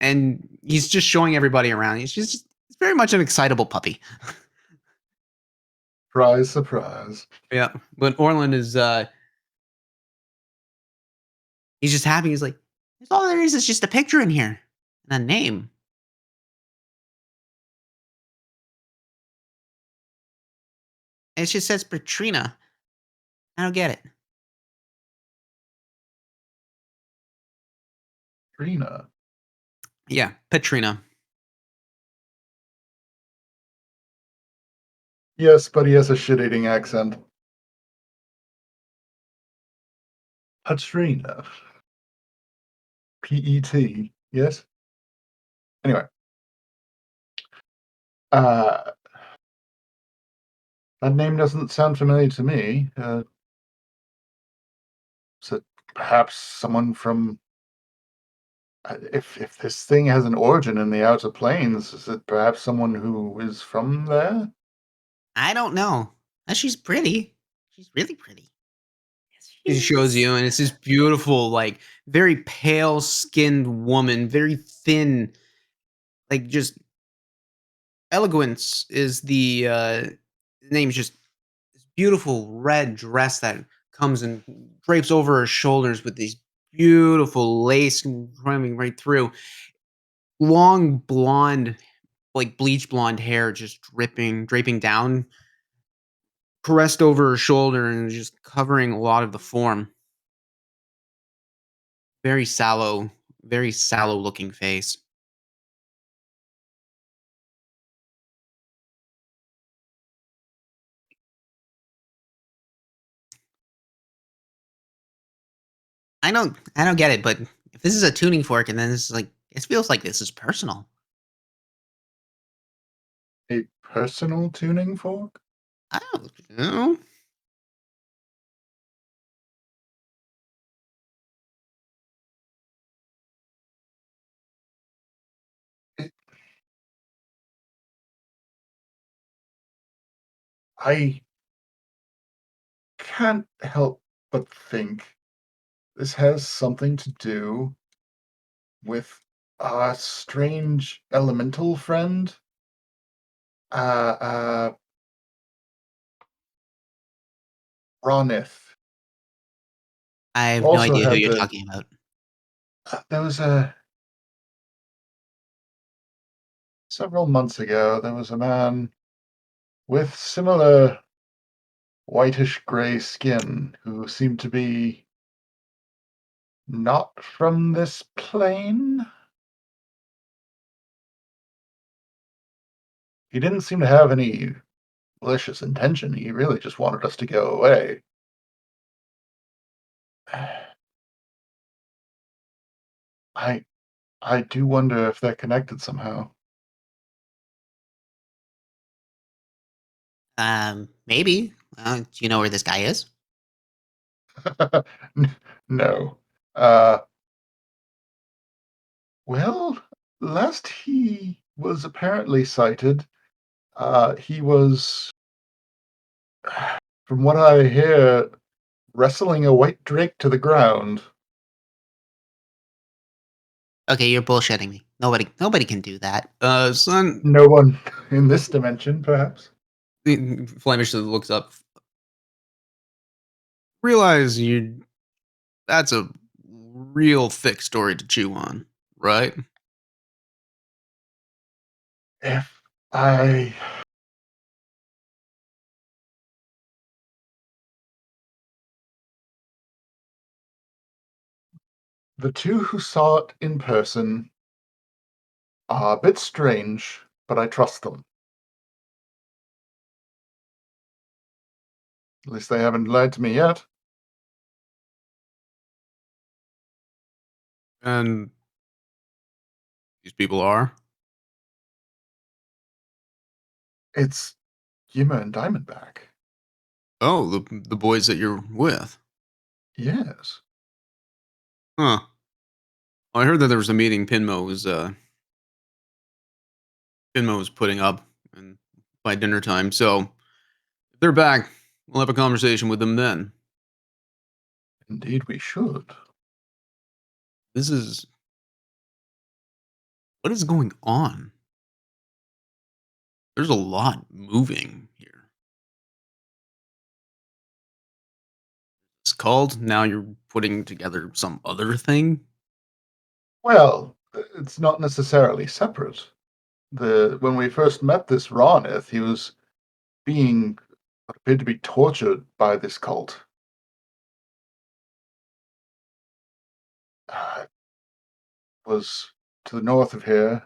And he's just showing everybody around. He's very much an excitable puppy. Surprise, surprise. Yeah. But Orland is he's just happy. He's like, that's all there is just a picture in here. And a name. And it just says Petrina. I don't get it. Trina. Yeah, Petrina. Yes, but he has a shit-eating accent. Patrina. P-E-T. Yes? Anyway. Uh, that name doesn't sound familiar to me. Is it perhaps someone from... if this thing has an origin in the Outer Planes, is it perhaps someone who is from there? I don't know. She's pretty. She's really pretty. He Yes, shows she's- you, and it's this beautiful, like, very pale skinned woman, very thin, like, just elegance is the name. Is just this beautiful red dress that comes and drapes over her shoulders with these beautiful lace running right through. Long blonde, like bleach blonde hair, just draping down, caressed over her shoulder, and just covering a lot of the form. Very sallow, very sallow looking face. I don't get it, but if this is a tuning fork and then this is like it feels like this is personal. A personal tuning fork? I don't know. It, I can't help but think this has something to do with our strange elemental friend. Uh, uh, Ronith. I have no Also idea who had you're talking about. there was several months ago, there was a man with similar whitish gray skin who seemed to be not from this plane. He didn't seem to have any malicious intention. He really just wanted us to go away. I I do wonder if they're connected somehow. Maybe. Do you know where this guy is? No. Uh, well, last he was apparently sighted, he was, from what I hear, wrestling a white drake to the ground. Okay, you're bullshitting me. Nobody can do that. Son, No one in this dimension, perhaps. Flemish looks up. Realize you. That's a real thick story to chew on, right? If I The two who saw it in person are a bit strange, but I trust them. At least they haven't lied to me yet. And these people are? It's Yima and Diamondback. Oh, the boys that you're with. Yes. Huh. Well, I heard that there was a meeting Pinmo was putting up and by dinner time, so if they're back, we'll have a conversation with them then. Indeed, we should. This is what is going on? There's a lot moving here. It's called. Now you're putting together some other thing. Well, it's not necessarily separate. When we first met this Ronith, he was being what appeared to be tortured by this cult. It was to the north of here.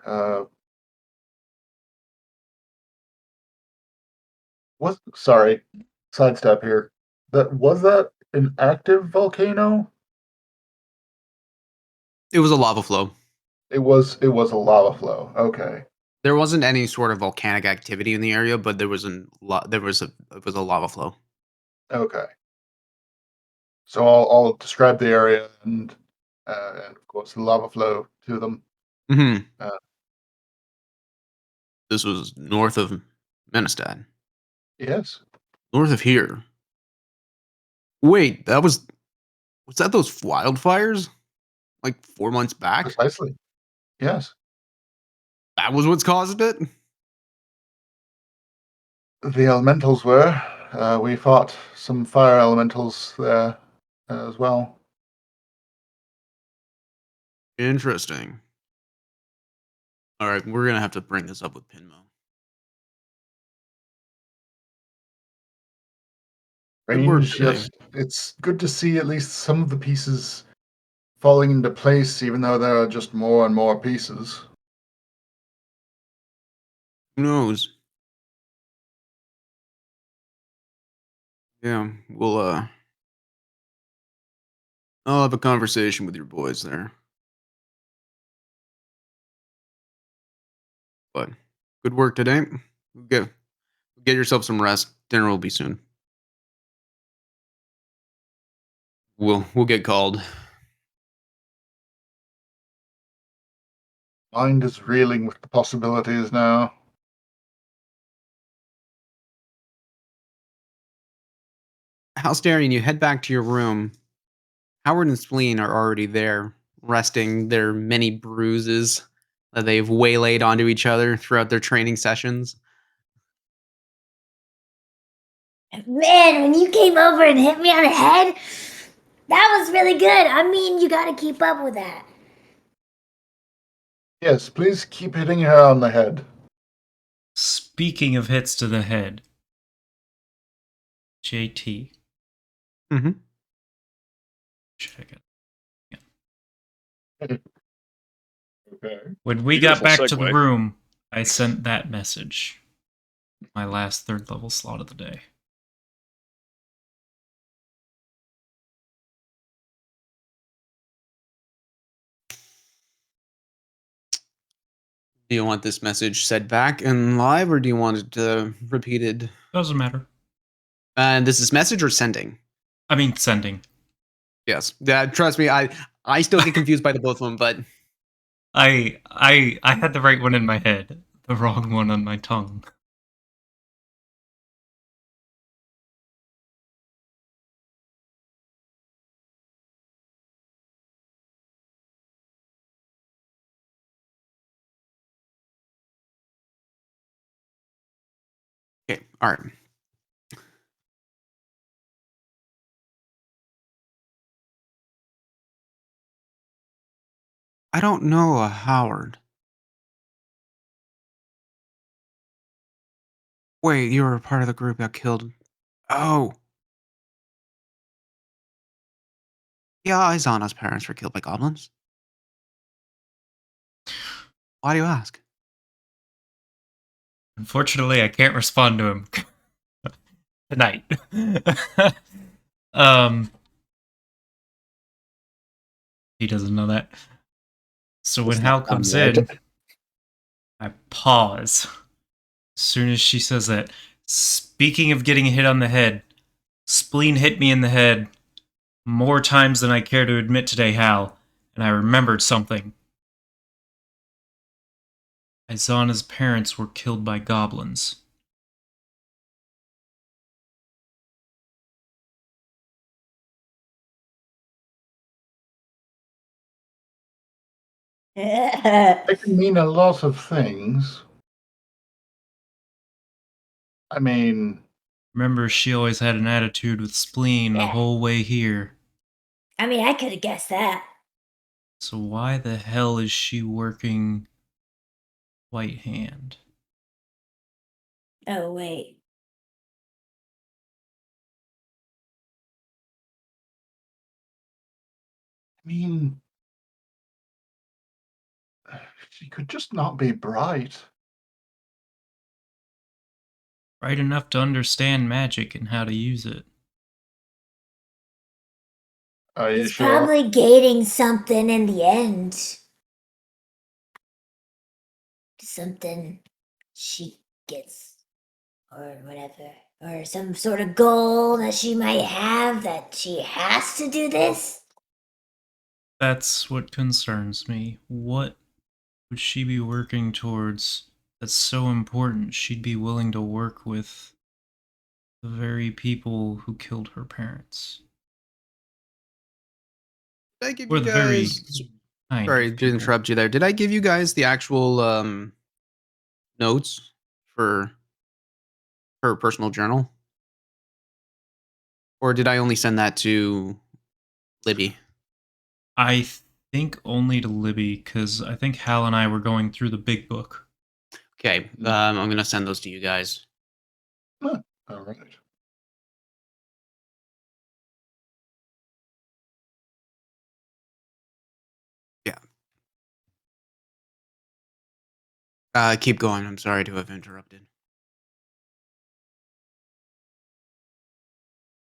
Sorry, sidestep here. Was that an active volcano? It was a lava flow. It was a lava flow. Okay. There wasn't any sort of volcanic activity in the area, but there was it was a lava flow. Okay. So I'll describe the area and of course the lava flow to them. Hmm. Uh, This was north of Menestad, yes, north of here. Wait, was that those wildfires like 4 months back? precisely. Yes. That was what's caused it. The elementals were. We fought some fire elementals there as well. Interesting. All right, we're gonna have to bring this up with Pinmo. Good work Range, today. yes. It's good to see at least some of the pieces falling into place, even though there are just more and more pieces. Who knows? Yeah, I'll have a conversation with your boys there. But good work today. Get yourself some rest. Dinner will be soon. We'll get called. Mind is reeling with the possibilities now. House Darian, you head back to your room. Howard and Spleen are already there, resting their many bruises that they've waylaid onto each other throughout their training sessions. Man, when you came over and hit me on the head, that was really good. I mean, you gotta keep up with that. Yes, please keep hitting her on the head. Speaking of hits to the head, JT. Mm-hmm. Check it. Okay. When we got Beautiful back to the segue. room, I sent that message. My last third level slot of the day. Do you want this message said back and live, or do you want it repeated? Doesn't matter. And this is message or sending? I mean, sending. Yes. Yeah. Trust me, I still get confused by the both of them, but I had the right one in my head, the wrong one on my tongue. okay. All right. I don't know a Howard. Wait, you were a part of the group that killed. Oh. Yeah, Izana's parents were killed by goblins. Why do you ask? Unfortunately, I can't respond to him tonight. um, he doesn't know that. So when It's Hal not comes unread. in, I pause. As soon as she says that, speaking of getting hit on the head, spleen hit me in the head more times than I care to admit today, Hal, and I remembered something. Izana's parents were killed by goblins. It can mean a lot of things. I mean, Remember, she always had an attitude with spleen the Yeah. whole way here. I mean, I could have guessed that. So why the hell is she working White Hand? Oh, wait. I mean, she could just not be bright. Right enough to understand magic and how to use it. Are you He's sure? probably gating something in the end. Something she gets, or whatever. Or some sort of goal that she might have that she has to do this. That's what concerns me. What would she be working towards that's so important she'd be willing to work with the very people who killed her parents? Did I give Or you the very guys? kind Sorry of to people. interrupt you there. Did I give you guys the actual notes for her personal journal, or did I only send that to Libby? I think only to Libby, because I think Hal and I were going through the big book. Okay, I'm gonna send those to you guys. Huh, all right. Yeah. Keep going. I'm sorry to have interrupted.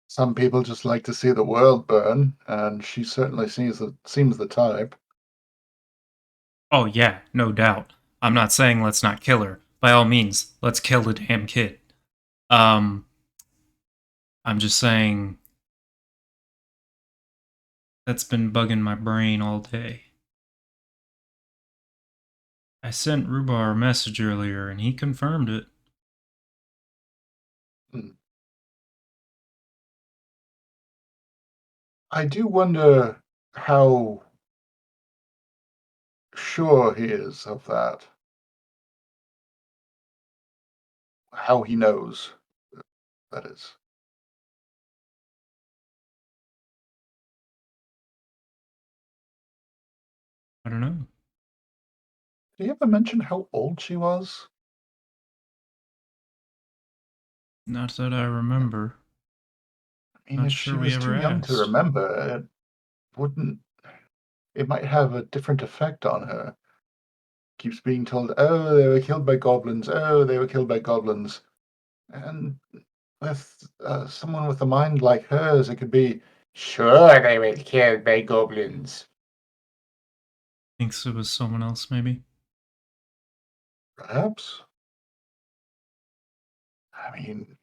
Some people just like to see the world burn, and she certainly seems the type. Oh, yeah, no doubt. I'm not saying let's not kill her. By all means, let's kill the damn kid. I'm just saying that's been bugging my brain all day. I sent Rubar a message earlier and he confirmed it. I do wonder how sure he is of that. How he knows, that is. I don't know. Did he ever mention how old she was? Not that I remember. I mean, Not if she sure we was too ever young to asked. remember, wouldn't it might have a different effect on her. Keeps being told, "Oh, they were killed by goblins. Oh, they were killed by goblins." And with someone with a mind like hers, it could be, "Sure, they were killed by goblins." Thinks it was someone else, maybe. Perhaps. I mean,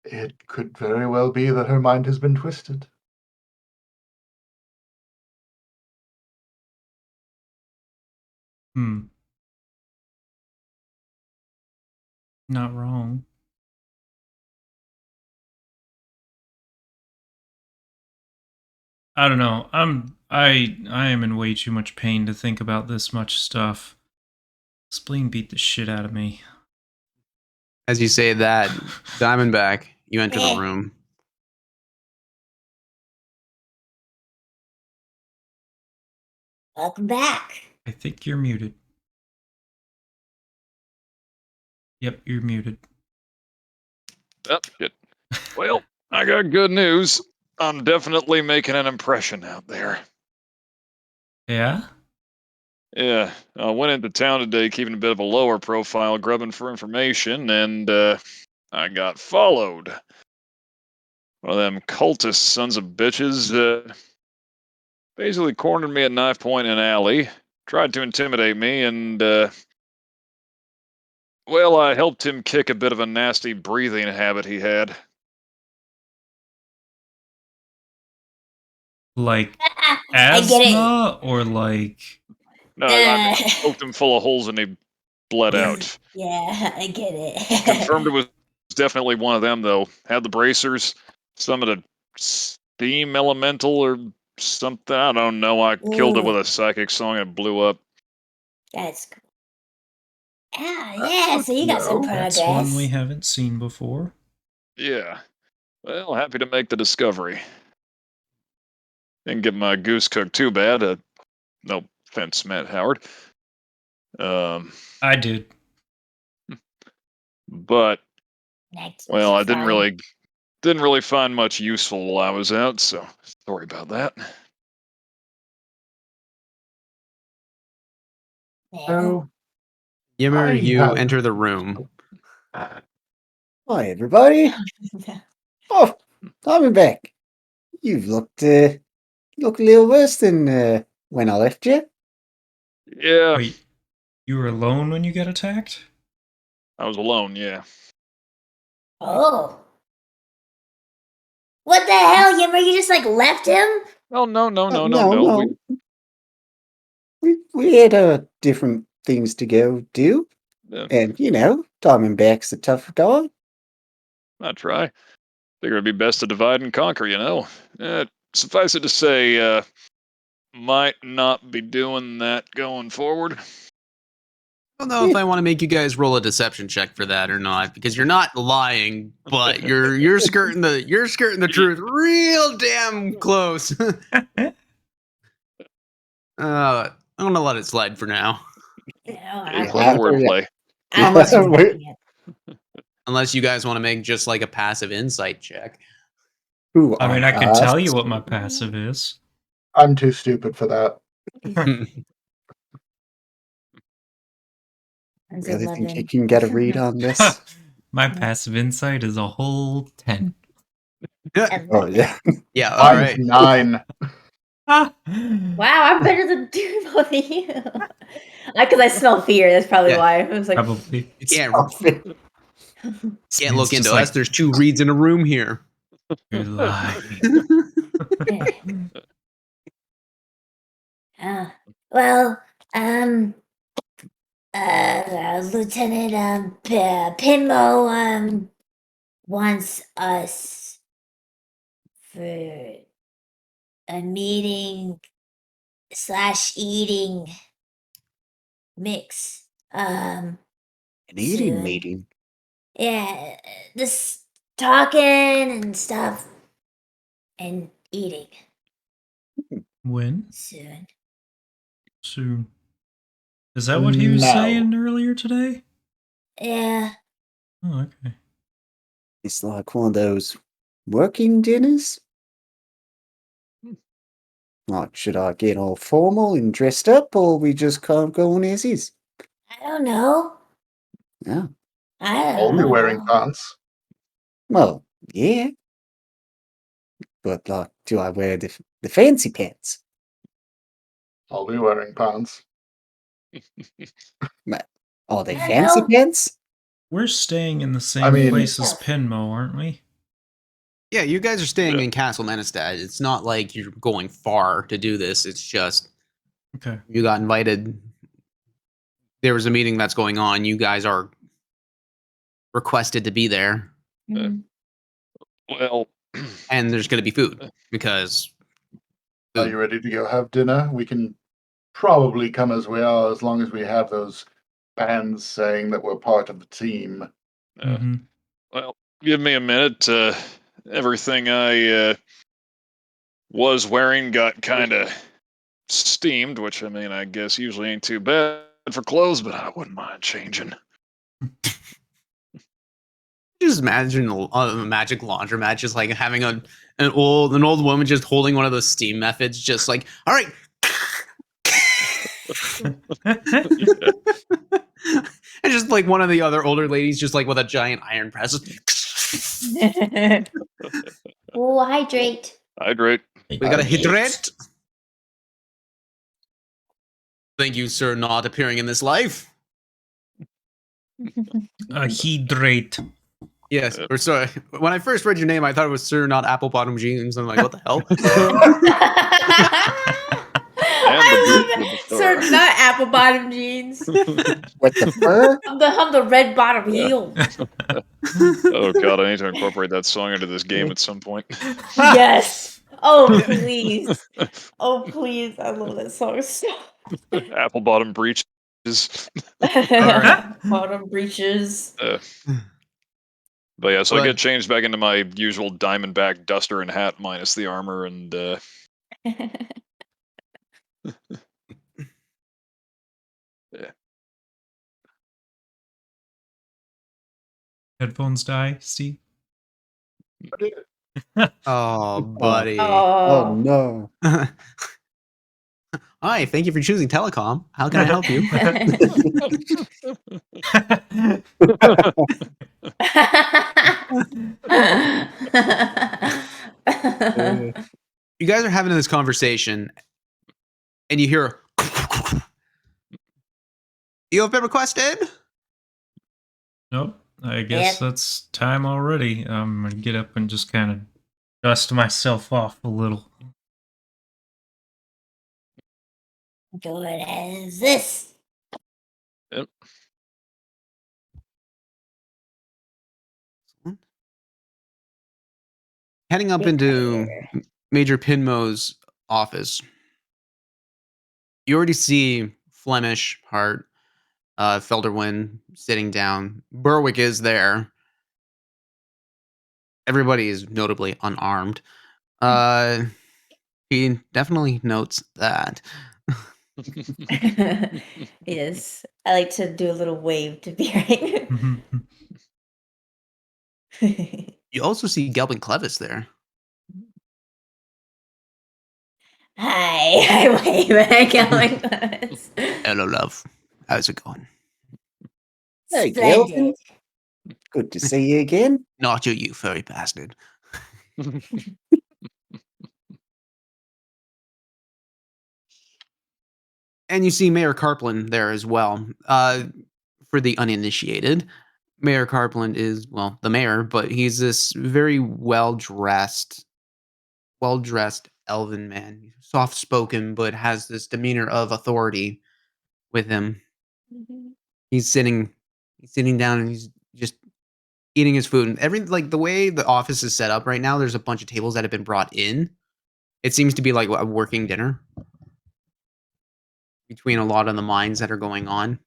it could very well be that her mind has been twisted. Not wrong. I don't know. I am in way too much pain to think about this much stuff. Spleen beat the shit out of me. As you say that, Diamondback, you enter the Eh. room. Welcome back. I think you're muted. Yep, you're muted. Oh, shit. Well, I got good news. I'm definitely making an impression out there. Yeah? Yeah, I went into town today keeping a bit of a lower profile, grubbing for information, and I got followed. One of them cultist sons of bitches basically cornered me at knife point in an alley, tried to intimidate me, and, well, I helped him kick a bit of a nasty breathing habit he had. Like I get it. asthma or like. No, I mean, poked him full of holes and he bled out. Yeah, I get it. Confirmed it was definitely one of them, though. Had the bracers, some of the steam elemental or something. I don't know. I killed it with a psychic song and it blew up. That's cool. Yeah, so you got some progress. That's one we haven't seen before. Yeah. Well, happy to make the discovery. Didn't get my goose cooked too bad. No offense, Matt Howard. I did. But Next, well, I fine. didn't really find much useful while I was out, so sorry about that. So, Yimmer, I you have- enter the room. Hi, everybody. Oh, I'm back. You've looked a little worse than when I left you. Yeah, Wait, you were alone when you got attacked? I was alone, yeah. Oh. What the hell, Yimmer? You just like left him? Oh, no. No. We had different things to go do. And, Diamondback's a tough guy. I try. Figure it'd be best to divide and conquer, Suffice it to say, might not be doing that going forward. I don't know if I want to make you guys roll a deception check for that or not, because you're not lying, but you're skirting the truth real damn close. I'm gonna let it slide for now, Hey, clever wordplay. unless you guys want to make just like a passive insight check. Who I mean, I could tell you what my passive is. I'm too stupid for that. Really think you can get a read on this? My passive insight is a whole 10. Oh, yeah. Yeah, all Mine's right. 9. Wow, I'm better than both of you. Because I smell fear. That's probably Yeah. why. I was like, Probably. You can't It's look just into like, us. There's 2 reads in a room here. you lie. Well, Lieutenant Pinmo wants us for a meeting / eating mix. An eating soon. meeting. Yeah, this talking and stuff and eating When? soon. Soon. Is that what he was No. saying earlier today? Yeah. Oh, okay. It's like one of those working dinners. Like, should I get all formal and dressed up, or we just can't go on as is? I don't know. Yeah. I'll be wearing pants. Well, yeah. But, like, do I wear the fancy pants? I'll be wearing pants. Are they I don't fancy know. pants? We're staying in the same mean- place as Pinmo, aren't we? Yeah, you guys are staying Yeah. in Castle Menestad. It's not like you're going far to do this. It's just Okay. you got invited. There was a meeting that's going on. You guys are requested to be there, Well, and there's going to be food because Are you ready to go have dinner? We can probably come as we are as long as we have those bands saying that we're part of the team. Mm-hmm. well, give me a minute. Everything I was wearing got kind of steamed, which I mean, I guess usually ain't too bad for clothes, but I wouldn't mind changing. just imagine a magic laundromat, just like having an old woman just holding one of those steam methods, just like, all right. And just like one of the other older ladies, just like with a giant iron press. Oh, hydrate. Hydrate. We gotta hydrate. Thank you, sir, not appearing in this life. A hydrate. Yes, or sorry. When I first read your name, I thought it was Sir, not Apple Bottom Jeans. I'm like, what the hell? I love with the it. Sir, fur. not apple bottom jeans. With the fur? I'm the red bottom Yeah. heel. Oh god, I need to incorporate that song into this game at some point. Yes. Oh please. Oh please. I love that song so. Apple bottom breeches. right. Bottom breeches. But yeah, so I But- get changed back into my usual diamondback duster and hat minus the armor, and Headphones die, Steve? Oh, buddy. Oh Oh. no. Hi, thank you for choosing telecom. How can I help you? You guys are having this conversation, and you hear, you have been requested? Nope. I guess Yep. that's time already. I'm gonna get up and just kind of dust myself off a little. Good as this. Yep. Heading up into Major Pinmo's office, you already see Flemish, Hart, Felderwin sitting down. Berwick is there. Everybody is notably unarmed. He definitely notes that. Yes. I like to do a little wave to Beering. You also see Gelbin Clevis there. Hi, I wave at Gelbin. Hello, love. How's it going? Hey, Splendid. Gelbin. Good to see you again. Not you furry bastard. And you see Mayor Carplin there as well. For the uninitiated, Mayor Carplin is, well, the mayor, but he's this very well-dressed elven man. Soft-spoken, but has this demeanor of authority with him. He's sitting down and he's just eating his food. And the way the office is set up right now, there's a bunch of tables that have been brought in. It seems to be like a working dinner between a lot of the minds that are going on.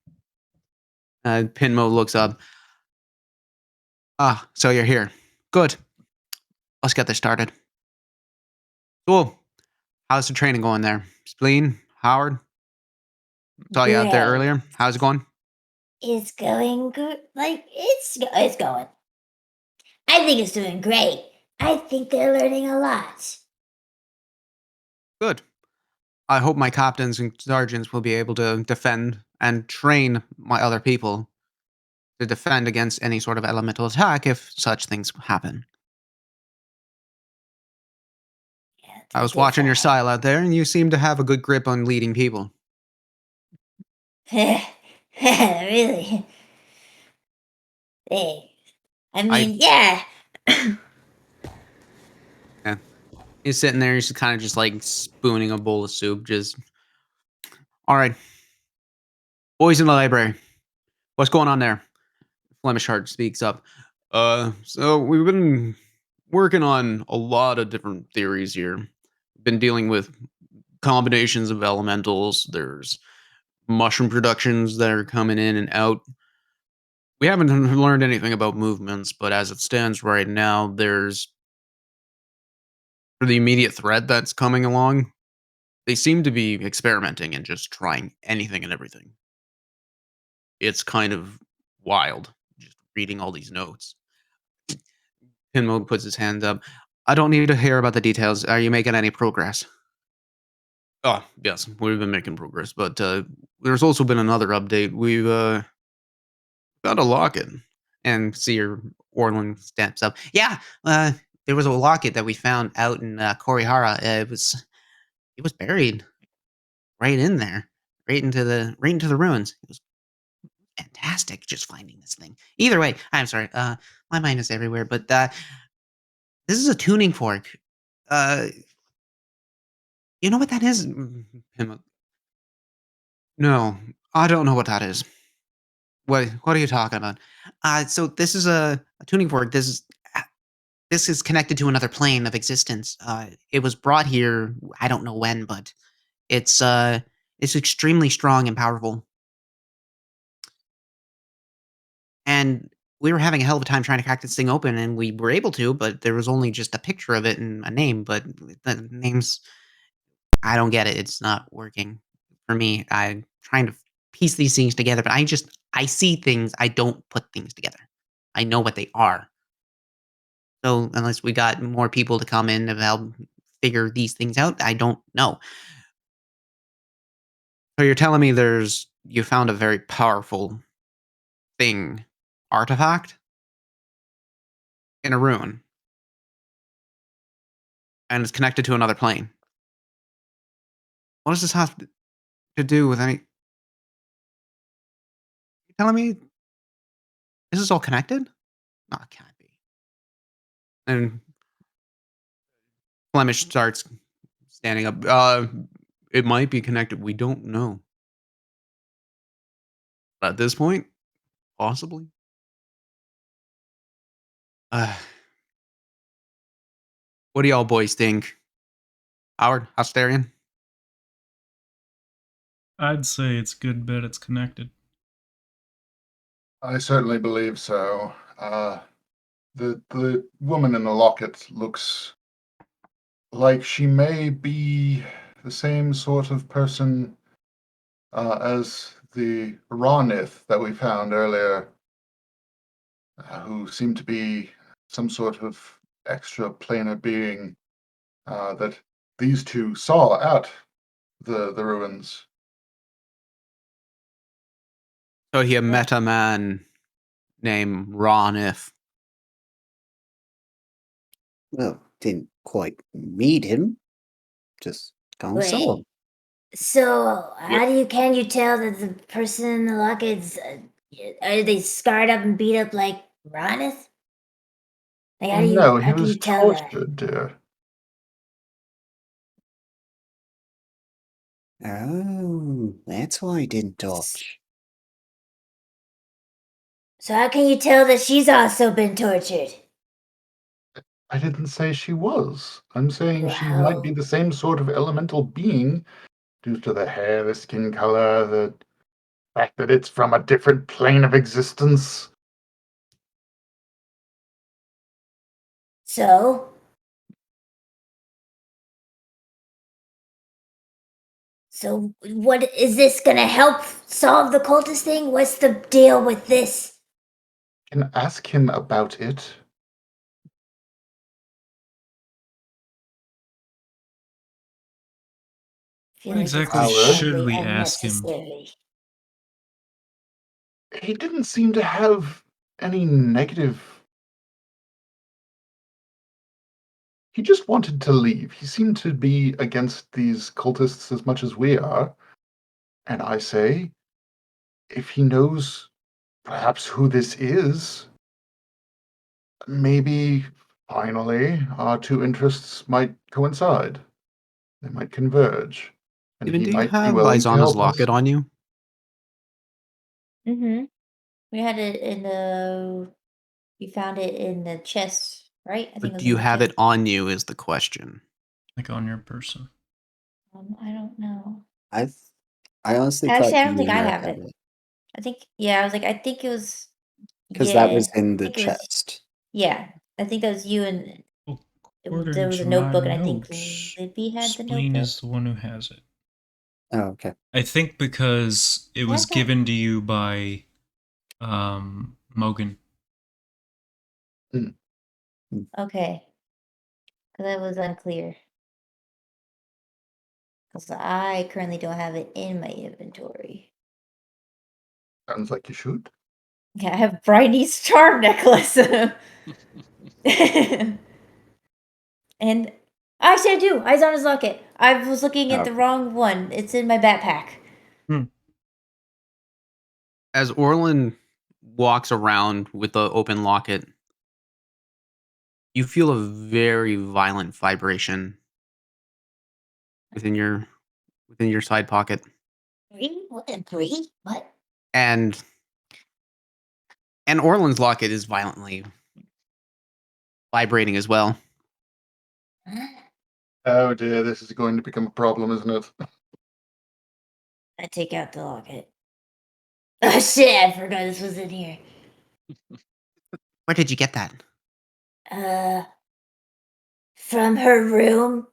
Pinmo looks up. Ah, so you're here. Good. Let's get this started. Cool. How's the training going there? Spleen? Howard? Saw you out there Great. earlier. How's it going? It's going good. Like it's going. I think it's doing great. I think they're learning a lot. Good. I hope my captains and sergeants will be able to defend and train my other people to defend against any sort of elemental attack if such things happen. Yeah, I was to watching your defend. style out there, and you seem to have a good grip on leading people. Really? Hey, I mean, yeah. He's sitting there, he's kind of just like spooning a bowl of soup, just. All right. Boys in the library. What's going on there? Flemish Heart speaks up. So we've been working on a lot of different theories here. Been dealing with combinations of elementals. There's mushroom productions that are coming in and out. We haven't learned anything about movements, but as it stands right now, there's for the immediate threat that's coming along, they seem to be experimenting and just trying anything and everything. It's kind of wild just reading all these notes. Pinmo puts his hand up. I don't need to hear about the details. Are you making any progress? Oh, yes, we've been making progress, but there's also been another update. We've got a locket. And Seer Orlin steps up. Yeah, there was a locket that we found out in Korihara. It was buried right in there. right into the ruins. It was fantastic just finding this thing. Either way, I'm sorry. My mind is everywhere, but this is a tuning fork. Uh, you know what that is? No, I don't know what that is. What are you talking about? So this is a tuning fork. This is connected to another plane of existence. It was brought here. I don't know when, but it's uh, it's extremely strong and powerful. And we were having a hell of a time trying to crack this thing open, and we were able to, but there was only just a picture of it and a name. But the names, I don't get it. It's not working for me. I'm trying to piece these things together, but I see things. I don't put things together. I know what they are. So unless we got more people to come in to help figure these things out, I don't know. So you're telling me you found a very powerful thing, artifact in a ruin, and it's connected to another plane. What does this have to do with any? You telling me this is all connected? No, it can't be. And Flemish starts standing up. It might be connected. We don't know. At this point, possibly. Uh, what do y'all boys think? Howard, Hosterian? I'd say it's good bet it's connected. I certainly believe so. The woman in the locket looks like she may be the same sort of person as the Ronith that we found earlier, who seemed to be some sort of extra planar being that these two saw at the ruins. So he met a man named Ronith. Well, didn't quite meet him. Just kind of saw Wait. him. So, can you tell that the person in the locket's are they scarred up and beat up like Ronith? Like, No, he how can was you tell that? tortured, dear. Oh, that's why he didn't dodge. So how can you tell that she's also been tortured? I didn't say she was. I'm saying she might be Wow. the same sort of elemental being due to the hair, the skin color, the fact that it's from a different plane of existence. So? So what is this gonna help solve the cultist thing? What's the deal with this? Can ask him about it. I feel What like it's exactly Howard? should totally we ask him? unnecessary. He didn't seem to have any negative. He just wanted to leave. He seemed to be against these cultists as much as we are. And I say, if he knows perhaps who this is, maybe finally our two interests might coincide. They might converge. And Even he do you might be have willing to Izana's help us. locket on you? Mm-hmm. We had it in the. We found it in the chest, right? I think But it was do in you the have chest. it on you is the question. Like on your person. I don't know. I honestly Actually, thought I don't think I you have had it. it. I think, yeah, I was like, I think it was, Because that yeah, was in I the think it was, chest. yeah, I think that was you and Well, there according was to a my notebook, and I think notes, Libby had the Spleen notebook. is the one who has it. Oh, okay. I think because it was Has that? given to you by Mogan. Okay, because that was unclear. Because I currently don't have it in my inventory. Sounds like you should. Yeah, I have Bridie's charm necklace. And actually, I do. Eyes on his locket. I was looking at the Okay. wrong one. It's in my backpack. As Orlin walks around with the open locket, you feel a very violent vibration within your side pocket, Agree? What? Agree? What? and Orlin's locket is violently vibrating as well. Huh? Oh dear, this is going to become a problem, isn't it? I take out the locket. Oh shit! I forgot this was in here. Where did you get that? From her room.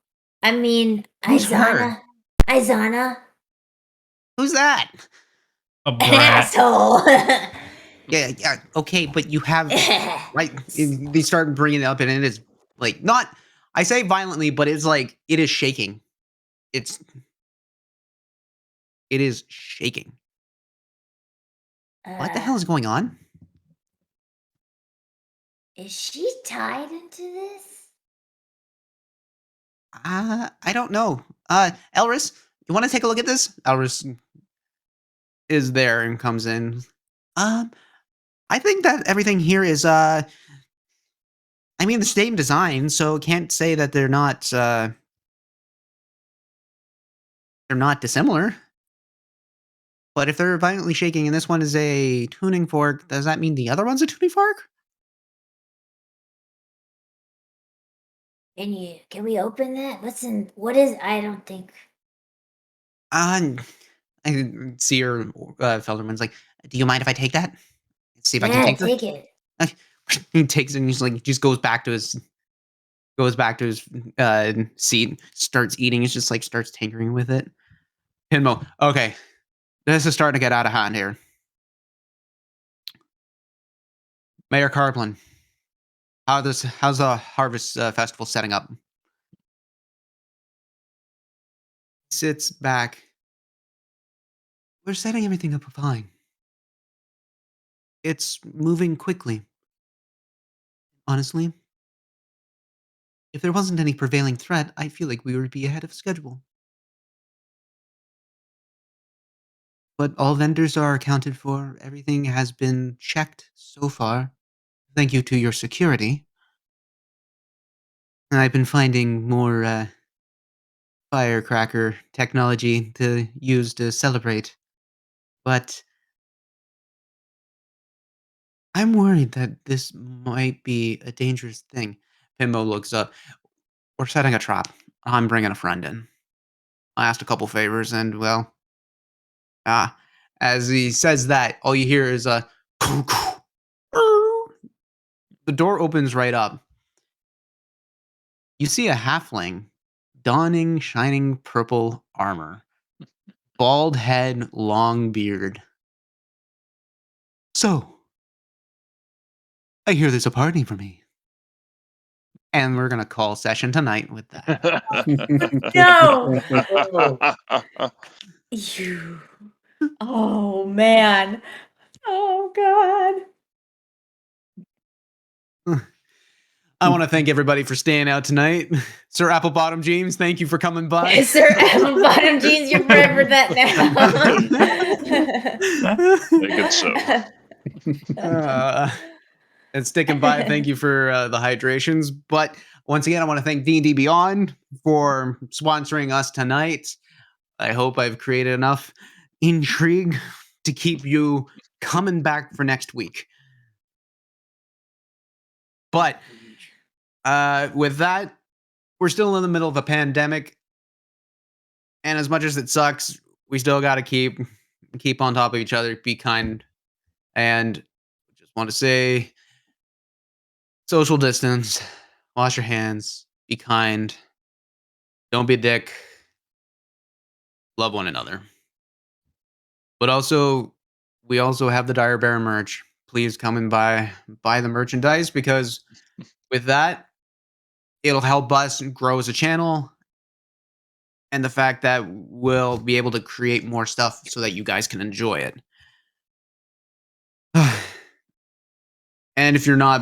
I mean, Who's her? Izana. Who's that? A An brat. asshole. Yeah, okay, but you have right. They start bringing it up, and it is like not. I say violently, but it's like it is shaking. It is shaking. What the hell is going on? Is she tied into this? I don't know. Elris, you want to take a look at this? Elris is there and comes in. I think that everything here is I mean the same design, so can't say that they're not dissimilar. But if they're violently shaking and this one is a tuning fork, does that mean the other one's a tuning fork? Can we open that? What is, I don't think. I see her, Felderman's like, do you mind if I take that? See if I can Yeah, tinker? take it. He takes it and he's like, just goes back to his seat, starts eating. He's just like, starts tinkering with it. Pinmo, okay, this is starting to get out of hand here. Mayor Carplin, how's the Harvest Festival setting up? Sits back. We're setting everything up fine. It's moving quickly. Honestly, if there wasn't any prevailing threat, I feel like we would be ahead of schedule. But all vendors are accounted for. Everything has been checked so far. Thank you to your security. I've been finding more firecracker technology to use to celebrate. But I'm worried that this might be a dangerous thing. Pinmo looks up. We're setting a trap. I'm bringing a friend in. I asked a couple favors, and well, as he says that, all you hear is a. The door opens right up. You see a halfling donning shining purple armor, bald head, long beard. So, I hear there's a party for me. And we're going to call session tonight with that. No. You. Oh man. Oh god. I want to thank everybody for staying out tonight. Sir Applebottom James, thank you for coming by. Sir Apple Bottom Jeans, you're forever that now. Make it so. And sticking by, thank you for the hydrations. But once again, I want to thank D&D Beyond for sponsoring us tonight. I hope I've created enough intrigue to keep you coming back for next week. But with that, we're still in the middle of a pandemic. And as much as it sucks, we still got to keep on top of each other, be kind. And just want to say, social distance, wash your hands, be kind, don't be a dick, love one another. But also, we also have the Dire Bear merch. Please come and buy the merchandise, because with that, it'll help us grow as a channel. And the fact that we'll be able to create more stuff so that you guys can enjoy it. And if you're not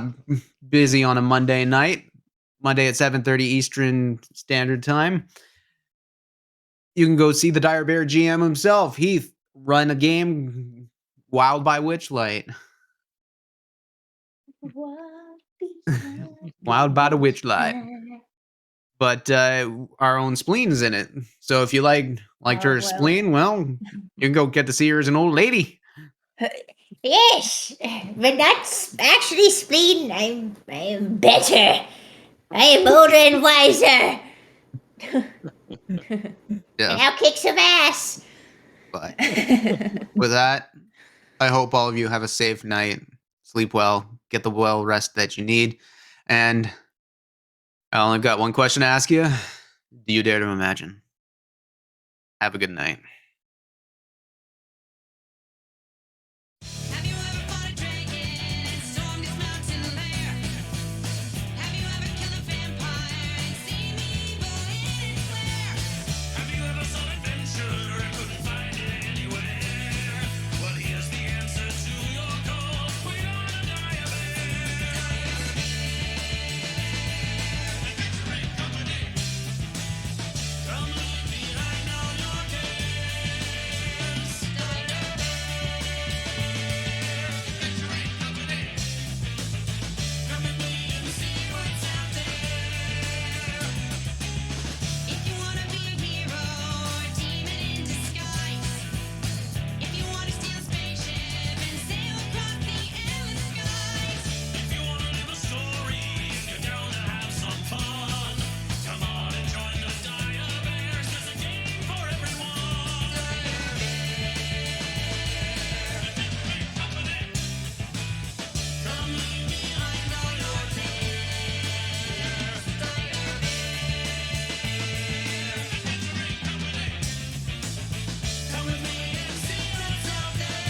busy on a Monday night, Monday at 7:30 Eastern Standard Time, you can go see the Dire Bear GM himself, Heath, run a game wild by witchlight. Wild by the witchlight. But our own spleen's in it. So if you liked Oh, her well. spleen, well, you can go get to see her as an old lady. Yes, but that's actually spleen. I'm better. I am older and wiser. Yeah. And I'll kick some ass. But with that, I hope all of you have a safe night. Sleep well, get the well rest that you need. And I only got one question to ask you. Do you dare to imagine? Have a good night. Have you ever fought a dragon and stormed its mountain lair? Have you ever killed a vampire and seen the evil in its lair? Have you ever sought adventure and couldn't find it anywhere? Well, here's the answer to your call. We're gonna die of it. Adventure ain't company. Come leave behind all your cares. Adventure ain't company. Come with me and see what's out there. If you wanna be a hero or a demon in disguise, if you wanna steal a spaceship and sail across the endless skies, if you wanna live a story and you're down to have some fun, come on and join the Dire Bears. There's a game for everyone. Adventure ain't company. Come leave behind all your cares. Adventure ain't company. Come with me and see what's out there.